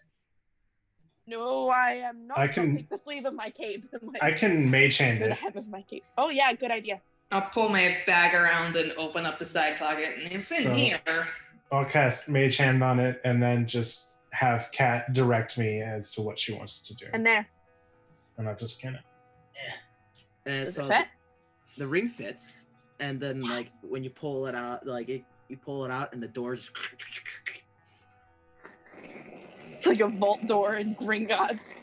No, I am not. I I'll can- take the sleeve of my cape. And I can mage hand the it. hem of my cape. Oh yeah, good idea. I'll pull my bag around and open up the side pocket, and it's in So- here. I'll cast mage hand on it and then just have Kat direct me as to what she wants to do. And there. And I'll just scan it. And Does so it fit? the ring fits, and then like when you pull it out, you pull it out, and the doors. It's like a vault door in Gringotts.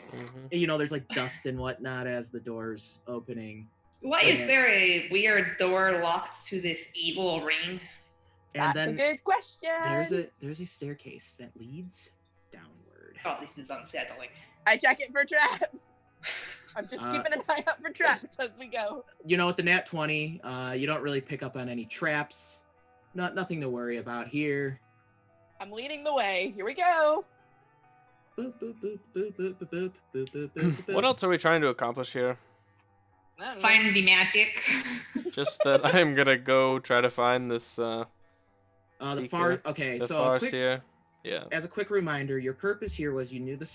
There's like dust and whatnot as the doors opening. Why is Yeah. there a weird door locked to this evil ring? And That's then a good question. there's a staircase that leads downward. Oh, this is unsettling. I check it for traps. I'm just Uh, keeping an eye out for traps as we go. With the nat 20, you don't really pick up on any traps. Nothing to worry about here. I'm leading the way. Here we go. Boop, boop, boop, boop, boop, boop, boop, boop, boop, boop, What boop. else are we trying to accomplish here? I don't know. Find the magic. Just that I'm gonna go try to find this The Seeker, okay, the so a quick, Farseer. Yeah. as a quick reminder, your purpose here was you knew the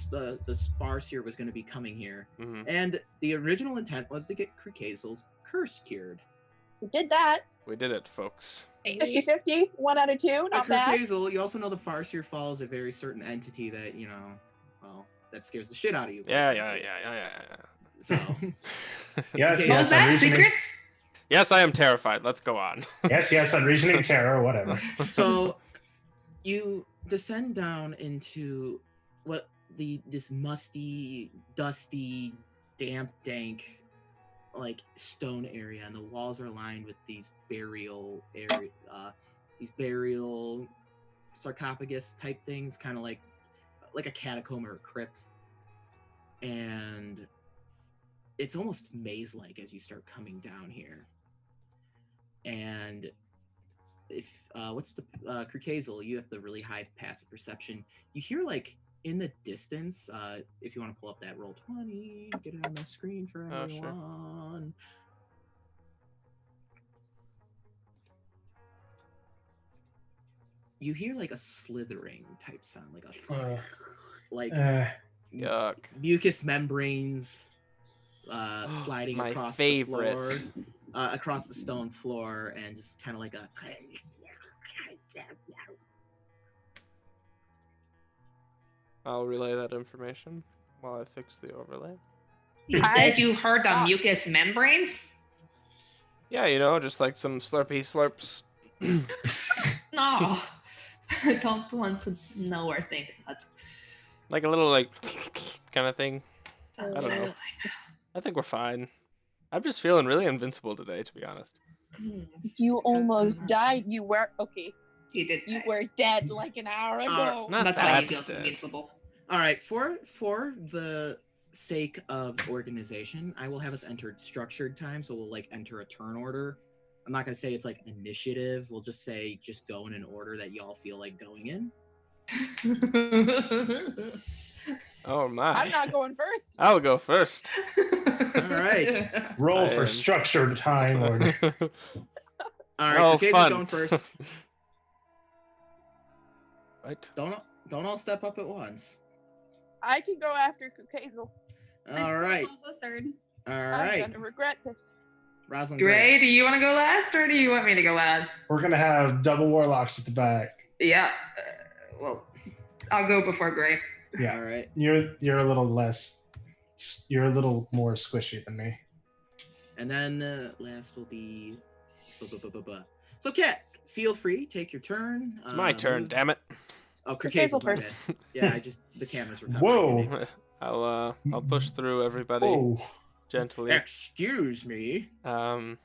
Farseer was going to be coming here, hmm and the original intent was to get Krukazel's curse cured. We did that. We did it, folks. 50-50. 1 out of 2. Not bad. Krukazel, you also know the Farseer follows a very certain entity that that scares the shit out of you. Yeah. So Yes, Okay, What was yes, I'm that? reasoning. Secrets? Yes, I am terrified. Let's go on. Yes, I'm reasoning terror, whatever. So you descend down into this musty, dusty, damp, dank, like stone area, and the walls are lined with these burial sarcophagus type things, kind of like a catacomb or a crypt, and it's almost maze-like as you start coming down here. And if what's the Krukazel, you have the really high passive perception. You hear like in the distance, if you want to pull up that roll 20, get it on the screen for Oh, everyone. sure. You hear like a slithering type sound, like a Yuck. mucus membranes sliding My across favorite. the floor, across the stone floor, and just kind of like a. I'll relay that information while I fix the overlay. You said you heard a mucus membrane? Yeah, you know, just like some slurpy slurps. No. I don't want to know or think that. Like a little like kind of thing. I don't know. Something. I think we're fine. I'm just feeling really invincible today, to be honest. You almost died. You were okay. You did. You were dead like an hour ago. Not That's why you that's feel dead. invincible. All right, for the sake of organization, I will have us enter structured time, so we'll like enter a turn order. I'm not gonna say it's like initiative. We'll just say just go in an order that y'all feel like going in. Oh my. I'm not going first. I'll go first. All right. Roll I for am- structured time order. All right, Oh, Krukazel's fun. going first. Right. Don't all step up at once. I can go after Krukazel. All right. I'll go third. All I'm right. gonna regret this. Rosalind Gray, do you want to go last or do you want me to go last? We're gonna have double warlocks at the back. Yeah. Well, I'll go before Gray. Yeah. All right. You're a little less. You're a little more squishy than me. And then last will be. So, Kat, feel free, take your turn. It's my turn, damn it. Oh, Krukazel Krukazel first. first. Yeah, the cameras were covering Whoa. me. I'll push through everybody Whoa. gently. Excuse me. And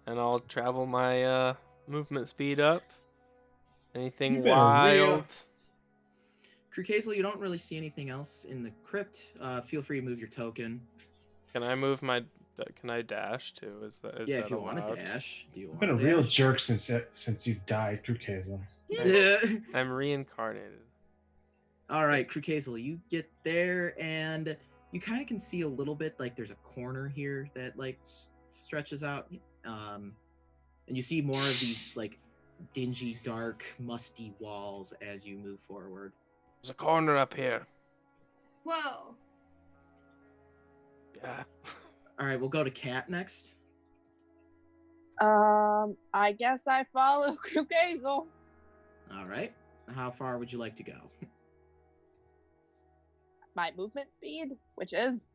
I'll travel my movement speed up. Anything You better wild? Krukazel, you don't really see anything else in the crypt. Feel free to move your token. Can I move my? Can I dash too? Is that Yeah, that if you want allowed? to dash. Do you You've want been a to real dash? jerk since you died, Krukazel. I'm reincarnated. All right, Krukazel, you get there and you kind of can see a little bit like there's a corner here that like stretches out, and you see more of these like dingy, dark, musty walls as you move forward. There's a corner up here. Whoa. Yeah. All right, we'll go to Kat next. I guess I follow Krukazel. All right, how far would you like to go? My movement speed, which is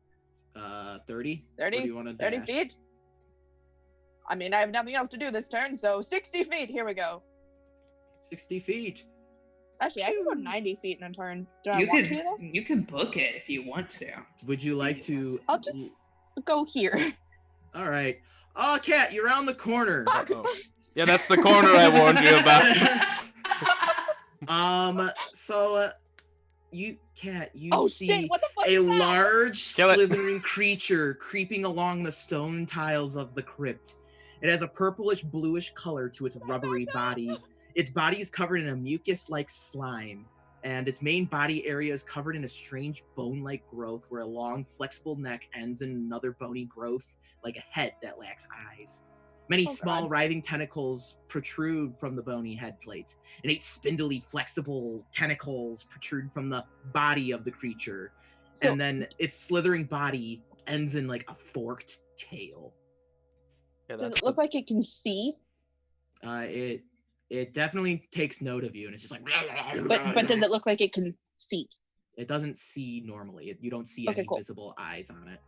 30. 30, Or do you want to 30 dash? feet. I mean, I have nothing else to do this turn, so 60 feet. Here we go. 60 feet. Actually, I can go 90 feet in a turn. Do I You want can to, though? you can book it if you want to. Would you like to? I'll just go here. All right. Oh, Kat, you're around the corner. Uh-oh. Yeah, that's the corner I warned you about. So, Kat, you Oh, see shit, what the fuck a is that? large, Kill it. slithering creature creeping along the stone tiles of the crypt. It has a purplish bluish color to its rubbery body. Its body is covered in a mucus-like slime, and its main body area is covered in a strange bone-like growth where a long, flexible neck ends in another bony growth, like a head that lacks eyes. Many Oh, small, God. writhing tentacles protrude from the bony head plate, and 8 spindly, flexible tentacles protrude from the body of the creature. So- And then its slithering body ends in like a forked tail. Yeah, Does that's it look like it can see? It definitely takes note of you, and it's just like. But does it look like it can see? It doesn't see normally. You don't see Okay, any cool. visible eyes on it.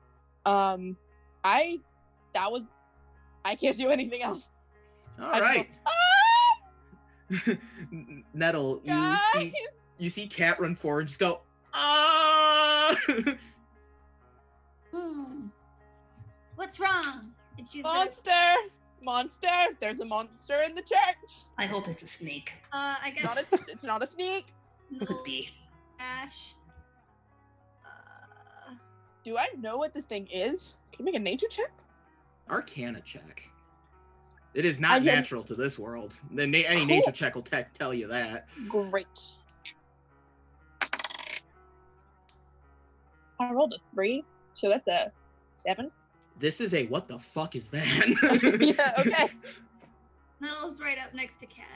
I can't do anything else. All I right, just go, Nettle, Guys! you see Kat run forward, and just go ah. What's wrong? And she's gonna, Monster! There's a monster in the church. I hope it's a snake. I It's not guess it's not a sneak. It could be. Ash. Do I know what this thing is? Can you make a nature check? Arcana check. It is I not did- natural to this world. Any nature check will tell you that. Great. I rolled a 3, so that's a 7. This is a what the fuck is that? Yeah, okay. Nettle's right up next to Cat.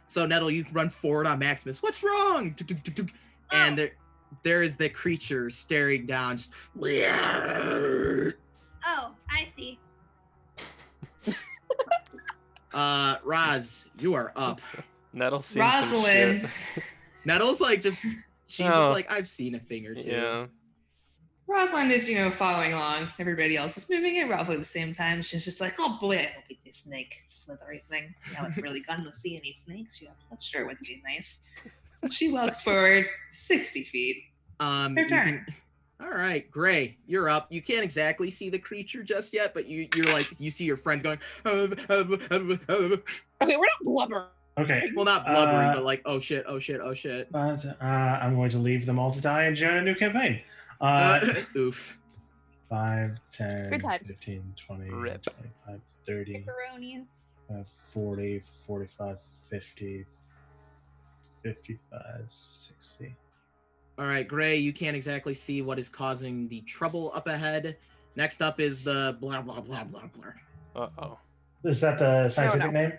So Nettle, you run forward on Maximus. What's wrong? And there is the creature staring down. Just... Oh, I see. Roz, you are up. Nettle's seen some Rosalind. shit. Nettle's like just she's Oh. just like, I've seen a thing or two. Yeah. Rosalind is, following along. Everybody else is moving at roughly the same time. She's just like, oh boy, I hope it's a snake slithery thing. I haven't really gotten to see any snakes yet. Not sure would be nice. She walks forward 60 feet. Her Her turn. All right, Gray, you're up. You can't exactly see the creature just yet, but you're like you see your friends going. Okay, we're not blubber. Okay. Well, not blubbering, but like, oh shit, oh shit, oh shit. But I'm going to leave them all to die and join a new campaign. Oof. 5, 10, Good times. 15, 20, Rip. 25, 30, Pepperonians. 40, 45, 50, 55, 60. All right, Gray, you can't exactly see what is causing the trouble up ahead. Next up is the blah blah blah blah blah. Uh-oh. Is that the scientific no. name?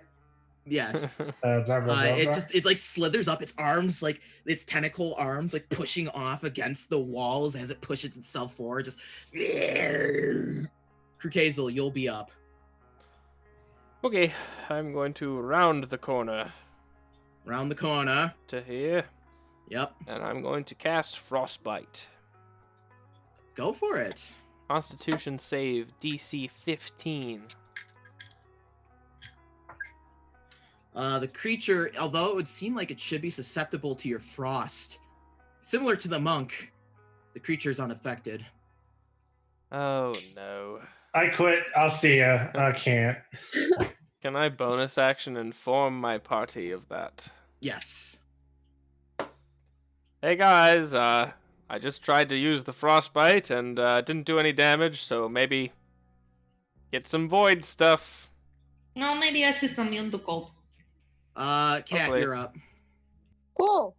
Yes. Blah, blah, blah, It blah. just it like slithers up its arms, like its tentacle arms, like pushing off against the walls as it pushes itself forward. Just Krukazel, you'll be up. Okay, I'm going to round the corner Round the corner. to here, Yep. and I'm going to cast Frostbite. Go for it. Constitution save DC 15. The creature, although it would seem like it should be susceptible to your frost, similar to the monk, the creature is unaffected. Oh no. I quit. I'll see ya. I can't. Can I bonus action inform my party of that? Yes. Hey guys, I just tried to use the Frostbite and didn't do any damage, so maybe get some void stuff. No, maybe that's just immune to cold. Cat, Hopefully. you're up. Cool.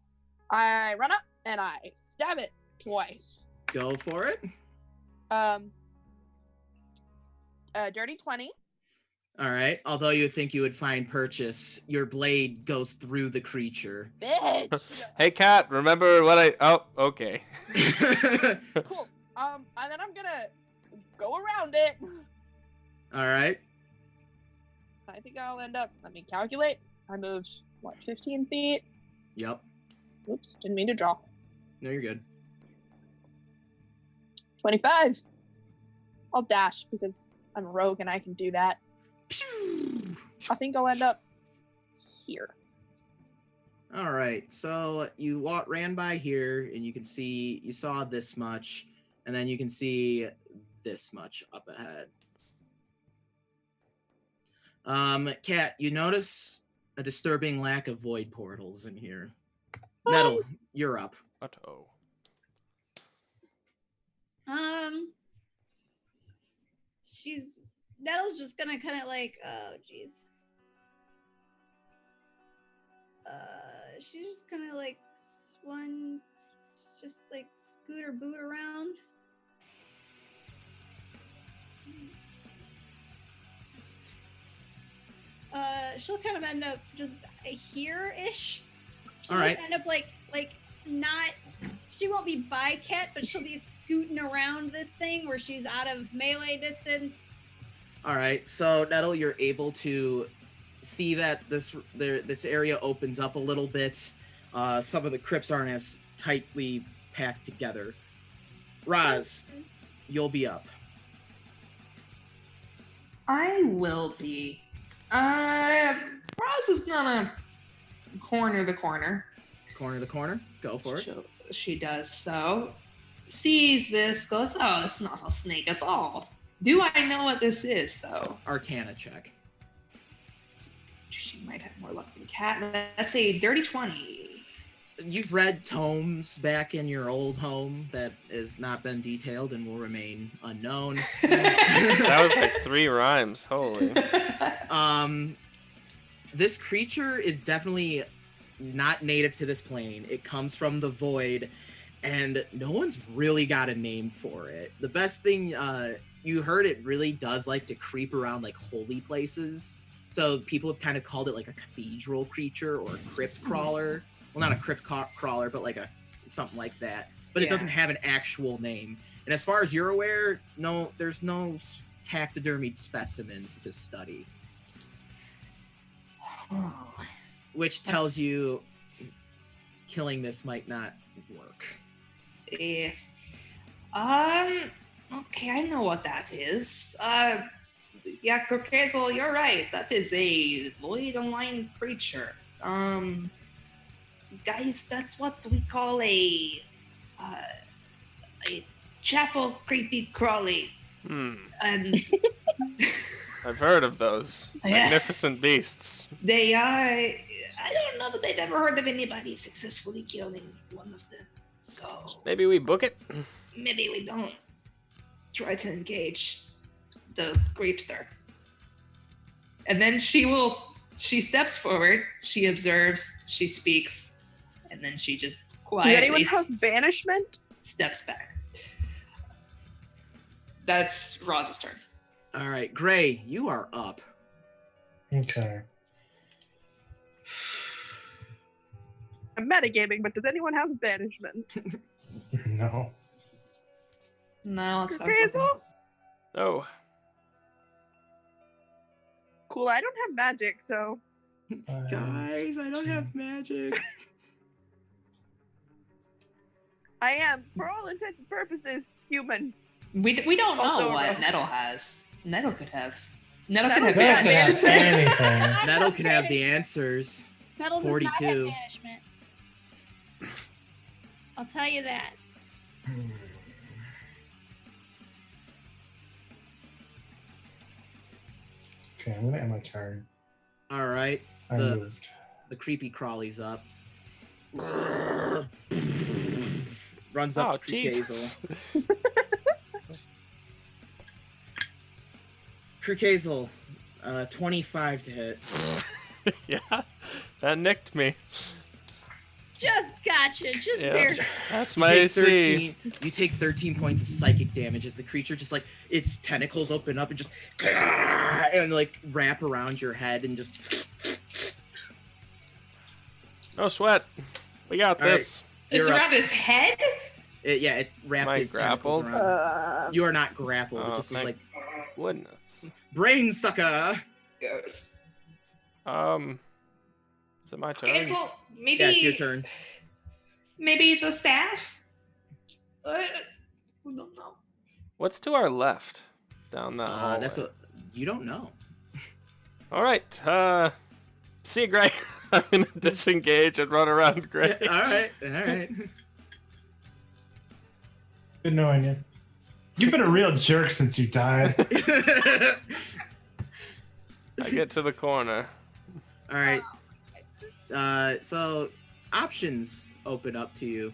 I run up and I stab it twice. Go for it. Dirty 20. All right. Although you think you would find purchase, your blade goes through the creature. Bitch. Hey cat, remember what I... Oh, okay. Cool. And then I'm gonna go around it. All right. I think I'll end up, let me calculate. I moved, 15 feet? Yep. Oops, didn't mean to draw. No, you're good. 25. I'll dash because I'm a rogue and I can do that. I think I'll end up here. All right. So you ran by here, and you saw this much, and then you can see this much up ahead. Cat, you notice a disturbing lack of void portals in here. Nettle, you're up. Uh-oh. Nettle's just gonna kind of like, oh jeez. She's just gonna like just like scoot or boot around. She'll kind of end up just here-ish. All right. End up like not. She won't be by Cat, but she'll be scooting around this thing where she's out of melee distance. All right. So Nettle, you're able to see that this area opens up a little bit. Some of the crypts aren't as tightly packed together. Roz, you'll be up. I will be. Roz is gonna corner the corner. Corner the corner. Go for it. She does so. Sees this, goes, oh, it's not a snake at all. Do I know what this is, though? Arcana check. She might have more luck than Cat. That's a dirty 20. you've read tomes back in your old home that has not been detailed and will remain unknown. That was like 3 rhymes. Holy. This creature is definitely not native to this plane. It comes from the void, and no one's really got a name for it. The best thing, you heard, it really does like to creep around like holy places. So people have kind of called it like a cathedral creature or a crypt crawler. Well, not a crypt crawler, but like something like that. But it doesn't have an actual name. And as far as you're aware, no, there's no taxidermied specimens to study. Oh. Which tells you killing this might not work. Yes. Okay, I know what that is. Yeah, Crocazel, you're right. That is a void-aligned creature. Guys, that's what we call a chapel creepy crawly. And I've heard of those. Magnificent beasts. they are. I don't know that they've ever heard of anybody successfully killing one of them. So Maybe we book it? maybe we don't try to engage the Creepster. And then she steps forward, she observes, she speaks, and then she just quietly Does anyone have banishment? steps back. That's Roz's turn. All right, Gray, you are up. Okay. I'm metagaming, but does anyone have banishment? No. No, that's Hazel? Oh. Cool, I don't have magic, so Guys, I don't have magic. I am, for all intents and purposes, human. We don't know Also, what Nettle has. Nettle could have. Nettle Nettle could could have That banished. could have anything. Nettle can have the answers. Nettle does not have 42. banishment. I'll tell you that. Okay, I'm gonna end my turn. All right, I The- moved. the creepy crawly's up. Runs up Oh, to Jesus. Krukazel, 25 to hit. Yeah. That nicked me. Just gotcha. Just Yeah. barely. That's You my take AC. 13 you take 13 points of psychic damage as the creature just like its tentacles open up and just and like wrap around your head and just No sweat. We got All right. this. It's You're up. around his head? it wrapped Am I his tentacles grappled? around. You are not grappled. Oh, It just was like thank goodness. brain sucker. Is it my turn? Okay, well, maybe Yeah, it's your turn. maybe the staff? We don't know. What's to our left? Down that hallway. That's a you don't know. All right. See you, Gray. I'm gonna disengage and run around Gray. all right. Good knowing you. You've been a real jerk since you died. I get to the corner. All right. So options open up to you.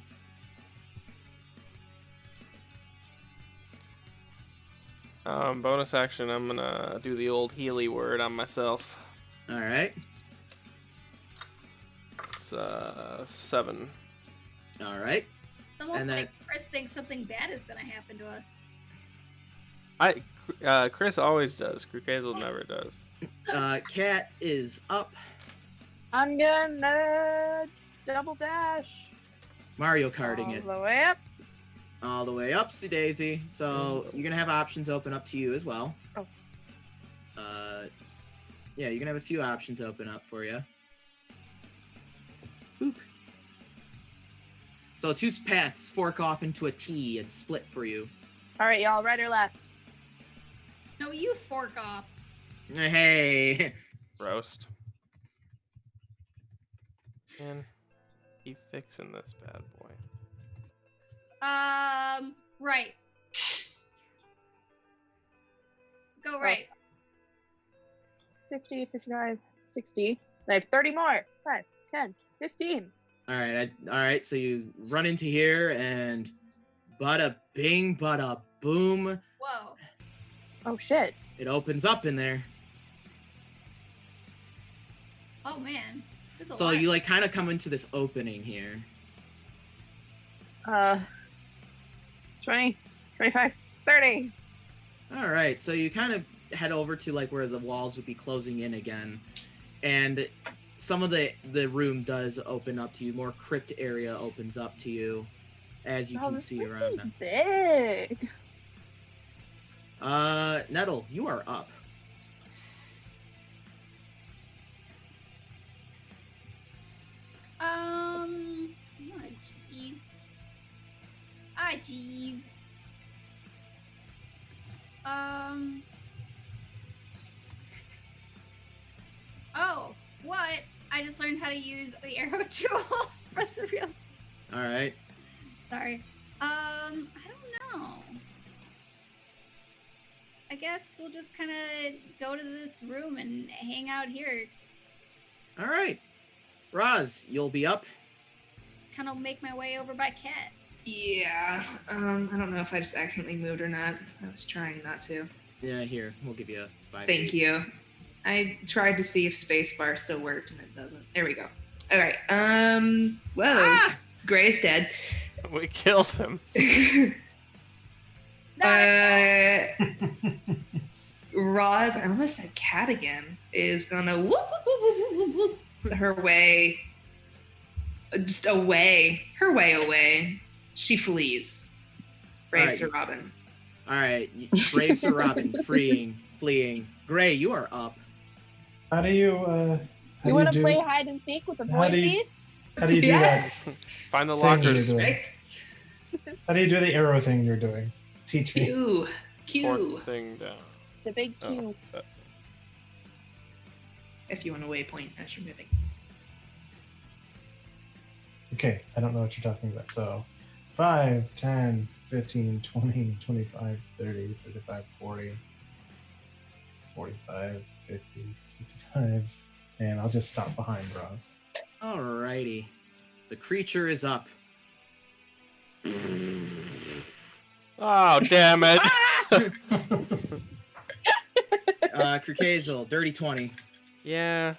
Bonus action. I'm gonna do the old Healy word on myself. All right. It's 7. All right. It's almost And like Chris thinks something bad is gonna happen to us. Chris always does. Krukazel never does. Cat is up. I'm gonna double dash. Mario Karting it All the way up. all the way up, Daisy. So you're gonna have options open up to you as well. Oh. Yeah, you're gonna have a few options open up for you. Boop. So 2 paths fork off into a T and split for you. All right, y'all, right or left? No, you fork off. Hey. Roast. Man, keep fixing this bad boy. Right. Go right. 50, 55, 60. I have 30 more. 5, 10, 15. All right. So you run into here and bada bing, bada boom. Whoa. Oh shit. It opens up in there. Oh man. There's a So lot. you like kind of come into this opening here. 20, 25, 30. All right. So you kind of head over to like where the walls would be closing in again, and some of the room does open up to you. More crypt area opens up to you, as you can this see place around is them. big. Nettle, you are up. Oh, jeez. Ah, jeez. Oh, what? I just learned how to use the arrow tool for the real. All right. Sorry. I don't know. I guess we'll just kind of go to this room and hang out here. All right. Roz, you'll be up. Kind of make my way over by Cat. Yeah. I don't know if I just accidentally moved or not. I was trying not to. Yeah, here. We'll give you a 5. Thank you. I tried to see if spacebar still worked and it doesn't. There we go. All right. Whoa. Ah! Gray's dead. We killed him. Roz, I almost said cat again, is gonna whoop, whoop, whoop, whoop, whoop, whoop, her way, just away, her way away. She flees. Braves to Robin. All right. Braves to Robin, fleeing. Gray, you are up. How do you? You want to play hide and seek with a how void do you- beast? How do you do Yes. Find the that? thing you're lockers. doing? Right? How do you do the arrow thing you're doing? Teach me. Q. Fourth thing down. The big Q. Oh, that thing. If you want a waypoint as you're moving. Okay, I don't know what you're talking about. So 5, 10, 15, 20, 25, 30, 35, 40, 45, 50, 55. And I'll just stop behind Roz. All righty. The creature is up. Oh, damn it. Krukazel, dirty 20. Yeah.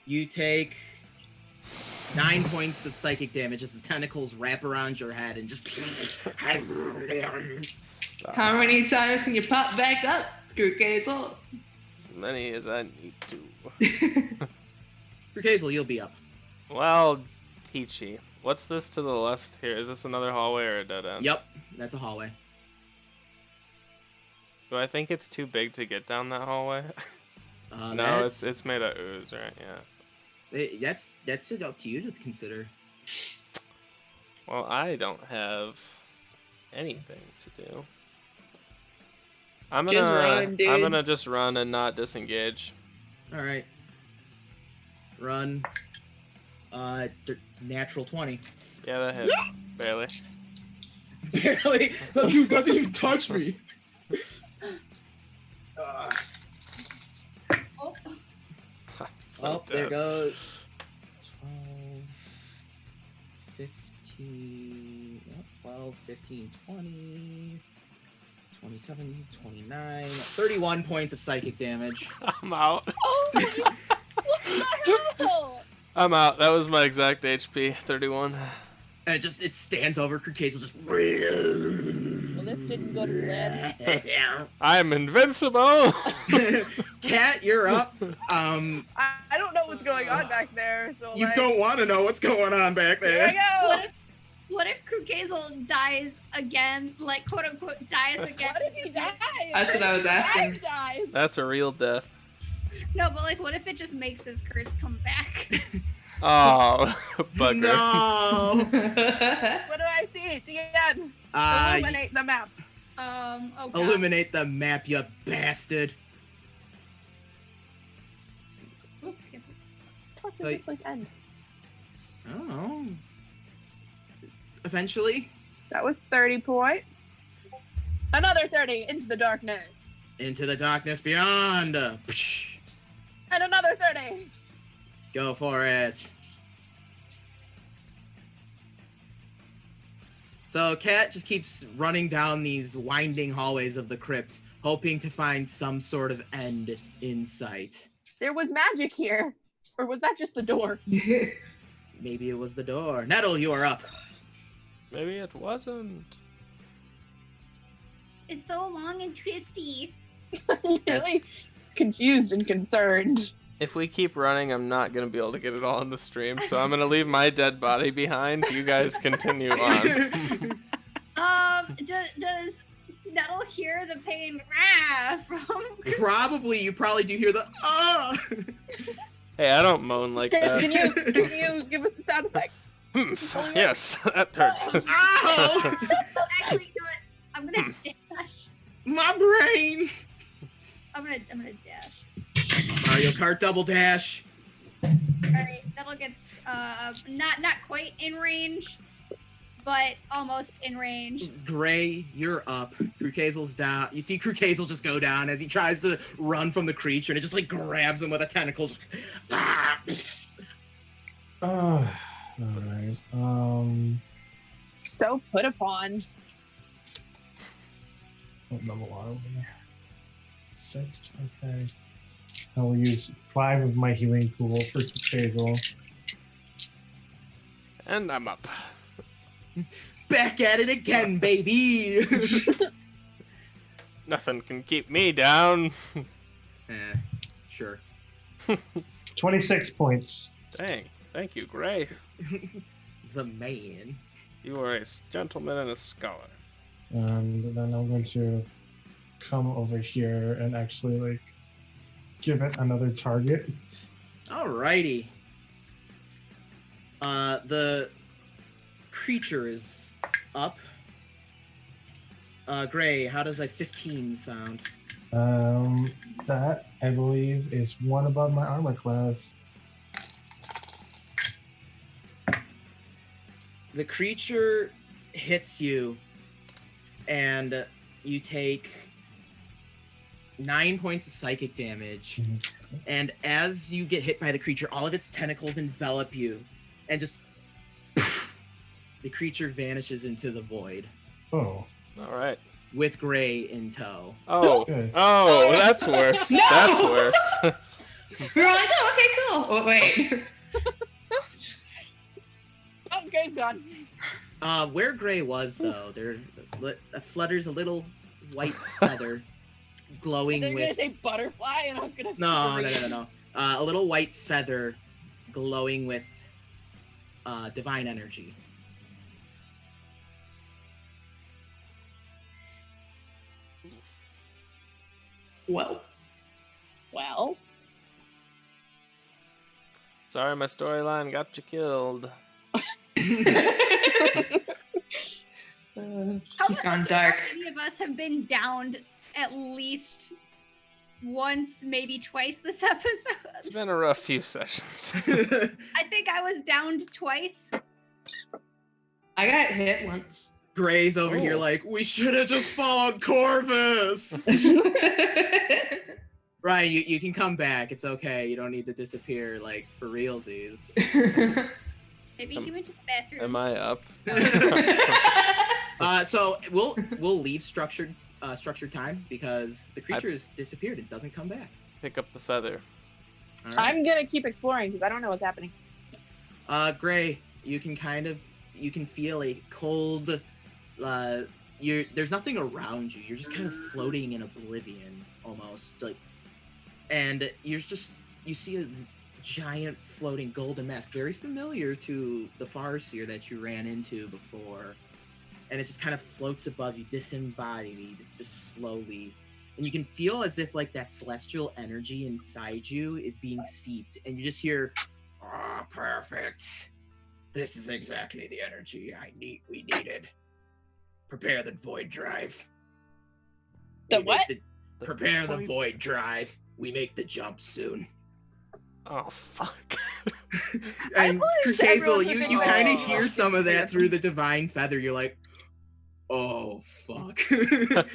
You take 9 points of psychic damage as the tentacles wrap around your head and just. Stop. How many times can you pop back up, Krukazel? As many as I need to. Krukazel, you'll be up. Well, Peachy. What's this to the left here? Is this another hallway or a dead end? Yep, that's a hallway. Do I think it's too big to get down that hallway? No, that's, it's made of ooze, right? Yeah. That's it up to you to consider. Well, I don't have anything to do. I'm Just run, dude. I'm gonna just run and not disengage. All right. Run. Natural 20. Yeah, that hits. Barely. Barely. That dude doesn't even touch me. Oh, So There dead. goes 12, 15, 12, 15, 20, 27, 29, 31 points of psychic damage. I'm out. Oh my god! What the hell? I'm out. That was my exact HP. 31. And it stands over Krukazel just. Well, this didn't go to plan. I'm invincible. Cat, you're up. I don't know what's going on back there, so You like, don't want to know what's going on back Here I there. go. what if Krukazel dies again, like quote unquote dies again? What if he dies? That's what I was asking. Dies. That's a real death. No, but like what if it just makes his curse come back? Oh, bugger. No. What do I see? DM. Illuminate the map. Oh god. Eliminate the map, you bastard. Oops, yeah. What does this place end? I don't know. Eventually, That was 30 points. Another 30 into the darkness. into the darkness beyond. And another 30. Go for it. So Cat just keeps running down these winding hallways of the crypt, hoping to find some sort of end in sight. There was magic here. Or was that just the door? Maybe it was the door. Nettle, you are up. Maybe it wasn't. It's so long and twisty. Really confused and concerned. If we keep running, I'm not going to be able to get it all in the stream, so I'm going to leave my dead body behind. You guys continue on. Does Nettle hear the pain from? Probably, you probably do hear the Hey, I don't moan like Chris, that. can you give us a sound effect? Yes, that hurts. Ow! Actually, you know what? I'm gonna dash. My brain! I'm gonna dash. Mario Kart Double Dash. Alright, Nettle gets not quite in range, but almost in range. Gray, you're up. Krukazel's down. You see Krukazel just go down as he tries to run from the creature, and it just like grabs him with a tentacle. Ah! All right. So put upon. What level are we? 6. Okay. I will use 5 of my healing pool for Basil. And I'm up. Back at it again, baby! Nothing can keep me down. Sure. 26 points. Dang. Thank you, Gray. The man. You are a gentleman and a scholar. And then I'm going to come over here and actually like give it another target. Alrighty. The creature is up. Gray, how does a 15 sound? That I believe is 1 above my armor class. The creature hits you, and you take 9 points of psychic damage. And as you get hit by the creature, all of its tentacles envelop you, and just the creature vanishes into the void Oh. All right. with Gray in tow. Oh, Good. oh, that's worse. No! That's worse. We were like, oh, okay, cool. Oh, wait. Oh, Gray's gone. Where Gray was, though, there flutters a little white feather glowing They're gonna with... say butterfly, and I was gonna. No. A little white feather glowing with divine energy. Well, Sorry, my storyline got you killed. How He's much gone do dark. Many of us have been downed at least once, maybe twice this episode. It's been a rough few sessions. I think I was downed twice. I got hit once. Gray's over here Oh. like, we should have just followed Corvus! Ryan, you can come back. It's okay. You don't need to disappear, like, for realsies. Maybe he went to the bathroom. Am I up? So we'll leave structured time because the creature has disappeared. It doesn't come back. Pick up the feather. All right. I'm gonna keep exploring because I don't know what's happening. Gray, you can feel a cold. There's nothing around you. You're just kind of floating in oblivion, almost like, and you see a giant floating golden mask, very familiar to the Farseer that you ran into before, and it just kind of floats above you, disembodied, just slowly, and you can feel as if like that celestial energy inside you is being seeped, and you just hear, "Ah, perfect. This is exactly the energy we needed. Prepare the void drive." The We what? make Prepare the void drive. We make the jump soon. Oh, fuck. And wish Hazel, everyone you was kind of Oh. hear some of that through the divine feather. You're like, oh fuck.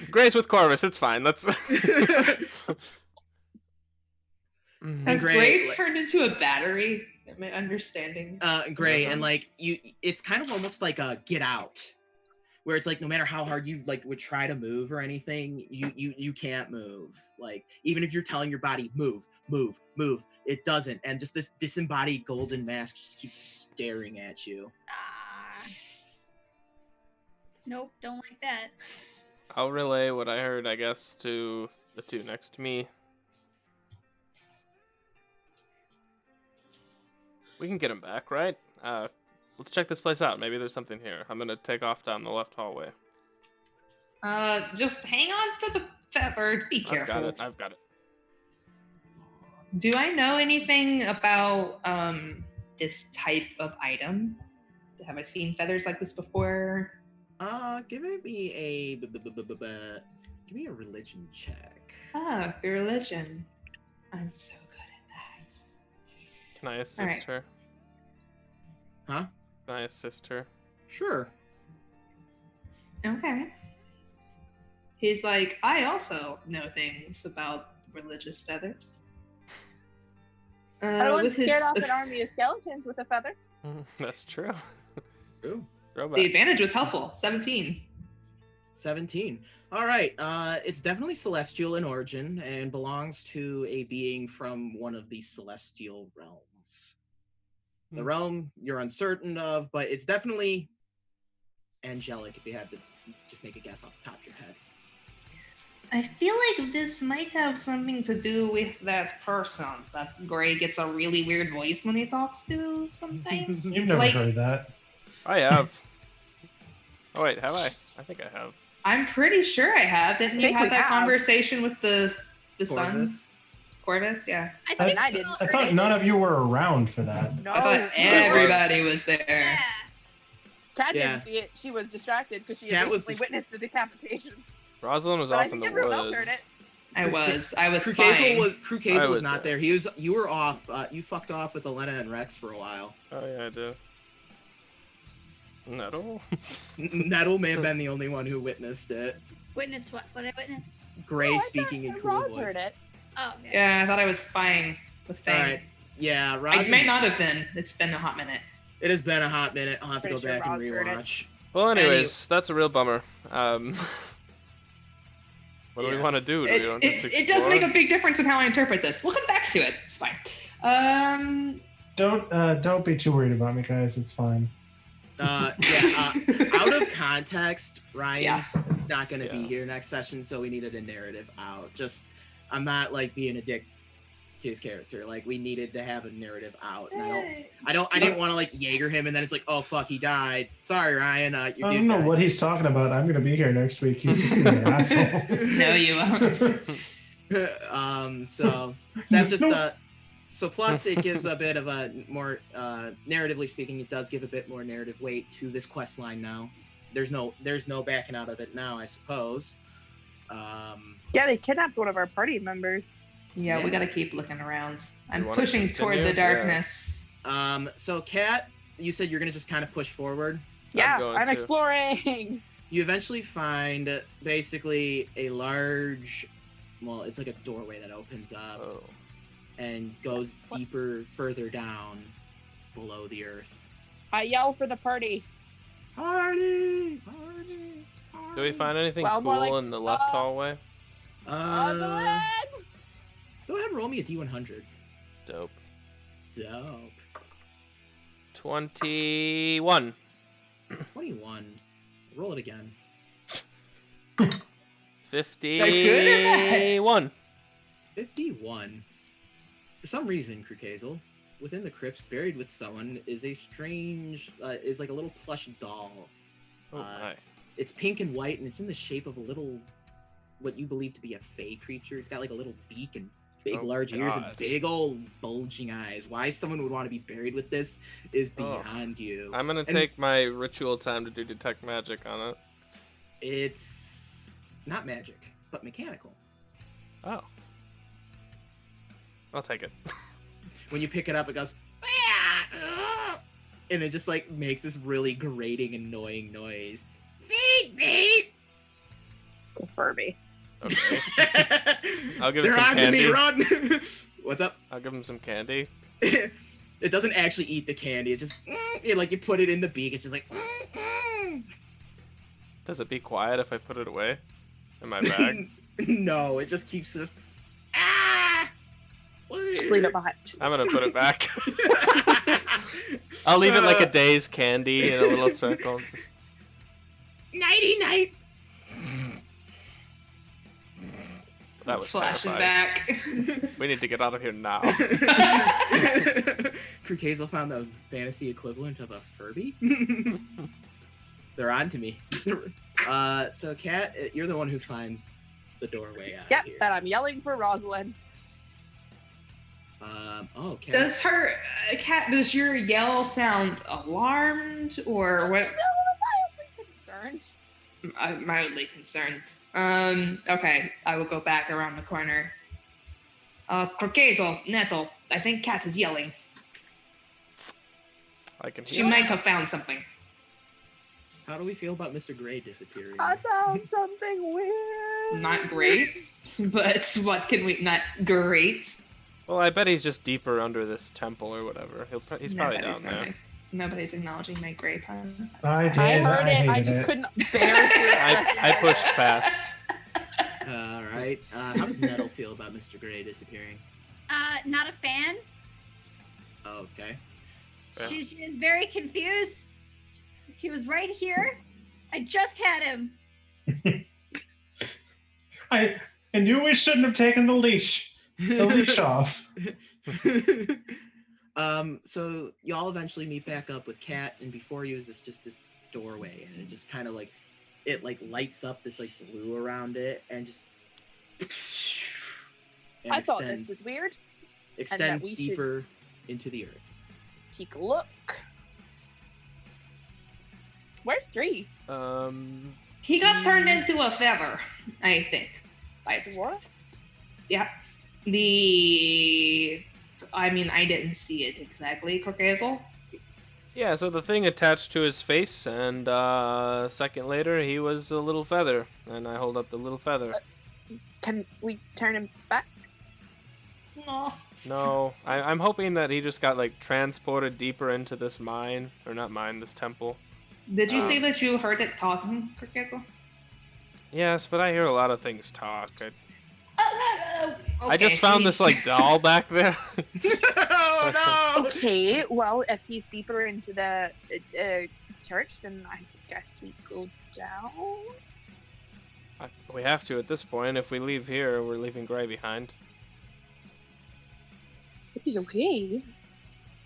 Grace with Corvus, it's fine. Let's. Has Gray, Gray like- turned into a battery? Am I understanding? Gray, and like it's kind of almost like a get out. where it's like no matter how hard you like would try to move or anything, you can't move. Like even if you're telling your body move, it doesn't. And just this disembodied golden mask just keeps staring at you. Nope, don't like that. I'll relay what I heard, I guess, to the two next to me. We can get him back, right? Let's check this place out. Maybe there's something here. I'm gonna take off down the left hallway. Just hang on to the feather. Be careful. I've got it. Do I know anything about this type of item? Have I seen feathers like this before? Give me a religion check. Oh, your religion. I'm so good at that. Can I assist her? Huh? Can I assist her? Sure. Okay. He's like, I also know things about religious feathers. Everyone scared off an army of skeletons with a feather. That's true. Ooh. The advantage was helpful. 17. 17. All right. It's definitely celestial in origin and belongs to a being from one of the celestial realms. The realm you're uncertain of, but it's definitely angelic if you had to just make a guess off the top of your head. I feel like this might have something to do with that person that Gray gets a really weird voice when he talks to sometimes. You've never heard that. I have. Oh wait, have I? I think I have. I'm pretty sure I have. Didn't you have that conversation with the son? Corvus, yeah. I didn't. I thought none of you were around for that. No, I thought everybody was there. Kat didn't see it. She was distracted because she had recently witnessed the decapitation. Rosalind was off in the woods. I was spying. Krukazel was not there. You were off. You fucked off with Elena and Rex for a while. Oh yeah, I did. Nettle? Nettle may have been the only one who witnessed it. Witnessed what? What did I witness? Gray speaking in cool Roz voice. heard it. Oh, okay. Yeah, I thought I was spying with Fang. All right. Yeah, I may not have been. It's been a hot minute. It has been a hot minute. I'll have to go Pretty sure back and Roz heard it. rewatch. Well, anyways, that's a real bummer. What do we want to do? Do we want to just explore? It does make a big difference in how I interpret this. We'll come back to it. It's fine. Don't be too worried about me, guys. It's fine. Out of context, Ryan's not going to be here next session, so we needed a narrative out. I'm not like being a dick to his character. Like we needed to have a narrative out. And I didn't want to like Jaeger him, and then it's like, oh fuck, he died. Sorry, Ryan. I don't know what he's talking about. I'm going to be here next week. He's just being an asshole. No, you won't. So that's just So plus it gives a bit of a more, narratively speaking, it does give a bit more narrative weight to this quest line now. There's no backing out of it now, I suppose. Yeah, they kidnapped one of our party members. Yeah, we gotta keep looking around. I'm pushing toward the darkness. So Kat, you said you're gonna just kind of push forward? Yeah, I'm exploring. You eventually find basically a large, well, it's like a doorway that opens up. And goes deeper, further down below the earth. I yell for the party. Party! Do we find anything cool in the left hallway? Go ahead and roll me a D100. Dope. 21. 21. Roll it again. 51. 51. For some reason, Krukazel, within the crypts, buried with someone, is a strange, is like a little plush doll. Oh my. It's pink and white, and it's in the shape of a little, what you believe to be a fey creature. It's got like a little beak and big, large ears and big old bulging eyes. Why someone would want to be buried with this is beyond you. I'm gonna take my ritual time to do detect magic on it. It's not magic, but mechanical. Oh. I'll take it. When you pick it up, it goes, and it just like makes this really grating, annoying noise. Feed me! It's a Furby. Okay. I'll give it some They're candy. on to me, run! What's up? I'll give him some candy. It doesn't actually eat the candy. It's just, like you put it in the beak. It's just like, Does it be quiet if I put it away in my bag? No, it just keeps just. Just leave it behind. I'm gonna put it back. I'll leave it like a day's candy in a little circle. Just... Nighty night. That was Flashing terrifying. back. We need to get out of here now. Crook Hazel found the fantasy equivalent of a Furby. They're on to me. So Kat, you're the one who finds the doorway out Yep, here. and I'm yelling for Rosalind. Oh, Kat. Does her cat? Does your yell sound alarmed or Just what? mildly concerned. I'm mildly concerned. Okay, I will go back around the corner. Croquezo, Nettle, I think Cat is yelling. I can She hear. might have found something. How do we feel about Mr. Gray disappearing? I found something weird. Not great, but what can we? Not great. Well, I bet he's just deeper under this temple or whatever. He's probably Nobody's down there. gonna- Nobody's acknowledging my gray pun. I did. I heard it. I hated just it. couldn't bear to. I pushed past. All right. How does Nettle feel about Mr. Gray disappearing? Not a fan. Okay. Yeah. She is very confused. He was right here. I just had him. I knew we shouldn't have taken the leash off. So y'all eventually meet back up with Kat, and before you is this doorway, and it just kind of like it like lights up this like blue around it, and just. And I thought this was weird. extends we should- deeper into the earth. Take a look. Where's Dree? He got turned into a feather, I think. What? Yeah. I mean, I didn't see it exactly, Croquezel. Yeah, so the thing attached to his face, and a second later, he was a little feather, and I hold up the little feather. Can we turn him back? No. No, I'm hoping that he just got like transported deeper into this mine, or not mine, this temple. Did you say that you heard it talking, Croquezel? Yes, but I hear a lot of things talk. I Okay, just found this like doll back there. Oh no! Okay, well, if he's deeper into the church, then I guess we go down. We have to at this point. If we leave here, we're leaving Gray behind. If he's okay.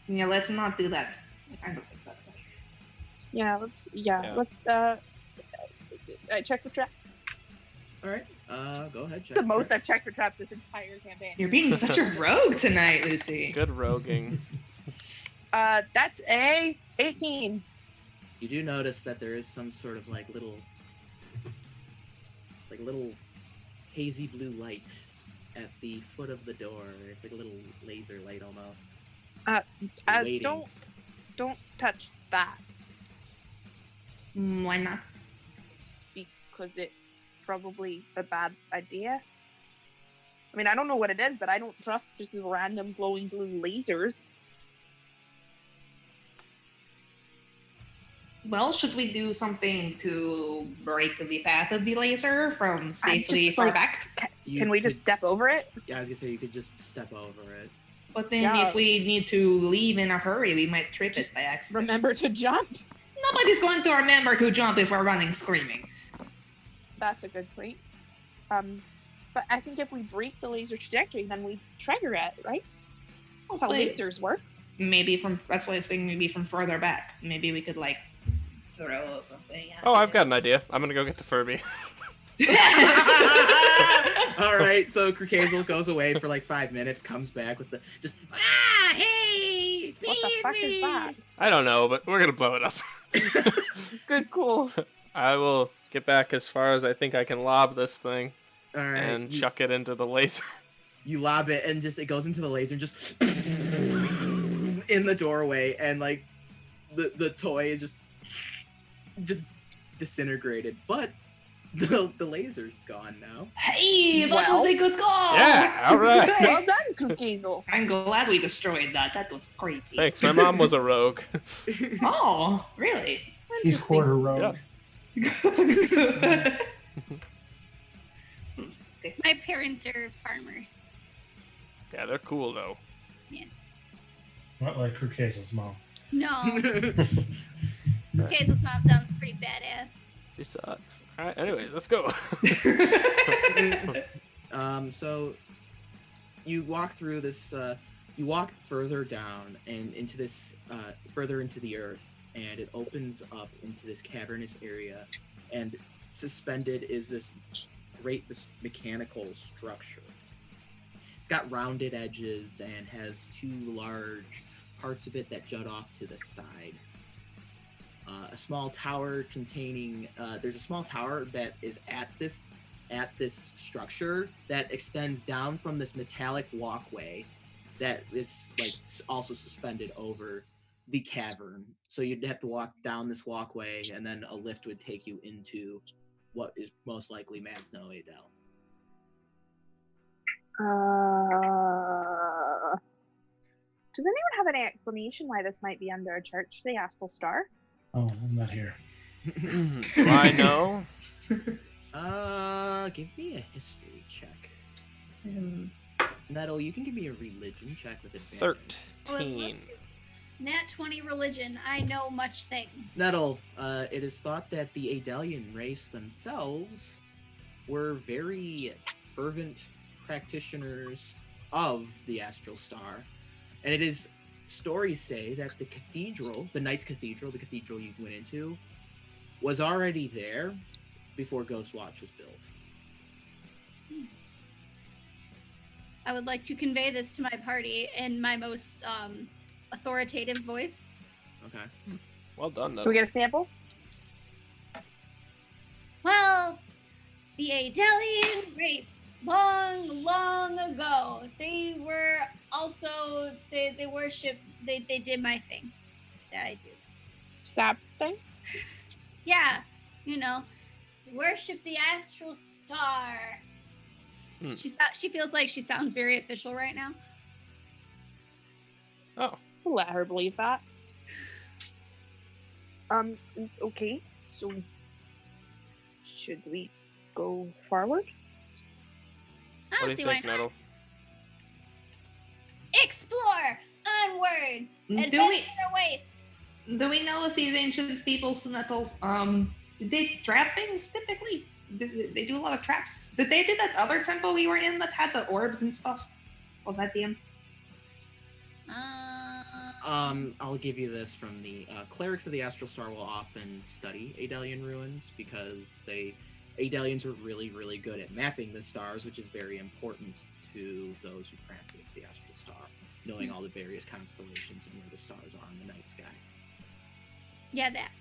Yeah, let's not do that. I don't think so. Yeah, Yeah. let's check for traps. All right. Go ahead. It's the most I've checked for traps this entire campaign. You're being such a rogue tonight, Lucy. Good roguing. That's a 18. You do notice that there is some sort of like little hazy blue light at the foot of the door. It's like a little laser light almost. Waiting. Don't touch that Why not? because it's probably a bad idea. I mean, I don't know what it is, but I don't trust just these random glowing blue lasers. Well, should we do something to break the path of the laser from safely just, far like, back? You Can we just could- step over it? Yeah, I was gonna say you could just step over it. But then Yeah. if we need to leave in a hurry, we might trip it by accident. Remember to jump. Nobody's going to remember to jump if we're running screaming. That's a good point. But I think if we break the laser trajectory, then we trigger it, right? That's how Hopefully- lasers work. Maybe that's why I was saying maybe from further back. Maybe we could like throw something. Oh, I've got an idea. I'm gonna go get the Furby. All right, so Croquezel goes away for like 5 minutes, comes back with the just hey, What the fuck is that? I don't know, but we're gonna blow it up. Good, cool. I will get back as far as I think I can lob this thing All right, and you, chuck it into the laser. you lob it and just it goes into the laser and just in the doorway, and like the toy is just disintegrated, but the laser's gone now. Hey, that Well- was a good call. Yeah, all right. Well done, Croquezel. I'm glad we destroyed that. That was creepy. Thanks. My mom was a rogue. Oh, really? He's Interesting. quarter rogue. Yeah. My parents are farmers. Yeah, they're cool though. Not like Krukazel's mom. No. Okay, this mom sounds pretty badass. She sucks. All right. Anyways, let's go. So you walk through this. You walk further down and into this, further into the earth, and it opens up into this cavernous area. And suspended is this mechanical structure. It's got rounded edges and has two large parts of it that jut off to the side. A small tower containing there's a small tower that is at this structure that extends down from this metallic walkway that is like also suspended over the cavern. So you'd have to walk down this walkway, and then a lift would take you into what is most likely Magno Adel. Does anyone have any explanation why this might be under a church, the Astral Star? Oh, I'm not here. Do I know? Give me a history check. Nettle, you can give me a religion check with advantage. 13. Nat 20 religion. I know much things. Nettle, it is thought that the Adelian race themselves were very fervent practitioners of the Astral Star. And it is, stories say that the cathedral, the Knights Cathedral, the cathedral you went into, was already there before Ghostwatch was built. I would like to convey this to my party in my most authoritative voice. Okay. Well done, though. Can we get a sample? Well, the Adelian race, long ago, they were also, they worship, they did my thing that I do. Stab things? Yeah, you know, worship the Astral Star. She feels like she sounds very official right now. Oh. We'll let her believe that. Okay, so should we go forward? I What don't do see you why think, not. Nettle? Explore! Onward! Do Adventure awaits! we know if these ancient peoples, Nettle, did they trap things typically? Did they do a lot of traps? Did they do that other temple we were in that had the orbs and stuff? Was that the end? I'll give you this from the clerics of the Astral Star will often study Adelian ruins because Adelians are really good at mapping the stars, which is very important to those who practice the Astral Star, knowing all the various constellations and where the stars are in the night sky. Yeah, that.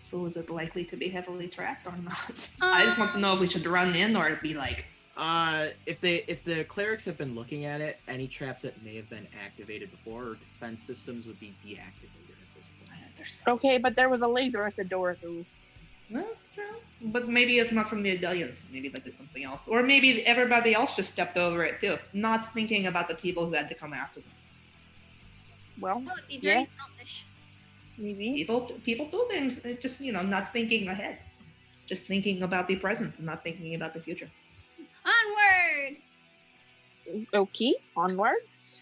So is it likely to be heavily trapped or not? I just want to know if we should run in or be like... If the clerics have been looking at it, any traps that may have been activated before or defense systems would be deactivated at this point. Okay, but there was a laser at the door, though. No, but maybe it's not from the Adelians. Maybe that is something else. Or maybe everybody else just stepped over it too, not thinking about the people who had to come after them. Well, That would be very selfish. maybe. People do things, just, not thinking ahead. Just thinking about the present and not thinking about the future. Onward! Okay, onwards.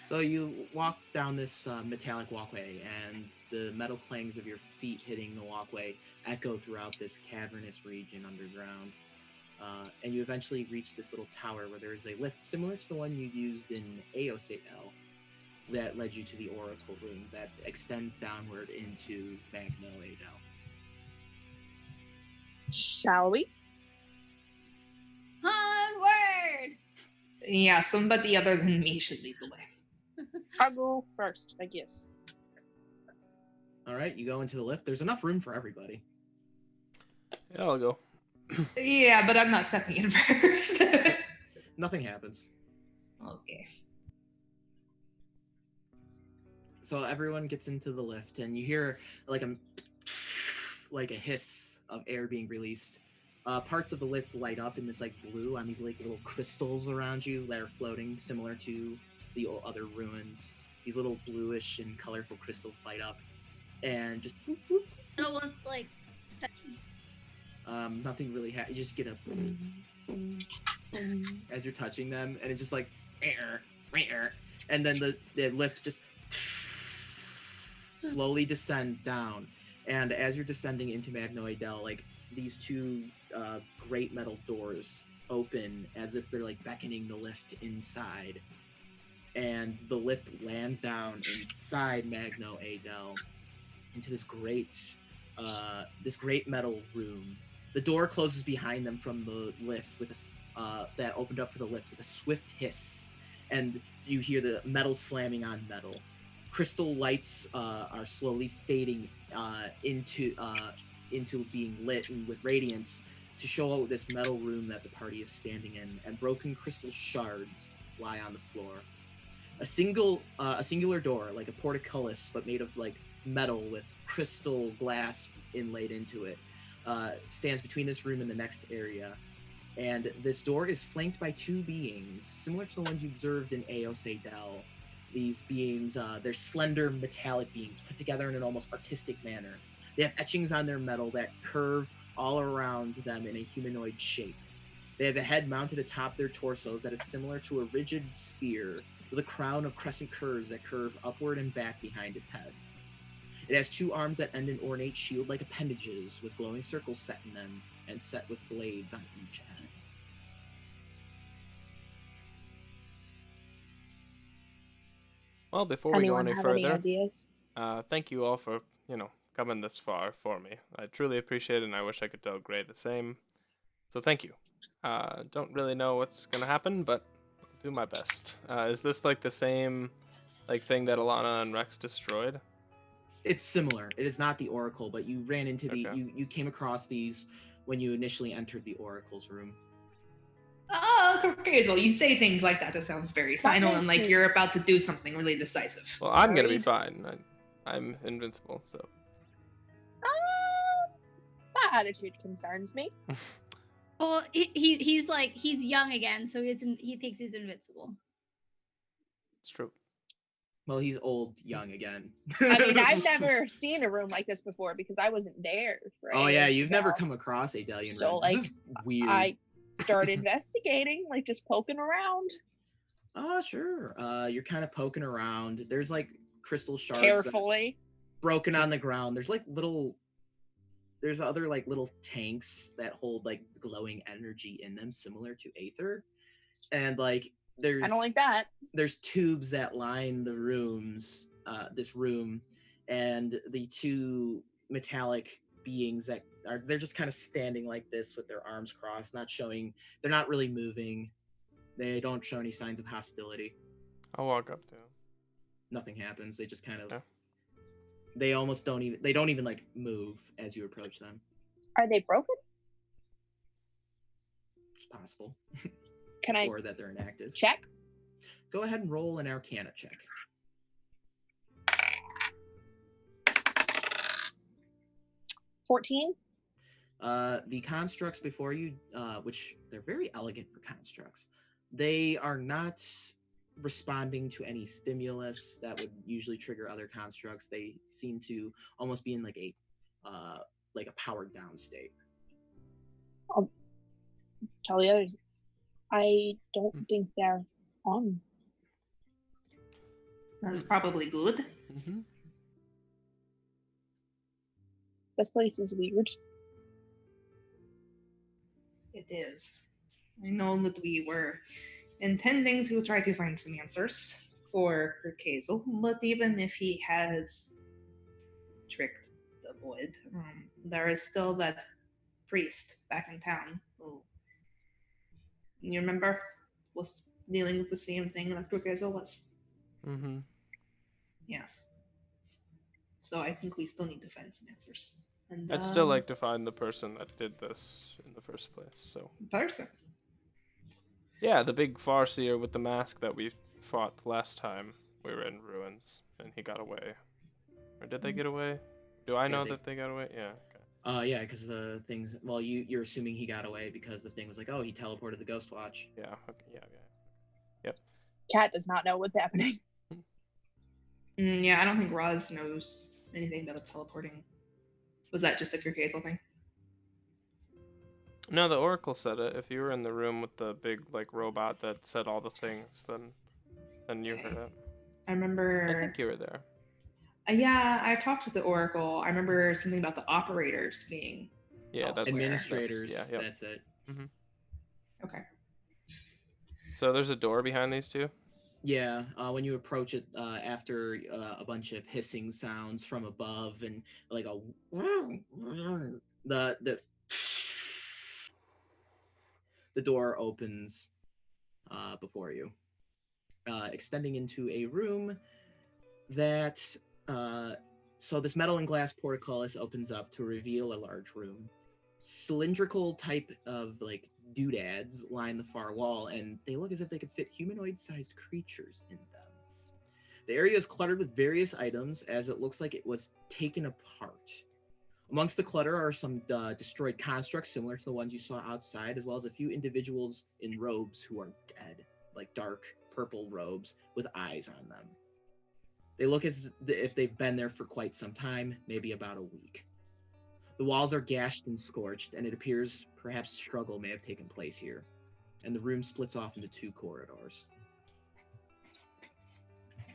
So you walk down this metallic walkway, and the metal clangs of your feet hitting the walkway echo throughout this cavernous region underground. And you eventually reach this little tower where there is a lift similar to the one you used in Aosel that led you to the Oracle Room that extends downward into Magno Adel. Shall we? Onward! Yeah, somebody other than me should lead the way. I'll go first, I guess. All right, you go into the lift. There's enough room for everybody. Yeah, I'll go. Yeah, but I'm not stepping in first. Nothing happens. Okay. So everyone gets into the lift, and you hear like a hiss of air being released. Parts of the lift light up in this like blue on these like little crystals around you that are floating, similar to the other ruins. These little bluish and colorful crystals light up, and just boop, boop. No one's like touching. Nothing really happens. You just get a boom, boom, boom as you're touching them, and it's just like, and then the lift just slowly descends down. And as you're descending into Magnoidel, like these two great metal doors open as if they're like beckoning the lift inside. And the lift lands down inside Magno Adel into this great metal room. The door closes behind them from the lift with that opened up for the lift with a swift hiss, and you hear the metal slamming on metal. Crystal lights are slowly fading into being lit and with radiance to show out this metal room that the party is standing in, and broken crystal shards lie on the floor. A singular door, like a portcullis, but made of like metal with crystal glass inlaid into it, stands between this room and the next area. And this door is flanked by two beings, similar to the ones you observed in Eos Adel. These beings, they're slender metallic beings put together in an almost artistic manner. They have etchings on their metal that curve all around them in a humanoid shape. They have a head mounted atop their torsos that is similar to a rigid sphere with a crown of crescent curves that curve upward and back behind its head. It has two arms that end in ornate shield-like appendages with glowing circles set in them and set with blades on each end. Well, before we go Anyone any have any further, ideas? thank you all for, coming this far for me. I truly appreciate it, and I wish I could tell Gray the same. So thank you. Don't really know what's going to happen, but I'll do my best. Is this like the same thing that Alana and Rex destroyed? It's similar. It is not the Oracle, but you ran into you came across these when you initially entered the Oracle's room. Oh, Corkazel, you say things like that. That sounds very final and like you're about to do something really decisive. Well, I'm going to be fine. I'm invincible, so. That attitude concerns me. Well, he's young again, so he thinks he's invincible. It's true. Well, he's old, young again. I mean, I've never seen a room like this before because I wasn't there. Oh yeah, you've never come across a Delian So room. like, This is weird. I started investigating, like just poking around. Oh sure. You're kind of poking around. There's like crystal shards Carefully. broken on the ground. There's other like little tanks that hold like glowing energy in them, similar to Aether, and like I don't like that. There's tubes that line the rooms, this room, and the two metallic beings they're just kind of standing like this with their arms crossed, they're not really moving. They don't show any signs of hostility. I'll walk up to him. Nothing happens. They just kind of, yeah. They don't even like move as you approach them. Are they broken? It's possible. Can I? Or that they're inactive. Check. Go ahead and roll an Arcana check. 14. The constructs before you, which they're very elegant for constructs, they are not responding to any stimulus that would usually trigger other constructs. They seem to almost be in like a powered down state. I'll tell the others. I don't think they're on. That's probably good. Mm-hmm. This place is weird. It is. I know that we were intending to try to find some answers for Kerkazel, but even if he has tricked the void, there is still that priest back in town who, you remember, was dealing with the same thing that Kerkazel was. Mm-hmm. Yes. So I think we still need to find some answers. And I'd still like to find the person that did this in the first place. So. Person. Yeah, the big Farseer with the mask that we fought last time we were in ruins, and he got away. Or did they get away? Do I know that they got away? Yeah. Okay. Yeah, because the things. Well, you're assuming he got away because the thing was like, oh, he teleported the Ghost Watch. Yeah. Okay. Yeah. Yep. Cat does not know what's happening. Yeah, I don't think Roz knows anything about the teleporting? Was that just a Kirkhazel thing? No, the Oracle said it. If you were in the room with the big like robot that said all the things, then you heard it. I remember. I think you were there. Yeah, I talked with the Oracle. I remember something about the operators being. Yeah, that's administrators. Yep. That's it. Mm-hmm. Okay. So there's a door behind these two. Yeah, when you approach it, after a bunch of hissing sounds from above and like a the door opens before you, extending into a room that so this metal and glass portcullis opens up to reveal a large room. Cylindrical type of like doodads line the far wall, and they look as if they could fit humanoid-sized creatures in them. The area is cluttered with various items, as it looks like it was taken apart. Amongst the clutter are some destroyed constructs similar to the ones you saw outside, as well as a few individuals in robes who are dead, like dark purple robes with eyes on them. They look as if they've been there for quite some time, maybe about a week. The walls are gashed and scorched, and it appears perhaps a struggle may have taken place here. And the room splits off into two corridors.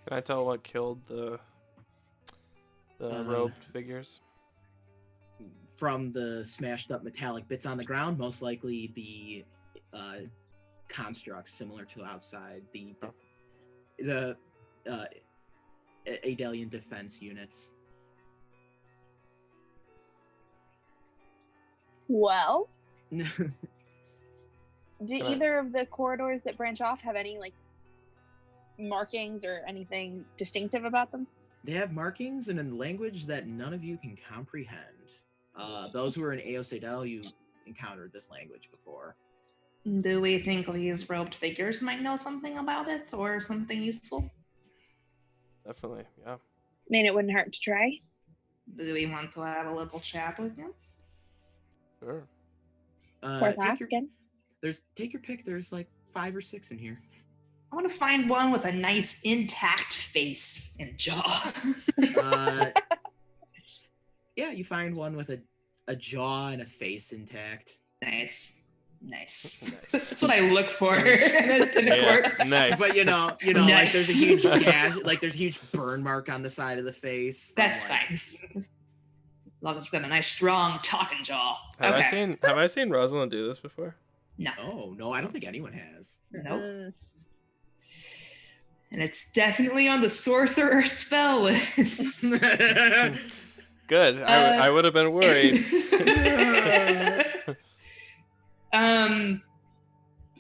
Can I tell what killed the robed figures? From the smashed up metallic bits on the ground, most likely the constructs similar to outside, the Adelian defense units. Well, do Can I- either of the corridors that branch off have any like markings or anything distinctive about them? They have markings in a language that none of you can comprehend. Those who are in Aosedel, you encountered this language before. Do we think these robed figures might know something about it or something useful? Definitely, yeah. I mean, it wouldn't hurt to try. Do we want to have a little chat with them? Sure. Worth asking. Take your pick. There's like 5 or 6 in here. I want to find one with a nice intact face and jaw. Yeah, you find one with a jaw and a face intact. Nice. Nice. That's what I look for in a corpse. Nice. But you know, like Nice. there's a huge gash, like there's a huge burn mark on the side of the face. from, That's like- fine. As long as it's got a nice, strong talking jaw. Have Okay. I seen Rosalind do this before? No. Oh no, I don't think anyone has. Nope. Mm. And it's definitely on the sorcerer spell list. Good. I would have been worried.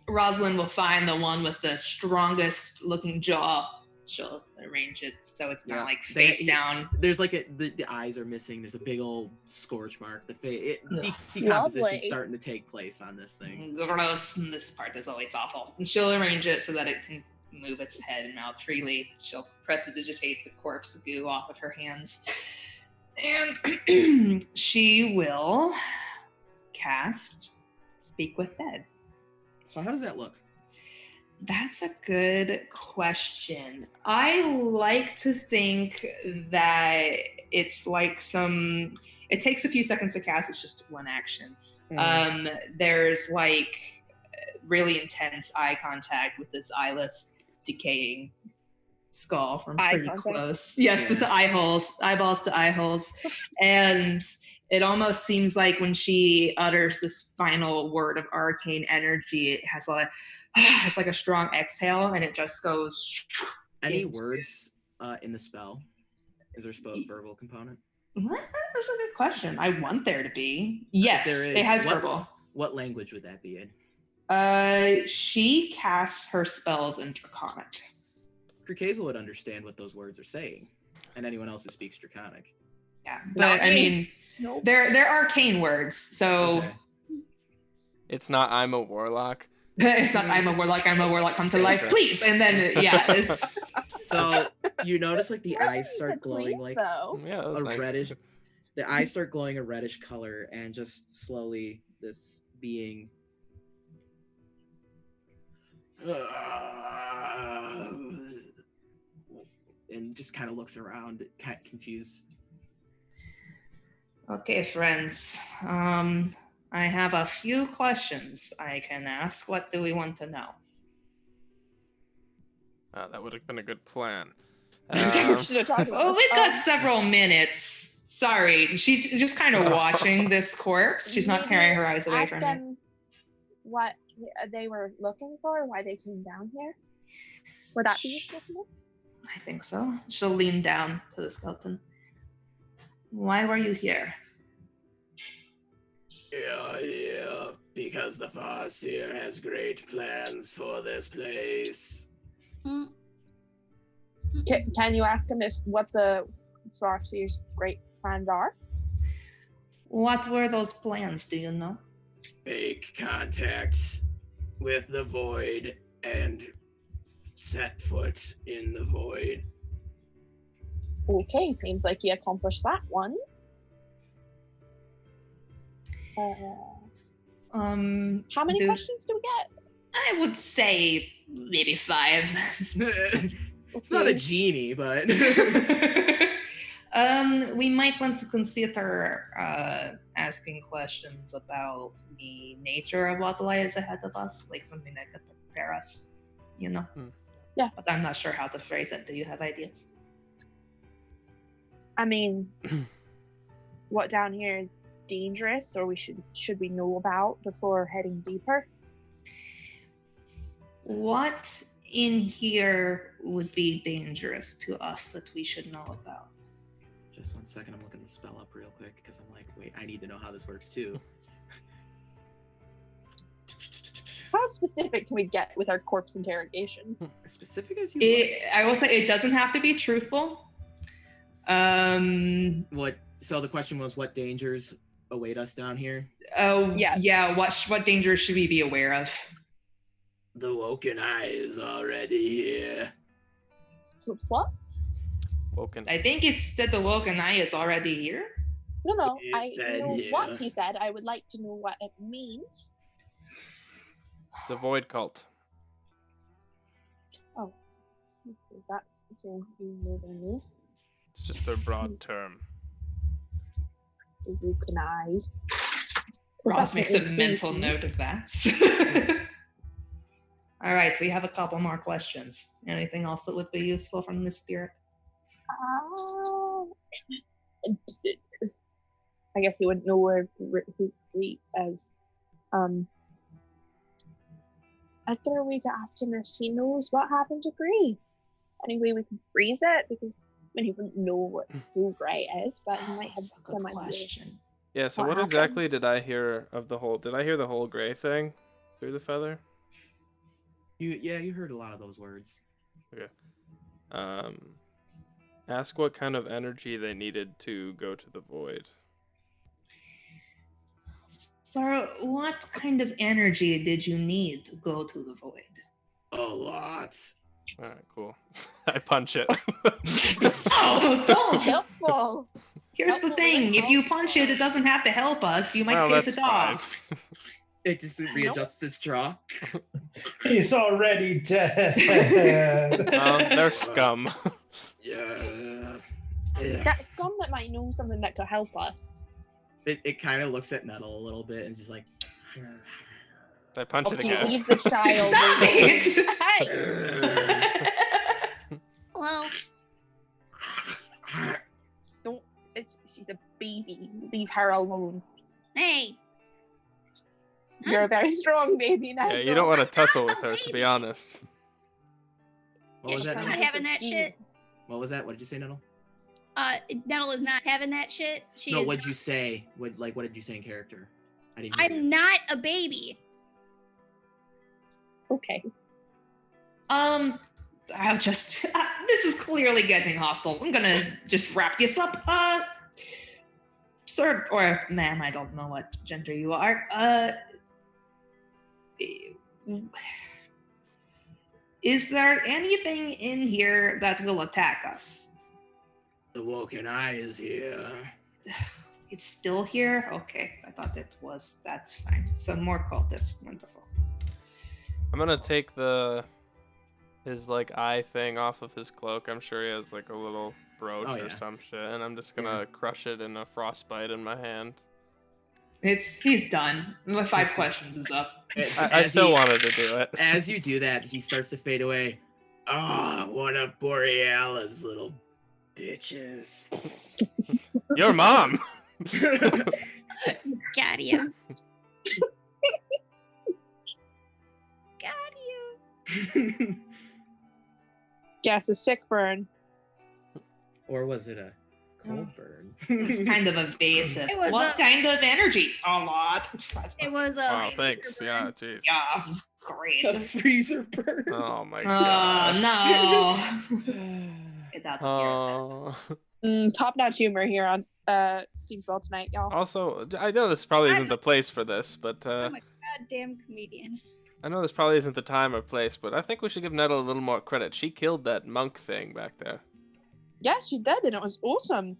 Rosalind will find the one with the strongest looking jaw. She'll arrange it so it's not Yeah. like face down. There's like the eyes are missing. There's a big old scorch mark. The face, Ugh. decomposition's Lovely. starting to take place on this thing. Gross. And this part is always awful. And she'll arrange it so that it can move its head and mouth freely. She'll prestidigitate the corpse goo off of her hands. And she will cast Speak with Dead. So how does that look? That's a good question. I like to think that it's like it takes a few seconds to cast, it's just one action. There's like really intense eye contact with this eyeless decaying skull from Eye pretty contact? close. Yes, Yeah. with the eyeballs to eye holes. And it almost seems like when she utters this final word of arcane energy, it has it's like a strong exhale, and it just goes. Any into- words in the spell? Is there a verbal component? That's a good question. I want there to be. Yes, There is. it has What- verbal. What language would that be in? She casts her spells in Draconic. Krikazel would understand what those words are saying, and anyone else who speaks Draconic. Yeah, Not but I me. mean, Nope. they're arcane words, so Okay. It's not I'm a warlock. it's not I'm a warlock, come to life, Okay. please. And then yeah, it's So you notice like the That eyes means start it's glowing leaf, like though. Yeah, that was a nice. reddish. The eyes start glowing a reddish color, and just slowly this being and just kind of looks around, kind of confused, Okay, friends. I have a few questions I can ask. What do we want to know? That would have been a good plan. Should have talked about Well, this. we've got several minutes. Sorry, she's just kind of watching this corpse. She's not maybe tearing her eyes away ask from it. them what they were looking for, why they came down here. Would that be useful to know? I think so. She'll lean down to the skeleton. Why were you here? Yeah, because the Farseer has great plans for this place. Mm, Can you ask him what the Farseer's great plans are? What were those plans, do you know? Make contact with the void and set foot in the void. Okay, seems like he accomplished that one. How many do- questions do we get? I would say maybe 5. It's not a genie, but We might want to consider asking questions about the nature of what lies ahead of us, like something that could prepare us, you know? Yeah. But I'm not sure how to phrase it. Do you have ideas? I mean, what down here is dangerous, or should we know about before heading deeper? What in here would be dangerous to us that we should know about? just 1 second, I'm looking the spell up real quick because I'm like, wait, I need to know how this works too. How specific can we get with our corpse interrogation? As specific as you I will say it doesn't have to be truthful. What? So the question was, what dangers await us down here? Oh, Yeah. yeah. What dangers should we be aware of? The Woken Eye is already here. So what? Woken. I think it's that the Woken Eye is already here. No, Yeah, I then, know yeah. what he said. I would like to know what it means. It's a void cult. Oh, okay, that's so new than me. It's just their broad term. You can I? Ross makes a Definitely mental busy. note of that. All right, we have a couple more questions. Anything else that would be useful from the spirit? I guess he wouldn't know where who Greek as. Is there a way to ask him if he knows what happened to Grey? Any way we can freeze it? Because he wouldn't know who Grey is, but he might have That's a good some idea. question. Yeah, so What what happened? exactly did I hear of the whole... Did I hear the whole gray thing through the feather? You heard a lot of those words. Ask what kind of energy they needed to go to the void. So, what kind of energy did you need to go to the void? A lot. All right, cool. I punch it. Oh, don't! Helpful. Here's the Helpful, thing: very if you helpful. punch it, it doesn't have to help us. You might Well, piss that's it fine. off. It just readjusts its jaw. He's already dead. Well, they're scum. Yeah. That scum that might know something that could help us. It kind of looks at Nettle a little bit and is just like. I punch it Okay, again. leave the child. Stop Hey, Well, don't. She's a baby. Leave her alone. hey. You're a very strong baby now. Yeah, you don't want to tussle with her, to be honest. What was that? I'm Nettle? not Nettle? having that shit. What was that? What did you say, Nettle? Nettle is not having that shit. She No, is, what'd you say? What did you say in character? I didn't. hear you. I'm not a baby. Okay. I'll just. This is clearly getting hostile. I'm gonna just wrap this up. Sir or ma'am, I don't know what gender you are. Is there anything in here that will attack us? The Woken Eye is here. It's still here? Okay, I thought it was. That's fine. Some more cultists. Wonderful. I'm gonna take the his like eye thing off of his cloak. I'm sure he has like a little brooch Oh, or yeah. some shit, and I'm just gonna crush it in a frostbite in my hand. He's done. The 5 questions is up. I still wanted to do it. As you do that, he starts to fade away. Ah, one of Boreala's little bitches. Your mom. Got you. Got you. Guess a sick burn. Or was it a cold burn? It's kind of evasive. It was What a- kind of energy? A lot. It was a. Wow, thanks. Yeah, jeez. Yeah, great. A freezer burn. Oh my Oh god. no. Get out of Top-notch humor here on SteamSpell tonight, y'all. Also, I know this probably isn't the place for this, but I'm a goddamn comedian. I know this probably isn't the time or place, but I think we should give Nettle a little more credit. She killed that monk thing back there. Yeah, she did, and it was awesome.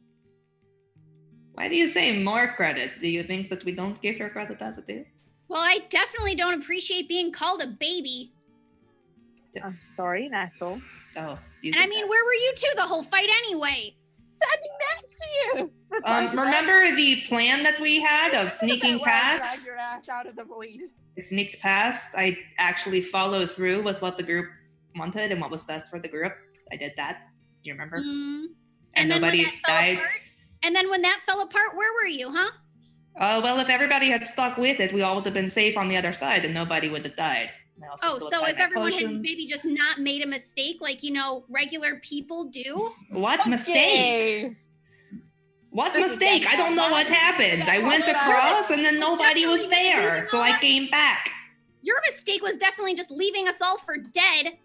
Why do you say more credit? Do you think that we don't give her credit as it is? Well, I definitely don't appreciate being called a baby. I'm sorry, Nassel. Oh, do you And I think mean, that- where were you two the whole fight anyway? Standing next to you. remember the plan that we had of sneaking Drag past? your ass out of the void. I sneaked past. I actually followed through with what the group wanted and what was best for the group. I did that. Do you remember? Mm. And then when nobody that fell died. apart- and then when that fell apart, where were you, huh? Well, if everybody had stuck with it, we all would have been safe on the other side, and nobody would have died. I also Oh, still so had if my everyone had potions. maybe just not made a mistake like, regular people do? What mistake? What This is mistake? I don't know what happened. I went across, and then nobody was there, so I came back. Your mistake was definitely just leaving us all for dead.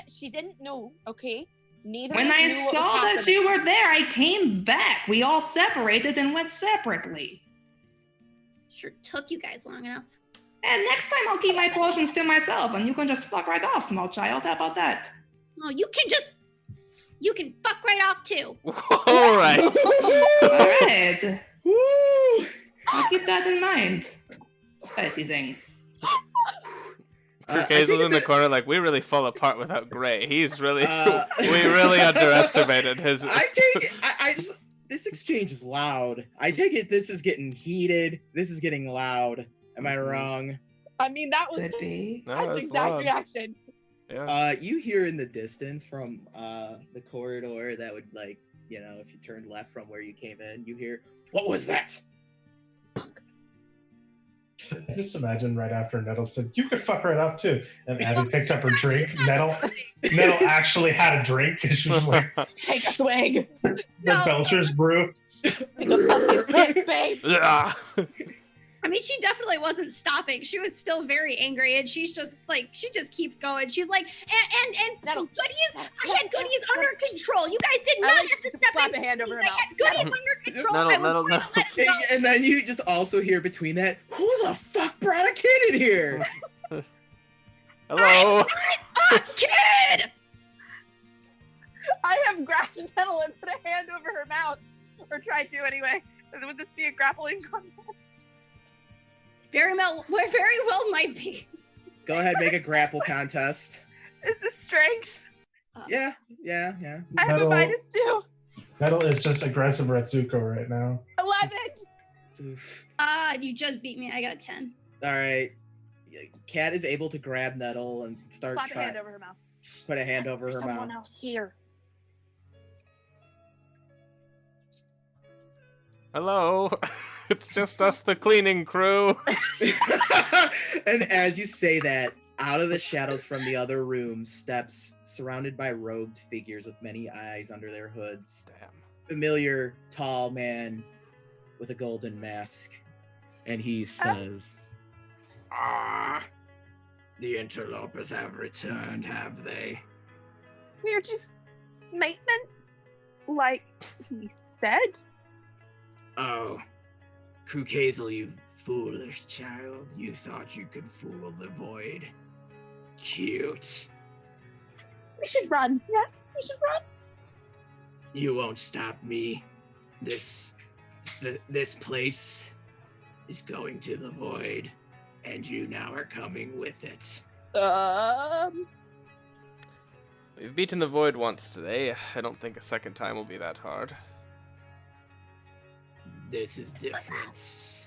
She didn't know, okay? Neither When of you I knew what was saw that happening. you were there, I came back. We all separated and went separately. Sure took you guys long enough. And next time I'll keep my potions to myself, and you can just fuck right off, small child. How about that? Oh, you can fuck right off too. All right. All right. Woo! I'll keep that in mind. Spicy thing. Hazel's in the corner like, we really fall apart without Gray. He's really, we we really underestimated his. I take it. I just. This exchange is loud. I take it. This is getting heated. This is getting loud. Am I wrong? I mean, that was Could be. No, that's it's exact loud. reaction. Yeah. You hear in the distance from the corridor that would if you turned left from where you came in, you hear, "What was that?" I just imagine right after Nettle said, "You could fuck right off too," and Abby picked up her drink. Nettle actually had a drink because she was like Take a swig. the No. Belcher's brew. Take a fucking sip, babe. Yeah. I mean, she definitely wasn't stopping. She was still very angry, and she's just she just keeps going. She's like, and Nettle. goodies, I had goodies under control. You guys did not I have to step slap in. a hand over her I mouth. had goodies under control. Nettle, I was Nettle, going to Nettle. let it go. And then you just also hear between that, "Who the fuck brought a kid in here?" Hello. A kid! I have grabbed Nettle and put a hand over her mouth, or tried to anyway. Would this be a grappling contest? Very well might be. Go ahead, make a grapple contest. Is this strength? Yeah. I have a Nettle- -2. Nettle is just aggressive Retsuko right now. 11. Oof. You just beat me. I got a 10. All right. Kat is able to grab Nettle and start Slap a trying. hand over her mouth. Put a hand over There's her someone mouth. else here. Hello. It's just us, the cleaning crew. And as you say that, out of the shadows from the other room steps, surrounded by robed figures with many eyes under their hoods. Damn. Familiar, tall man with a golden mask. And he says, "Ah, the interlopers have returned, have they?" We're just maintenance, like he said. "Oh, Krukazel, you foolish child. You thought you could fool the void. Cute. We should run. Yeah, we should run. You won't stop me. This place is going to the void, and you now are coming with it." We've beaten the void once today. I don't think a second time will be that hard. This is different.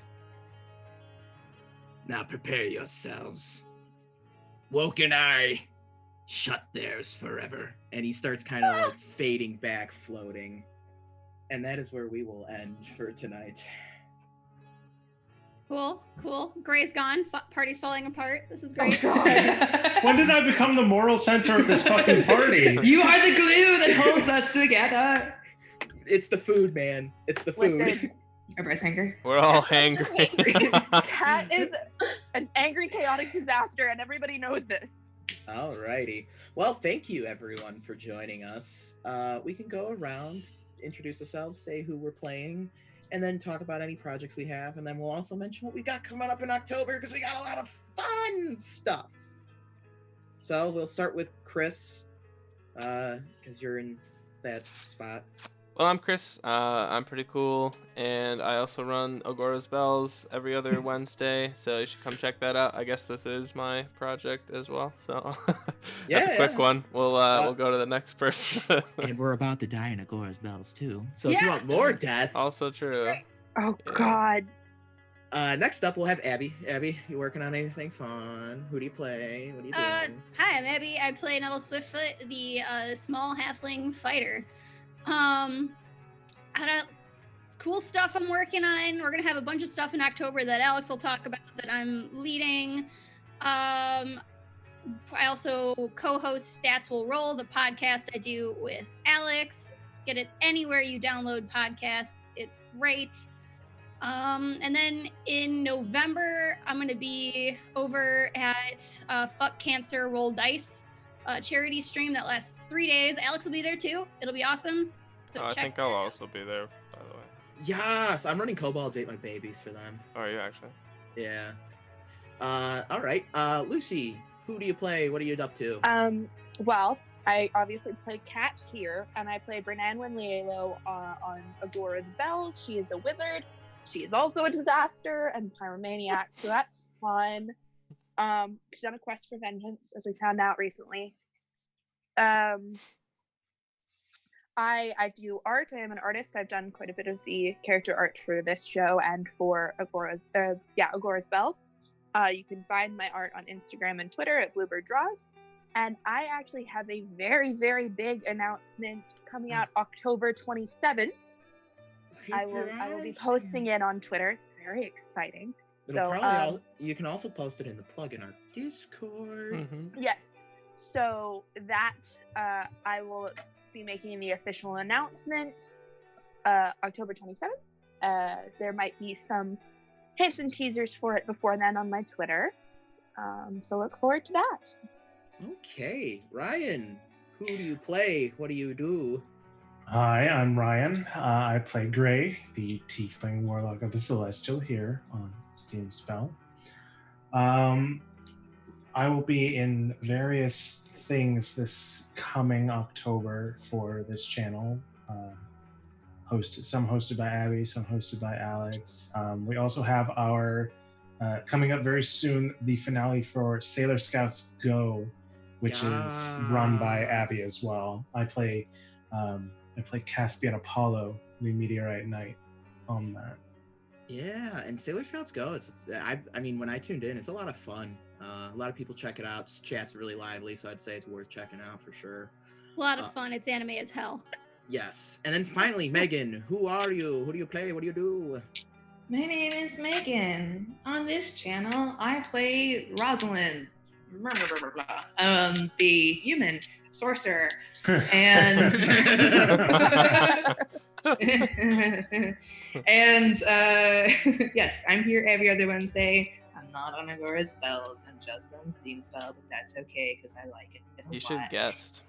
Now prepare yourselves. Woken eye, shut theirs forever. And he starts kind of like fading back, floating. And that is where we will end for tonight. Cool. Gray's gone. Party's falling apart. This is great. When did I become the moral center of this fucking party? You are the glue that holds us together. It's the food, man. It's the food. Listen, Everybody's hungry. We're all hangry. Cat is an angry, chaotic disaster, and everybody knows this. Alrighty. Well, thank you everyone for joining us. We can go around, introduce ourselves, say who we're playing, and then talk about any projects we have, and then we'll also mention what we got coming up in October, because we got a lot of fun stuff. So we'll start with Chris, because you're in that spot. Well, I'm Chris. I'm pretty cool, and I also run Agora's Bells every other Wednesday, so you should come check that out. I guess this is my project as well, so that's a quick one. We'll go to the next person. And we're about to die in Agora's Bells too. So if you want more death, Also true. Oh, Yeah. God. next up we'll have Abby. Abby, you working on anything fun? Who do you play? What are you doing? Hi, I'm Abby. I play Nettle Swiftfoot, the small halfling fighter. I got cool stuff I'm working on. We're gonna have a bunch of stuff in October that Alex will talk about that I'm leading. I also co-host Stats Will Roll, the podcast I do with Alex. Get it anywhere you download podcasts. It's great. And then in November, I'm going to be over at Fuck Cancer Roll Dice, a charity stream that lasts 3 days. Alex will be there too. It'll be awesome. So I check think I'll also be there, by the way. Yes, I'm running Cobalt Date My Babies for them. Are you actually? Yeah. All right. Lucy, who do you play? What are you up to? Well, I obviously play Cat here, and I play Bernanwyn Lielo on Agora's Bells. She is a wizard. She is also a disaster and pyromaniac, so that's fun. She's on a quest for vengeance, as we found out recently. I do art. I am an artist. I've done quite a bit of the character art for this show and for Agora's Bells. You can find my art on Instagram and Twitter at Bluebird Draws. And I actually have a very, very big announcement coming out October 27th. I will be posting it on Twitter. It's very exciting. You can also post it in the plug in our Discord. Mm-hmm. Yes. So that I will be making the official announcement October 27th. There might be some hints and teasers for it before then on my Twitter. So look forward to that. Okay, Ryan, who do you play? What do you do? Hi, I'm Ryan. I play Gray, the Tiefling Warlock of the Celestial here on SteamSpell. I will be in various things this coming October for this channel. Some hosted by Abby, some hosted by Alex. We also have our coming up very soon the finale for Sailor Scouts Go, which is run by Abby as well. I play Caspian Apollo, the Meteorite Knight, on that. Yeah, and Sailor Scouts Go. I mean, when I tuned in, it's a lot of fun. A lot of people check it out. Chat's really lively, so I'd say it's worth checking out for sure. A lot of fun. It's anime as hell. Yes, and then finally, Megan, who are you? Who do you play? What do you do? My name is Megan. On this channel, I play Rosalind, the human sorcerer, and yes, I'm here every other Wednesday. I'm not on Agora's Bells. I'm just on SteamSpell, but that's okay because I like it. You should guest.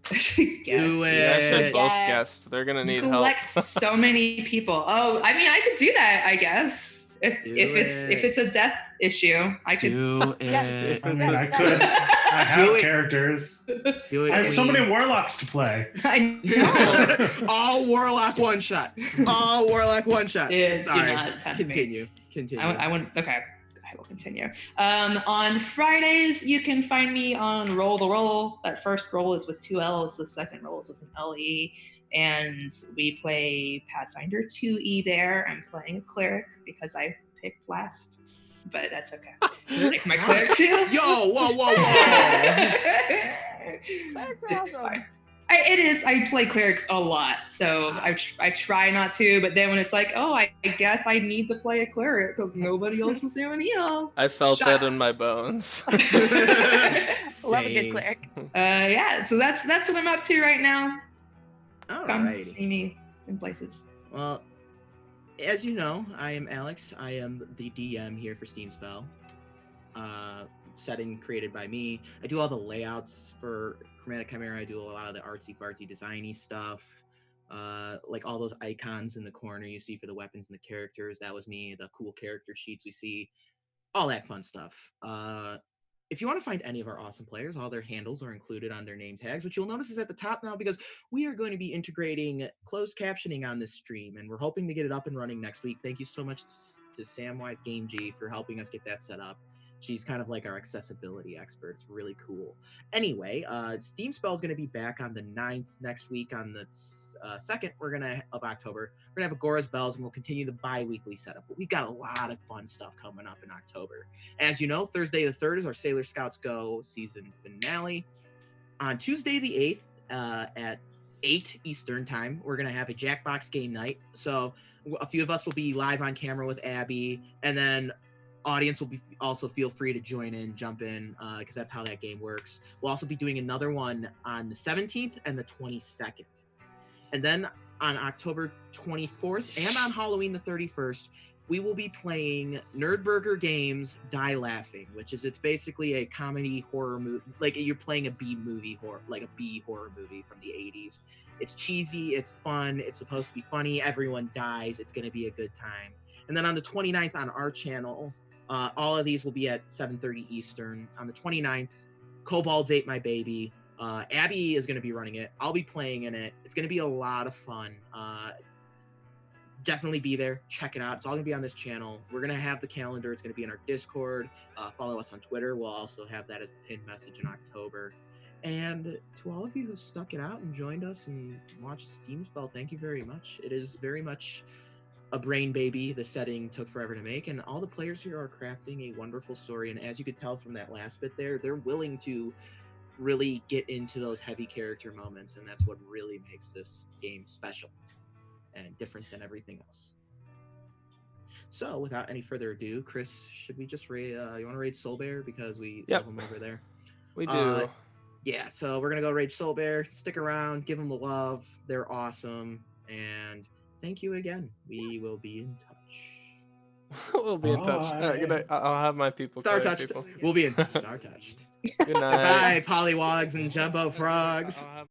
Do You guys should it. both guest. They're gonna need help. Collect so many people. Oh, I mean, I could do that, I guess. If it's a death issue, I could Do it. I mean, I could. I have characters. Do it. I have so queen. many warlocks to play. I know. All Warlock one shot. All Warlock one shot. Yeah, do Sorry. not tempt me. Continue. I wouldn't. Okay. I will continue. On Fridays, you can find me on Roll the Roll. That first roll is with 2 L's. The second roll is with an LE. And we play Pathfinder 2E there. I'm playing a cleric because I picked last. But that's okay. Like my cleric too. Yo, whoa. That's It's awesome. fine. It is. I play clerics a lot, so I try not to. But then when it's like, oh, I guess I need to play a cleric because nobody else is doing heals. I felt that in Shucks. my bones. Love a Same. good cleric. Yeah. So that's what I'm up to right now. Come Alrighty. see me in places. Well, as you know, I am Alex. I am the DM here for SteamSpell. Setting created by me. I do all the layouts for Chromatic Chimera. I do a lot of the artsy-fartsy designy stuff. Like all those icons in the corner you see for the weapons and the characters. That was me. The cool character sheets we see. All that fun stuff. If you want to find any of our awesome players, all their handles are included on their name tags, which you'll notice is at the top now because we are going to be integrating closed captioning on this stream, and we're hoping to get it up and running next week. Thank you so much to Samwise Game G for helping us get that set up. She's kind of like our accessibility expert. It's really cool. Anyway, SteamSpell is going to be back on the 9th next week. On the 2nd of October, we're going to have Agora's Bells, and we'll continue the bi-weekly setup. But we've got a lot of fun stuff coming up in October. As you know, Thursday the 3rd is our Sailor Scouts Go season finale. On Tuesday the 8th at 8 Eastern time, we're going to have a Jackbox game night. So a few of us will be live on camera with Abby, and then audience will be also feel free to join in, jump in, because that's how that game works. We'll also be doing another one on the 17th and the 22nd. And then on October 24th and on Halloween the 31st, we will be playing Nerdburger Games Die Laughing, it's basically a comedy horror movie, like you're playing a B horror movie from the 80s. It's cheesy, it's fun, it's supposed to be funny, everyone dies, it's going to be a good time. And then on the 29th on our channel, all of these will be at 7:30 Eastern. On the 29th, Kobolds Ate My Baby. Abby is going to be running it. I'll be playing in it. It's going to be a lot of fun. Definitely be there. Check it out. It's all going to be on this channel. We're going to have the calendar. It's going to be in our Discord. Follow us on Twitter. We'll also have that as a pinned message in October. And to all of you who stuck it out and joined us and watched SteamSpell, thank you very much. It is very much a brain baby. The setting took forever to make, and all the players here are crafting a wonderful story. And as you could tell from that last bit there, they're willing to really get into those heavy character moments, and that's what really makes this game special and different than everything else. So without any further ado, Chris, should we just raid, you want to raid Soulbear because we Yep. have him over there? We do. Yeah, so we're gonna go raid Soulbear. Stick around, give them the love. They're awesome, and thank you again. We will be in touch. We'll be in touch. All right, good night. I'll have my people. Star carry touched. people. We'll be in Star touched. Good night. Bye, pollywogs and jumbo frogs. I'll have